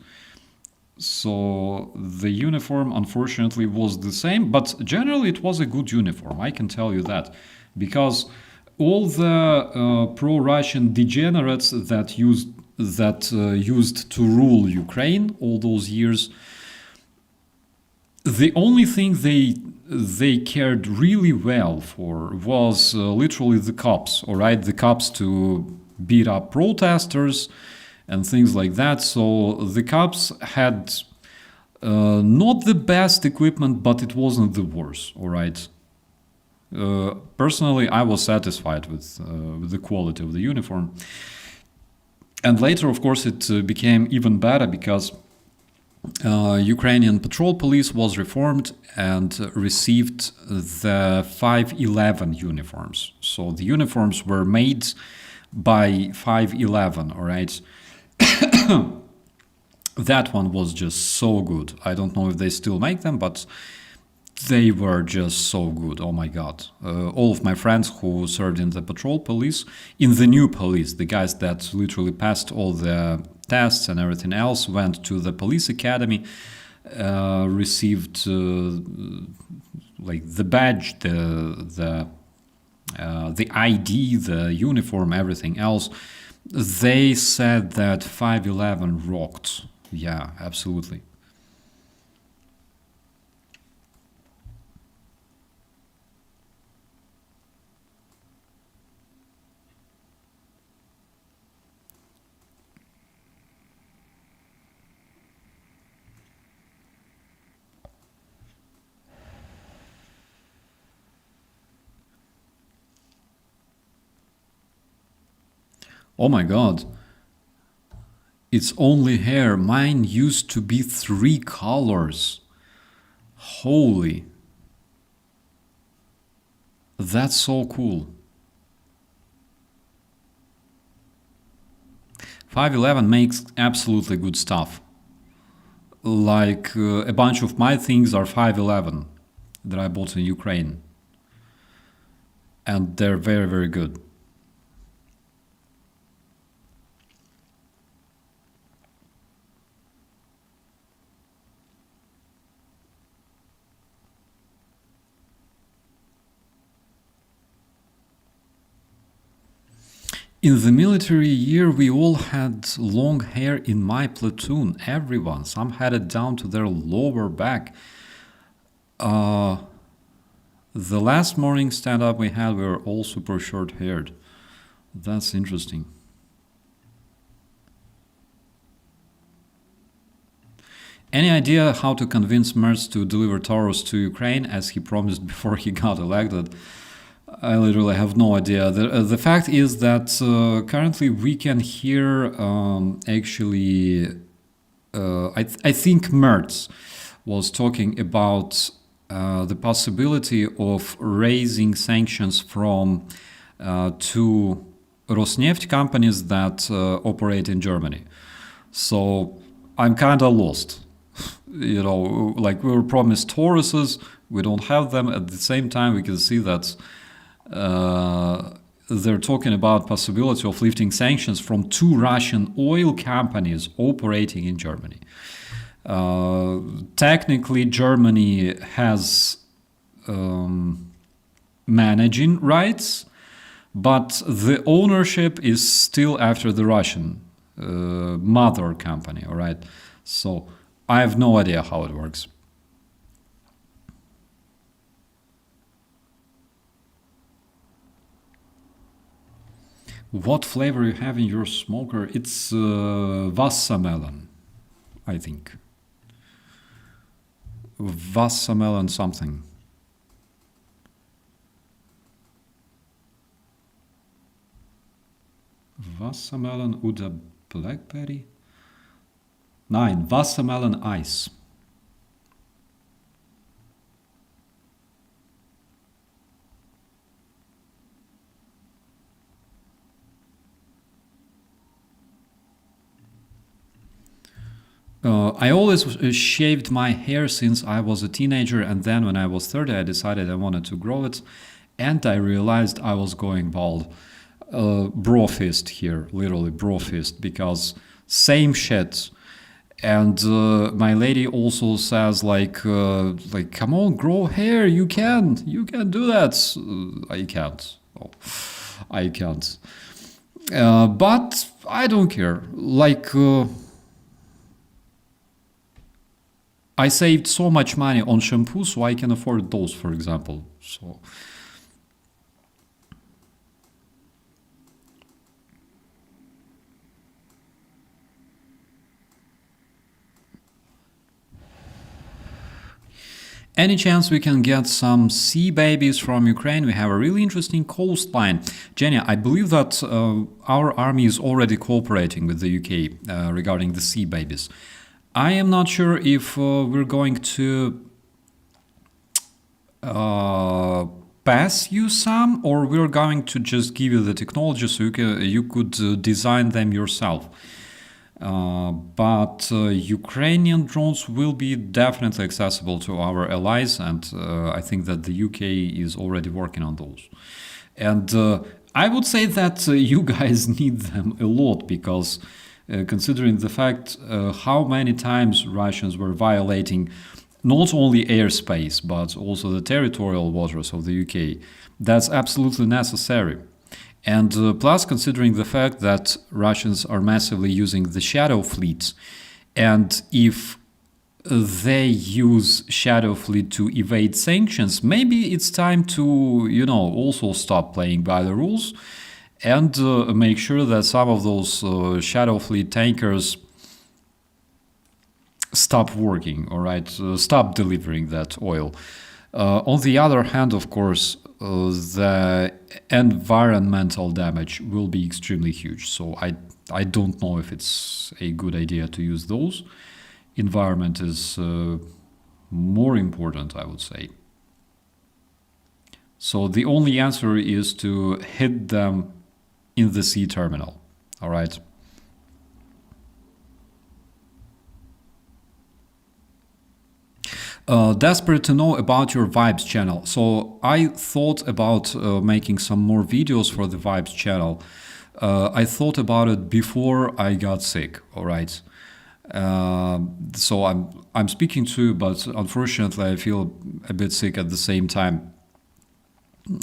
So the uniform, unfortunately, was the same, but generally it was a good uniform, I can tell you that, because all the pro-Russian degenerates that used to rule Ukraine all those years, the only thing they cared really well for was literally the cops, all right? The cops to beat up protesters and things like that. So the cops had not the best equipment, but it wasn't the worst, all right? Personally, I was satisfied with the quality of the uniform. And later, of course, it became even better because Ukrainian patrol police was reformed and received the 511 uniforms. So the uniforms were made by 511, all right? That one was just so good. I don't know if they still make them, but they were just so good. Oh my god. All of my friends who served in the patrol police, in the new police, the guys that literally passed all the tests and everything else, went to the police academy, received like the badge, the ID, the uniform, everything else. They said that 511 rocked. Yeah, absolutely. Oh my god. It's only hair. Mine used to be 3 colors. Holy. That's so cool. 511 makes absolutely good stuff. Like a bunch of my things are 511 that I bought in Ukraine. And they're very, very good. In the military year, we all had long hair in my platoon. Everyone. Some had it down to their lower back. The last morning stand-up we had, we were all super short-haired. That's interesting. Any idea how to convince Merz to deliver Taurus to Ukraine as he promised before he got elected? I literally have no idea. The fact is that currently we can hear actually, I think Merz was talking about the possibility of raising sanctions from two Rosneft companies that operate in Germany. So I'm kind of lost. You know, like we were promised Tauruses, we don't have them. At the same time, we can see that they're talking about possibility of lifting sanctions from two Russian oil companies operating in Germany. Technically, Germany has managing rights, but the ownership is still after the Russian mother company, all right? So I have no idea how it works. What flavor you have in your smoker? It's wassermelon, I think. Wassermelon something. Wassermelon oder blackberry? Nein, Wassermelon Eis. I always shaved my hair since I was a teenager, and then when I was 30 I decided I wanted to grow it, and I realized I was going bald. Bro fist here, literally bro fist, because same shit. And my lady also says like come on, grow hair, you can do that. I can't. Oh, I can't. But I don't care. Like I saved so much money on shampoo, so I can afford those, for example. So. Any chance we can get some sea babies from Ukraine? We have a really interesting coastline. Jenny, I believe that our army is already cooperating with the UK regarding the sea babies. I am not sure if we're going to pass you some, or we're going to just give you the technology so you could design them yourself. But Ukrainian drones will be definitely accessible to our allies, and I think that the UK is already working on those. And I would say that you guys need them a lot, because considering the fact how many times Russians were violating not only airspace but also the territorial waters of the UK, that's absolutely necessary. And plus, considering the fact that Russians are massively using the shadow fleets, and if they use shadow fleet to evade sanctions, maybe it's time to, also stop playing by the rules and make sure that some of those shadow fleet tankers stop working, all right, stop delivering that oil. On the other hand, of course, the environmental damage will be extremely huge. So I don't know if it's a good idea to use those. Environment is more important, I would say. So the only answer is to hit them in the sea terminal. All right. Desperate to know about your Vibes channel. So I thought about making some more videos for the Vibes channel. I thought about it before I got sick. All right. So I'm speaking to you, but unfortunately I feel a bit sick at the same time.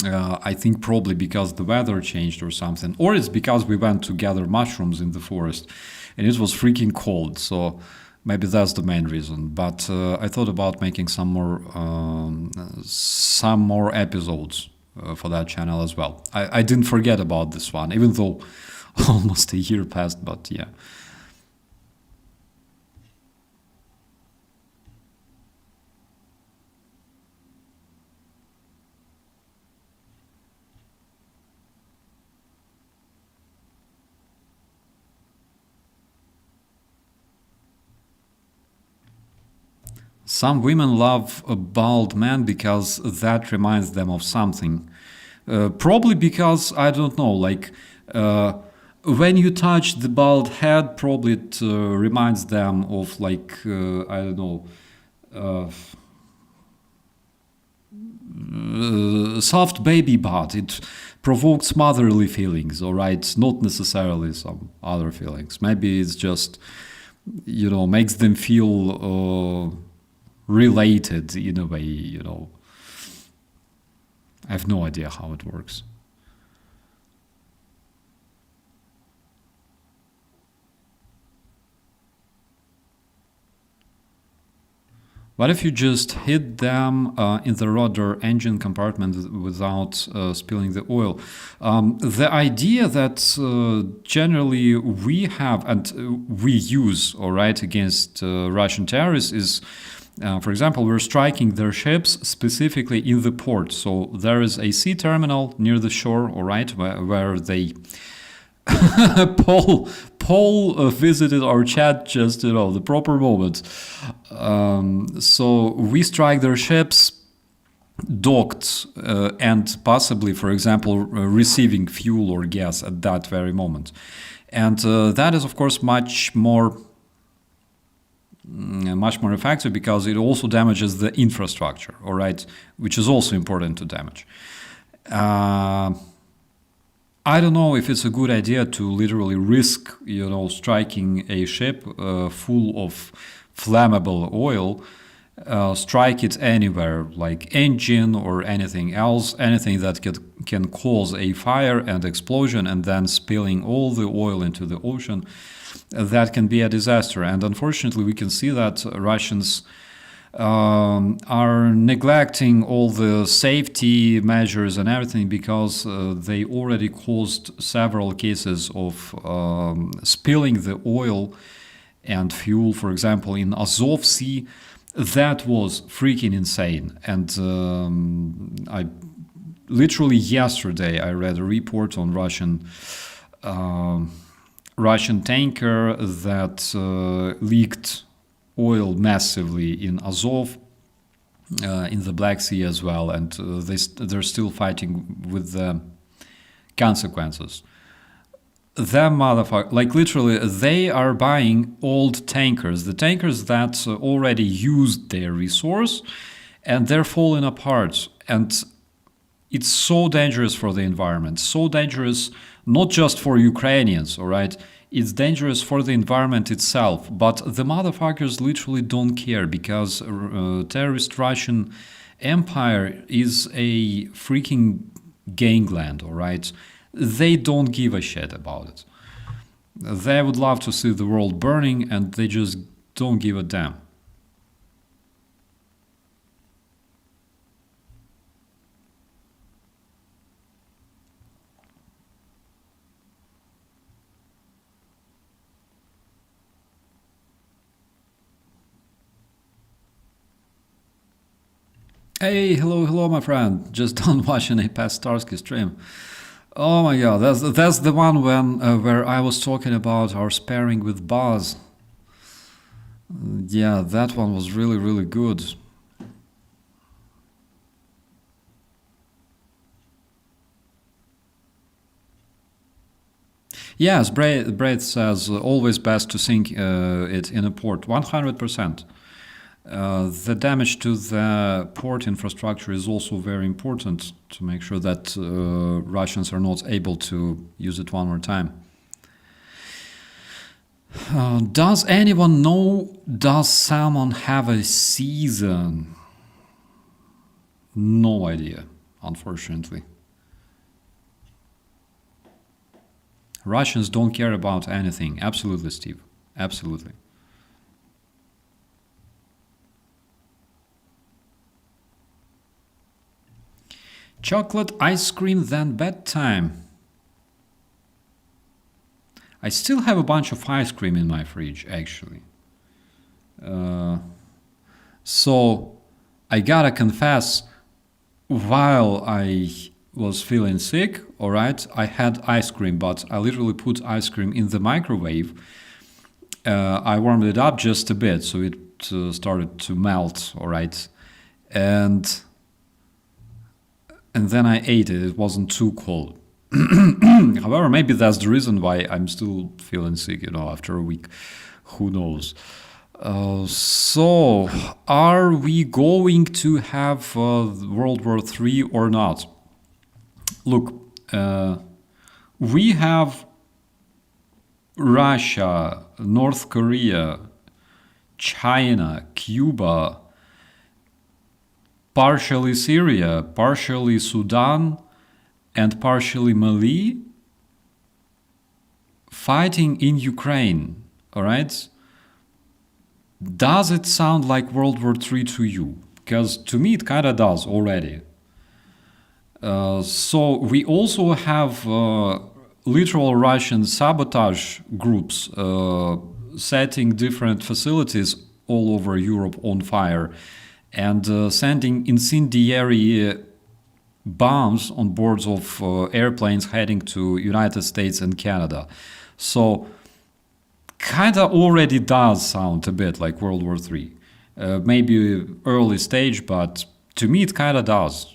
I think probably because the weather changed or something, or it's because we went to gather mushrooms in the forest, and it was freaking cold. So maybe that's the main reason. But I thought about making some more episodes for that channel as well. I didn't forget about this one, even though almost a year passed. But yeah. Some women love a bald man because that reminds them of something. Probably because, I don't know, like when you touch the bald head, probably it reminds them of, like, I don't know, soft baby butt. It provokes motherly feelings, all right? Not necessarily some other feelings. Maybe it's just, makes them feel related in a way, I have no idea how it works. What if you just hit them in the rudder engine compartment without spilling the oil? The idea that generally we have and we use, all right, against Russian terrorists is, for example, we're striking their ships specifically in the port. So there is a sea terminal near the shore, all right, where they Paul visited our chat just the proper moment. So we strike their ships docked and possibly, for example, receiving fuel or gas at that very moment. And that is, of course, much more effective because it also damages the infrastructure, all right, which is also important to damage. I don't know if it's a good idea to literally risk, striking a ship full of flammable oil, strike it anywhere, like engine or anything else, anything that can cause a fire and explosion and then spilling all the oil into the ocean. That can be a disaster. And unfortunately, we can see that Russians are neglecting all the safety measures and everything because they already caused several cases of spilling the oil and fuel, for example, in Azov Sea. That was freaking insane. And I literally yesterday I read a report on Russian tanker that leaked oil massively in Azov, in the Black Sea as well, and they're still fighting with the consequences. Them motherfucker, like literally, they are buying old tankers, the tankers that already used their resource, and they're falling apart. And it's so dangerous for the environment, so dangerous not just for Ukrainians, all right? It's dangerous for the environment itself, but the motherfuckers literally don't care because terrorist Russian empire is a freaking gangland, all right? They don't give a shit about it. They would love to see the world burning and they just don't give a damn. Hey, hello, my friend. Just done watching APCs stream. Oh my god, that's the one where I was talking about our sparring with Buzz. Yeah, that one was really good. Yes, Braid says always best to sink it in a port. 100%. The damage to the port infrastructure is also very important to make sure that Russians are not able to use it one more time. Does anyone know, does salmon have a season? No idea, unfortunately. Russians don't care about anything. Absolutely, Steve. Absolutely. Chocolate ice cream, then bedtime. I still have a bunch of ice cream in my fridge, actually. So I gotta confess, while I was feeling sick, all right, I had ice cream, but I literally put ice cream in the microwave. I warmed it up just a bit, so it started to melt, all right, and then I ate it. It wasn't too cold. However, maybe that's the reason why I'm still feeling sick, after a week. Who knows? So, are we going to have World War III or not? Look, we have Russia, North Korea, China, Cuba, partially Syria, partially Sudan, and partially Mali fighting in Ukraine, all right? Does it sound like World War III to you? Because to me it kind of does already. So we also have literal Russian sabotage groups setting different facilities all over Europe on fire and sending incendiary bombs on boards of airplanes heading to United States and Canada. So kinda already does sound a bit like World War III. Maybe early stage, but to me it kinda does.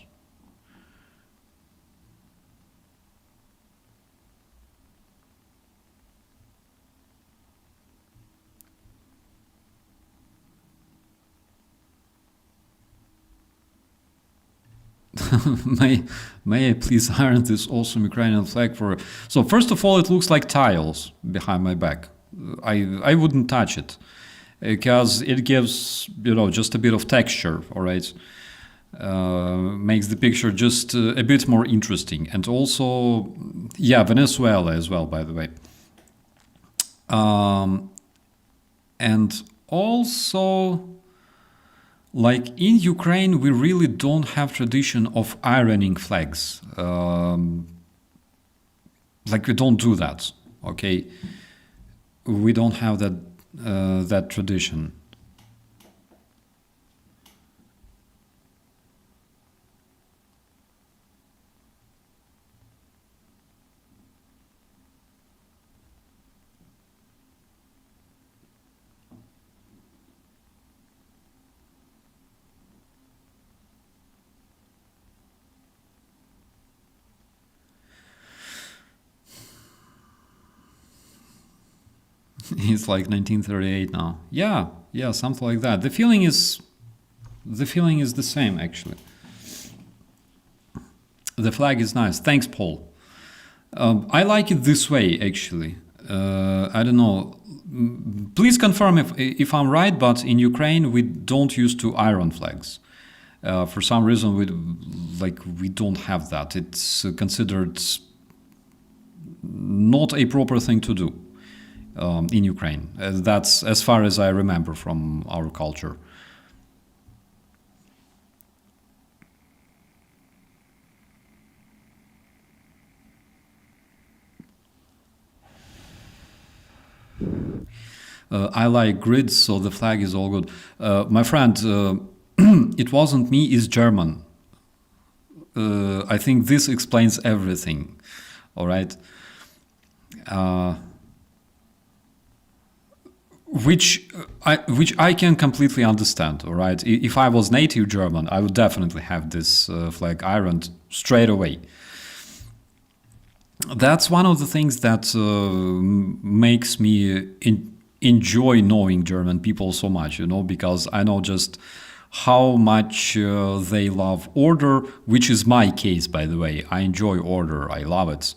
may I please iron this awesome Ukrainian flag for... So first of all, it looks like tiles behind my back. I wouldn't touch it because it gives, just a bit of texture, all right? Makes the picture just a bit more interesting. And also, yeah, Venezuela as well, by the way. And also... Like in Ukraine, we really don't have tradition of ironing flags. Like we don't do that, okay? We don't have that tradition. It's like 1938 now. Yeah, something like that. The feeling is the same, actually. The flag is nice. Thanks, Paul. I like it this way, actually. I don't know. Please confirm if I'm right, but in Ukraine we don't used to iron flags. For some reason, we don't have that. It's considered not a proper thing to do. In Ukraine. That's as far as I remember from our culture. I like grids, so the flag is all good. My friend, it wasn't me, it's German. I think this explains everything. All right? Which I can completely understand, all right? If I was native German, I would definitely have this flag ironed straight away. That's one of the things that makes me enjoy knowing German people so much, you know, because I know just how much they love order, which is my case, by the way. I enjoy order. I love it.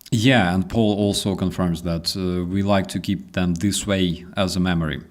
Yeah, and Paul also confirms that we like to keep them this way as a memory.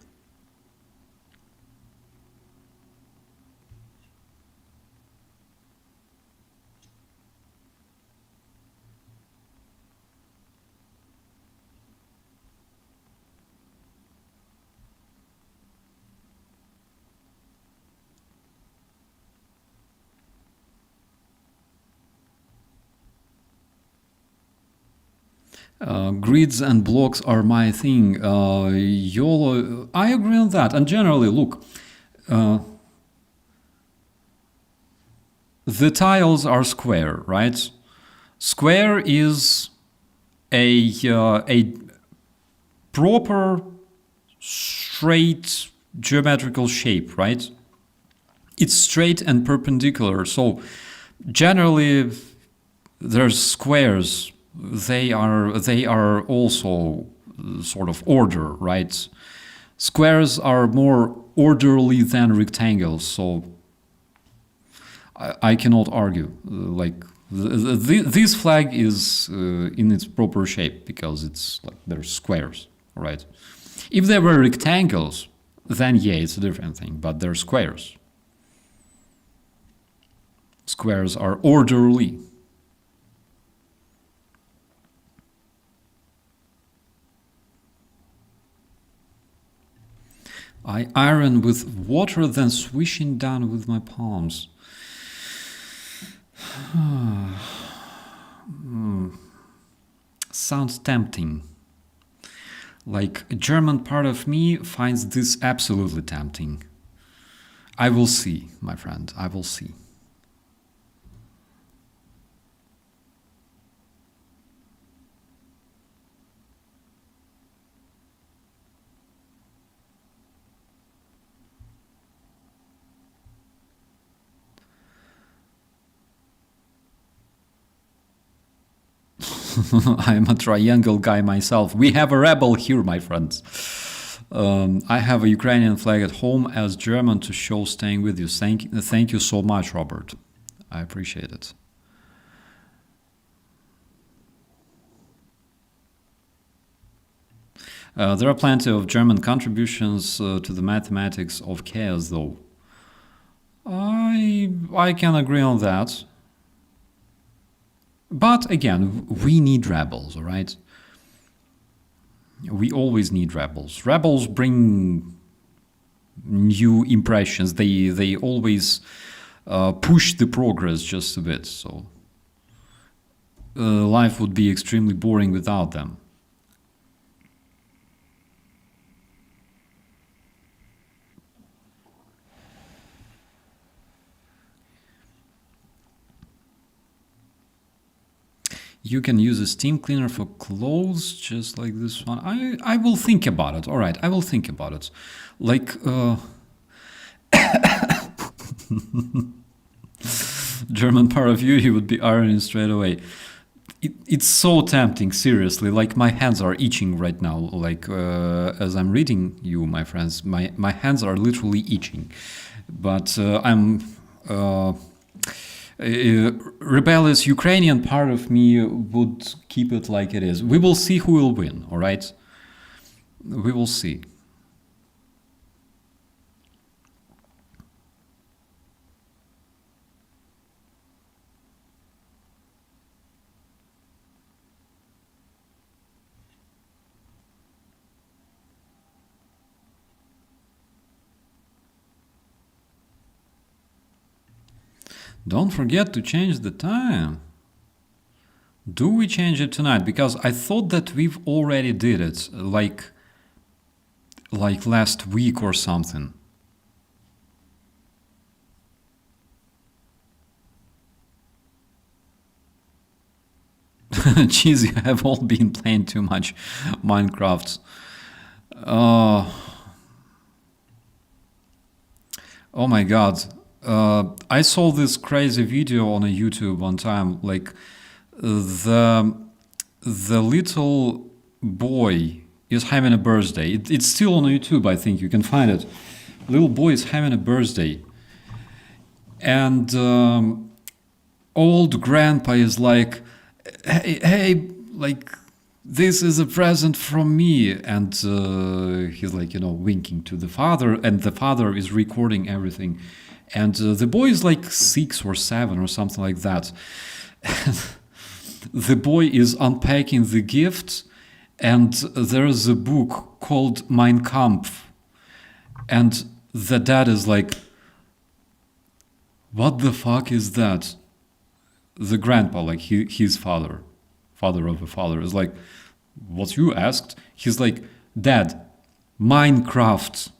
Grids and blocks are my thing. YOLO, I agree on that. And generally, look, the tiles are square, right? Square is a proper straight geometrical shape, right? It's straight and perpendicular. So generally, there's squares. They are also sort of order, right? Squares are more orderly than rectangles, so I cannot argue. Like this flag is in its proper shape because it's like there's squares, right? If they were rectangles, then yeah, it's a different thing. But they're squares. Squares are orderly. I iron with water, then swishing down with my palms. Sounds tempting. Like a German part of me finds this absolutely tempting. I will see, my friend, I will see. I'm a triangle guy myself. We have a rebel here, my friends. I have a Ukrainian flag at home as German to show staying with you. Thank you so much, Robert. I appreciate it. There are plenty of German contributions to the mathematics of chaos, though. I can agree on that. But again, we need rebels, all right? We always need rebels. Rebels bring new impressions. They always push the progress just a bit. So life would be extremely boring without them. You can use a steam cleaner for clothes, just like this one. I will think about it. All right, I will think about it. Like, German part of you, he would be ironing straight away. It's so tempting, seriously. Like, my hands are itching right now. Like, as I'm reading you, my friends, my hands are literally itching. But I'm... rebellious Ukrainian part of me would keep it like it is. We will see who will win, all right? We will see. Don't forget to change the time. Do we change it tonight? Because I thought that we've already did it, like last week or something. Jeez, you have all been playing too much Minecraft. Oh my god. I saw this crazy video on a YouTube one time, like the the little boy is having a birthday. It's still on YouTube, I think you can find it. Little boy is having a birthday. And old grandpa is like, hey, like, this is a present from me. And he's like, winking to the father, and the father is recording everything. And the boy is like 6 or 7 or something like that. The boy is unpacking the gift, and there's a book called Mein Kampf. And the dad is like, what the fuck is that? The grandpa, like his father of a father, is like, what you asked? He's like, Dad, Minecraft.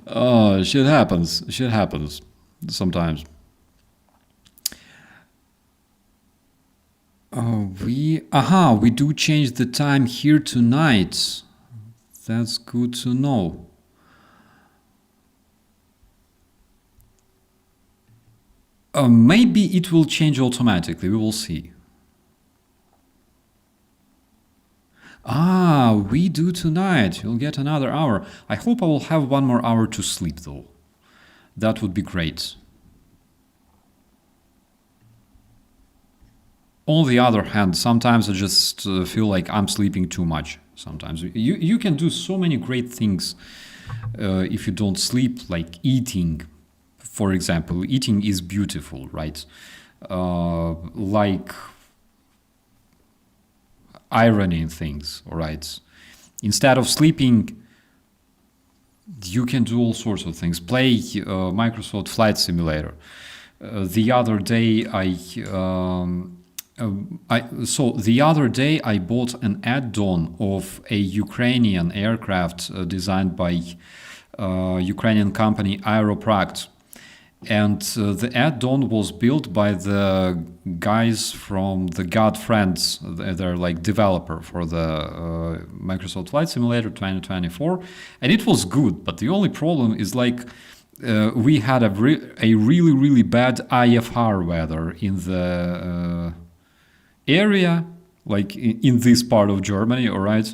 Oh, shit happens sometimes. We do change the time here tonight. That's good to know. Maybe it will change automatically. We will see. We do tonight. You'll get another hour. I hope I will have 1 more hour to sleep, though. That would be great. On the other hand, sometimes I just feel like I'm sleeping too much. Sometimes you can do so many great things if you don't sleep, like eating. For example, eating is beautiful, right? Like ironing things, right? Instead of sleeping, you can do all sorts of things. Play Microsoft Flight Simulator. The other day I bought an add-on of a Ukrainian aircraft designed by Ukrainian company Aeropract. And the add-on was built by the guys from the God Friends. They're like developer for the Microsoft Flight Simulator 2024. And it was good, but the only problem is like we had a really, really bad IFR weather in the area, like in this part of Germany, all right?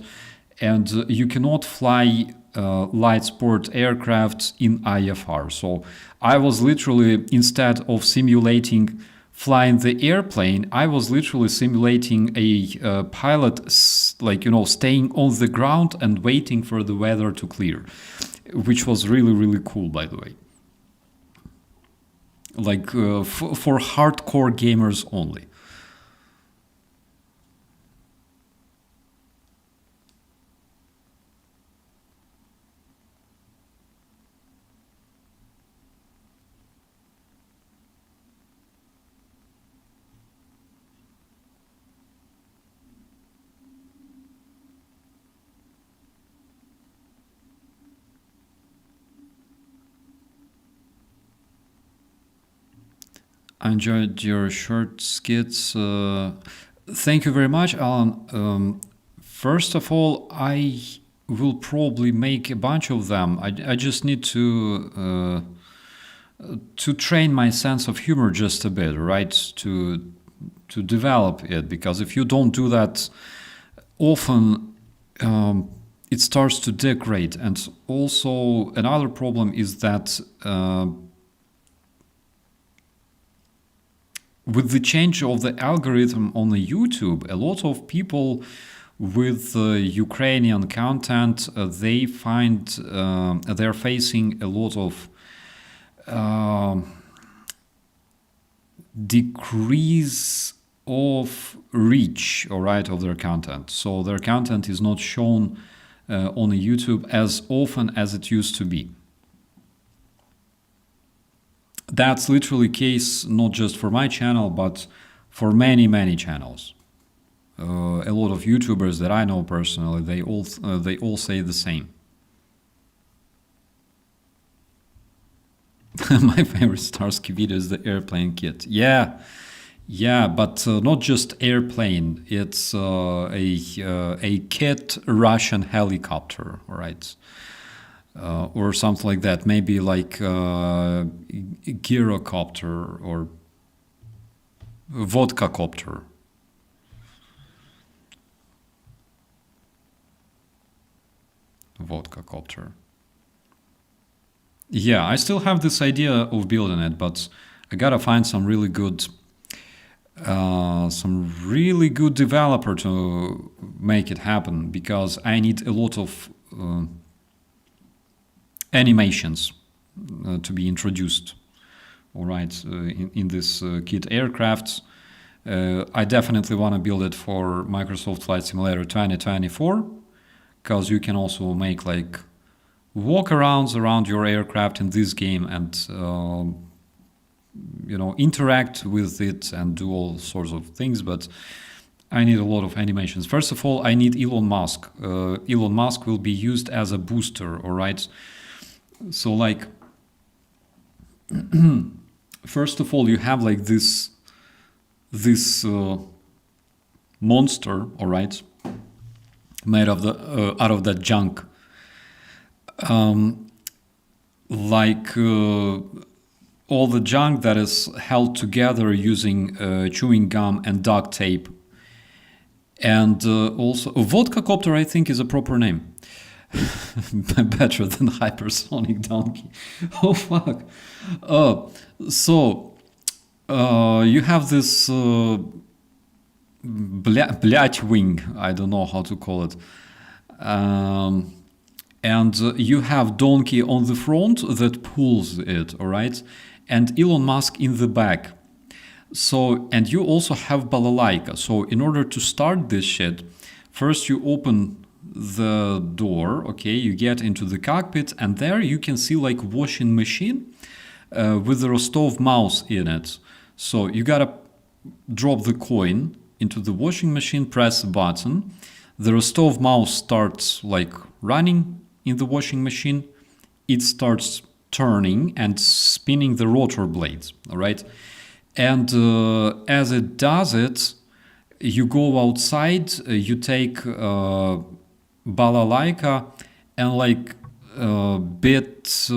And you cannot fly light sport aircraft in IFR. So I was literally, instead of simulating flying the airplane, I was literally simulating a pilot, staying on the ground and waiting for the weather to clear, which was really, really cool, by the way. Like for hardcore gamers only. I enjoyed your short skits. Thank you very much, Alan. First of all, I will probably make a bunch of them. I just need to train my sense of humor just a bit, right? To develop it, because if you don't do that often, it starts to degrade. And also another problem is that with the change of the algorithm on the YouTube, a lot of people with Ukrainian content, they find they're facing a lot of decrease of reach, all right, of their content. So their content is not shown on the YouTube as often as it used to be. That's literally case not just for my channel, but for many, many channels. A lot of YouTubers that I know personally, they all say the same. My favorite Starsky video is the airplane kit. Yeah, but not just airplane. It's a kit Russian helicopter, right? Or something like that. Maybe like gyrocopter, or Vodka copter. Vodka copter. Yeah, I still have this idea of building it, but I gotta find some really good developer to make it happen, because I need a lot of animations to be introduced. All right, in this kit aircraft. I definitely want to build it for Microsoft Flight Simulator 2024, because you can also make like walk-arounds around your aircraft in this game and interact with it and do all sorts of things. But I need a lot of animations. First of all, I need Elon Musk. Elon Musk will be used as a booster. All right, so like first of all, you have like this monster, all right, made of the out of that junk, all the junk that is held together using chewing gum and duct tape, and also vodka copter, I think, is a proper name. Better than hypersonic donkey. Oh fuck. So you have this blять wing, I don't know how to call it, and you have donkey on the front that pulls it, all right, and Elon Musk in the back. So, and you also have balalaika. So in order to start this shit, first you open the door, okay, you get into the cockpit, and there you can see like washing machine with the Rostov mouse in it. So you gotta drop the coin into the washing machine, press a button, the Rostov mouse starts like running in the washing machine, it starts turning and spinning the rotor blades, all right, and as it does it, you go outside, you take balalaika and like bit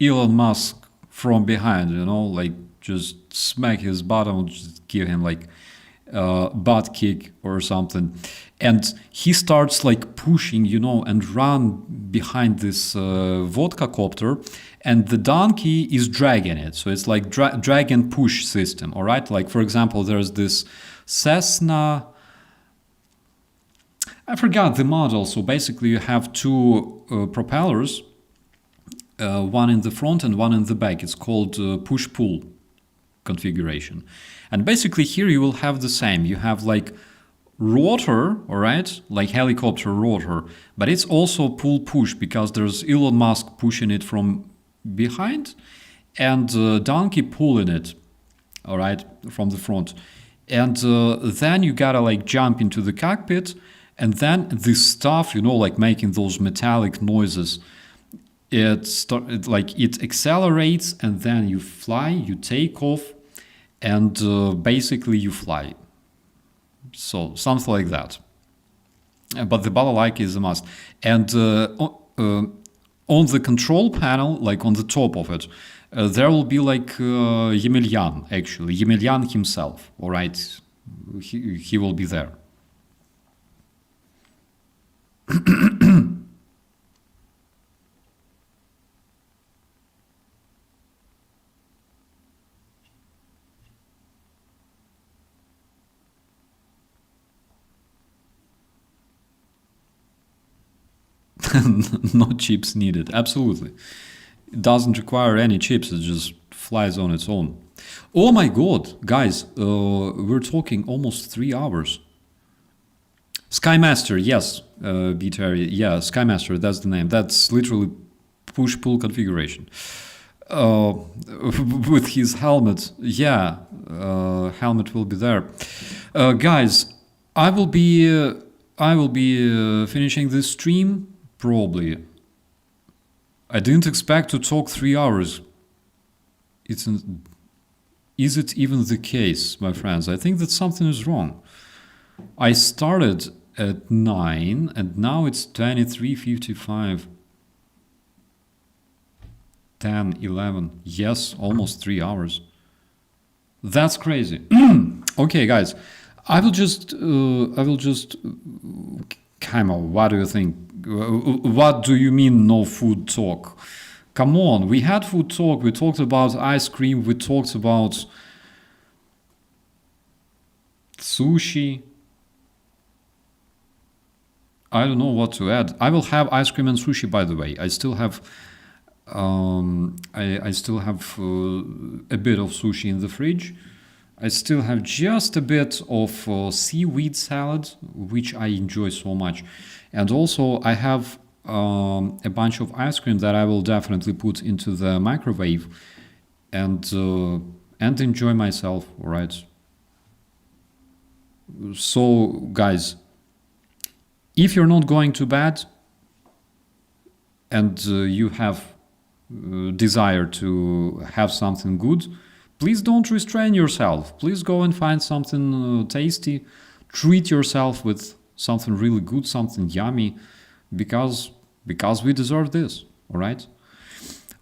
Elon Musk from behind, like just smack his bottom, just give him like butt kick or something, and he starts like pushing, and run behind this vodka copter, and the donkey is dragging it. So it's like drag and push system, all right? Like for example, there's this Cessna, I forgot the model. So basically you have two propellers, one in the front and one in the back. It's called push-pull configuration. And basically here you will have the same. You have like rotor, all right, like helicopter rotor, but it's also pull-push because there's Elon Musk pushing it from behind and donkey pulling it, all right, from the front. And then you gotta like jump into the cockpit, and then this stuff, like making those metallic noises, it accelerates, and then you fly, you take off, and basically you fly. So something like that. But the balalaika is a must. And on the control panel, like on the top of it, there will be like Yemelyan, actually. Yemelyan himself, all right? He will be there. No chips needed. Absolutely. It doesn't require any chips. It just flies on its own. Oh my god, guys, we're talking almost 3 hours. Skymaster, yes, B-Terry, yeah, Skymaster, that's the name. That's literally push-pull configuration. With his helmet, yeah, helmet will be there. Guys, I will be finishing this stream probably. I didn't expect to talk 3 hours. Is it even the case, my friends? I think that something is wrong. I started at 9 and now it's 23:55. 10, 11, yes, almost 3 hours. That's crazy. Okay, guys, I will just, Kaimo, what do you think? What do you mean no food talk? Come on, we had food talk. We talked about ice cream. We talked about sushi. I don't know what to add. I will have ice cream and sushi, by the way. I still have I still have a bit of sushi in the fridge. I still have just a bit of seaweed salad, which I enjoy so much. And also I have a bunch of ice cream that I will definitely put into the microwave and enjoy myself, all right? So, guys, if you're not going to bed and you have desire to have something good, please don't restrain yourself. Please go and find something tasty. Treat yourself with something really good, something yummy, because we deserve this, all right?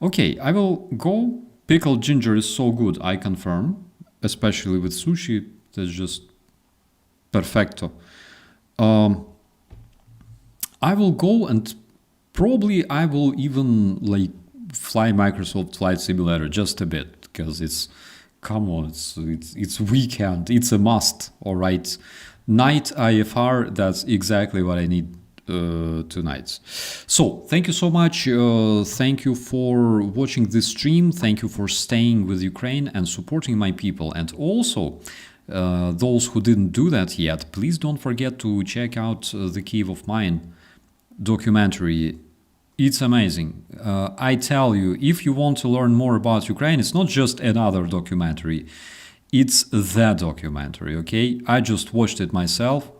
Okay, I will go. Pickled ginger is so good, I confirm, especially with sushi. That's just perfecto. I will go and probably I will even like fly Microsoft Flight Simulator just a bit, because it's, come on, it's weekend, it's a must, all right? Night IFR, that's exactly what I need tonight. So thank you so much. Thank you for watching this stream. Thank you for staying with Ukraine and supporting my people. And also, those who didn't do that yet, please don't forget to check out the Kyiv of Mine documentary. It's amazing. I tell you, if you want to learn more about Ukraine, it's not just another documentary. It's the documentary, okay? I just watched it myself.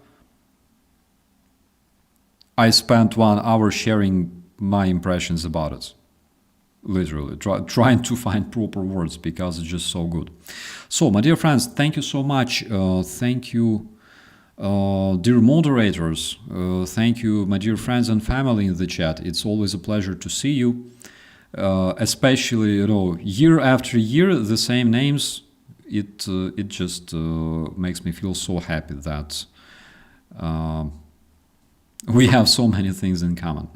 I spent 1 hour sharing my impressions about it. Literally, trying to find proper words, because it's just so good. So, my dear friends, thank you so much. Thank you, dear moderators. Thank you, my dear friends and family in the chat. It's always a pleasure to see you. Especially, you know, year after year, the same names. It just makes me feel so happy that we have so many things in common.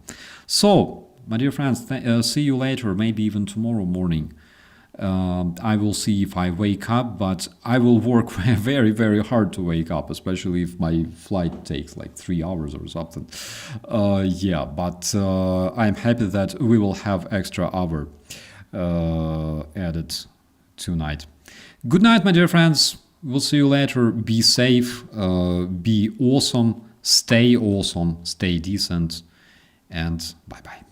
So, my dear friends, see you later, maybe even tomorrow morning. I will see if I wake up, but I will work very, very hard to wake up, especially if my flight takes like 3 hours or something. Yeah, but I'm happy that we will have extra hour added tonight. Good night, my dear friends. We'll see you later. Be safe, be awesome, stay decent, and bye-bye.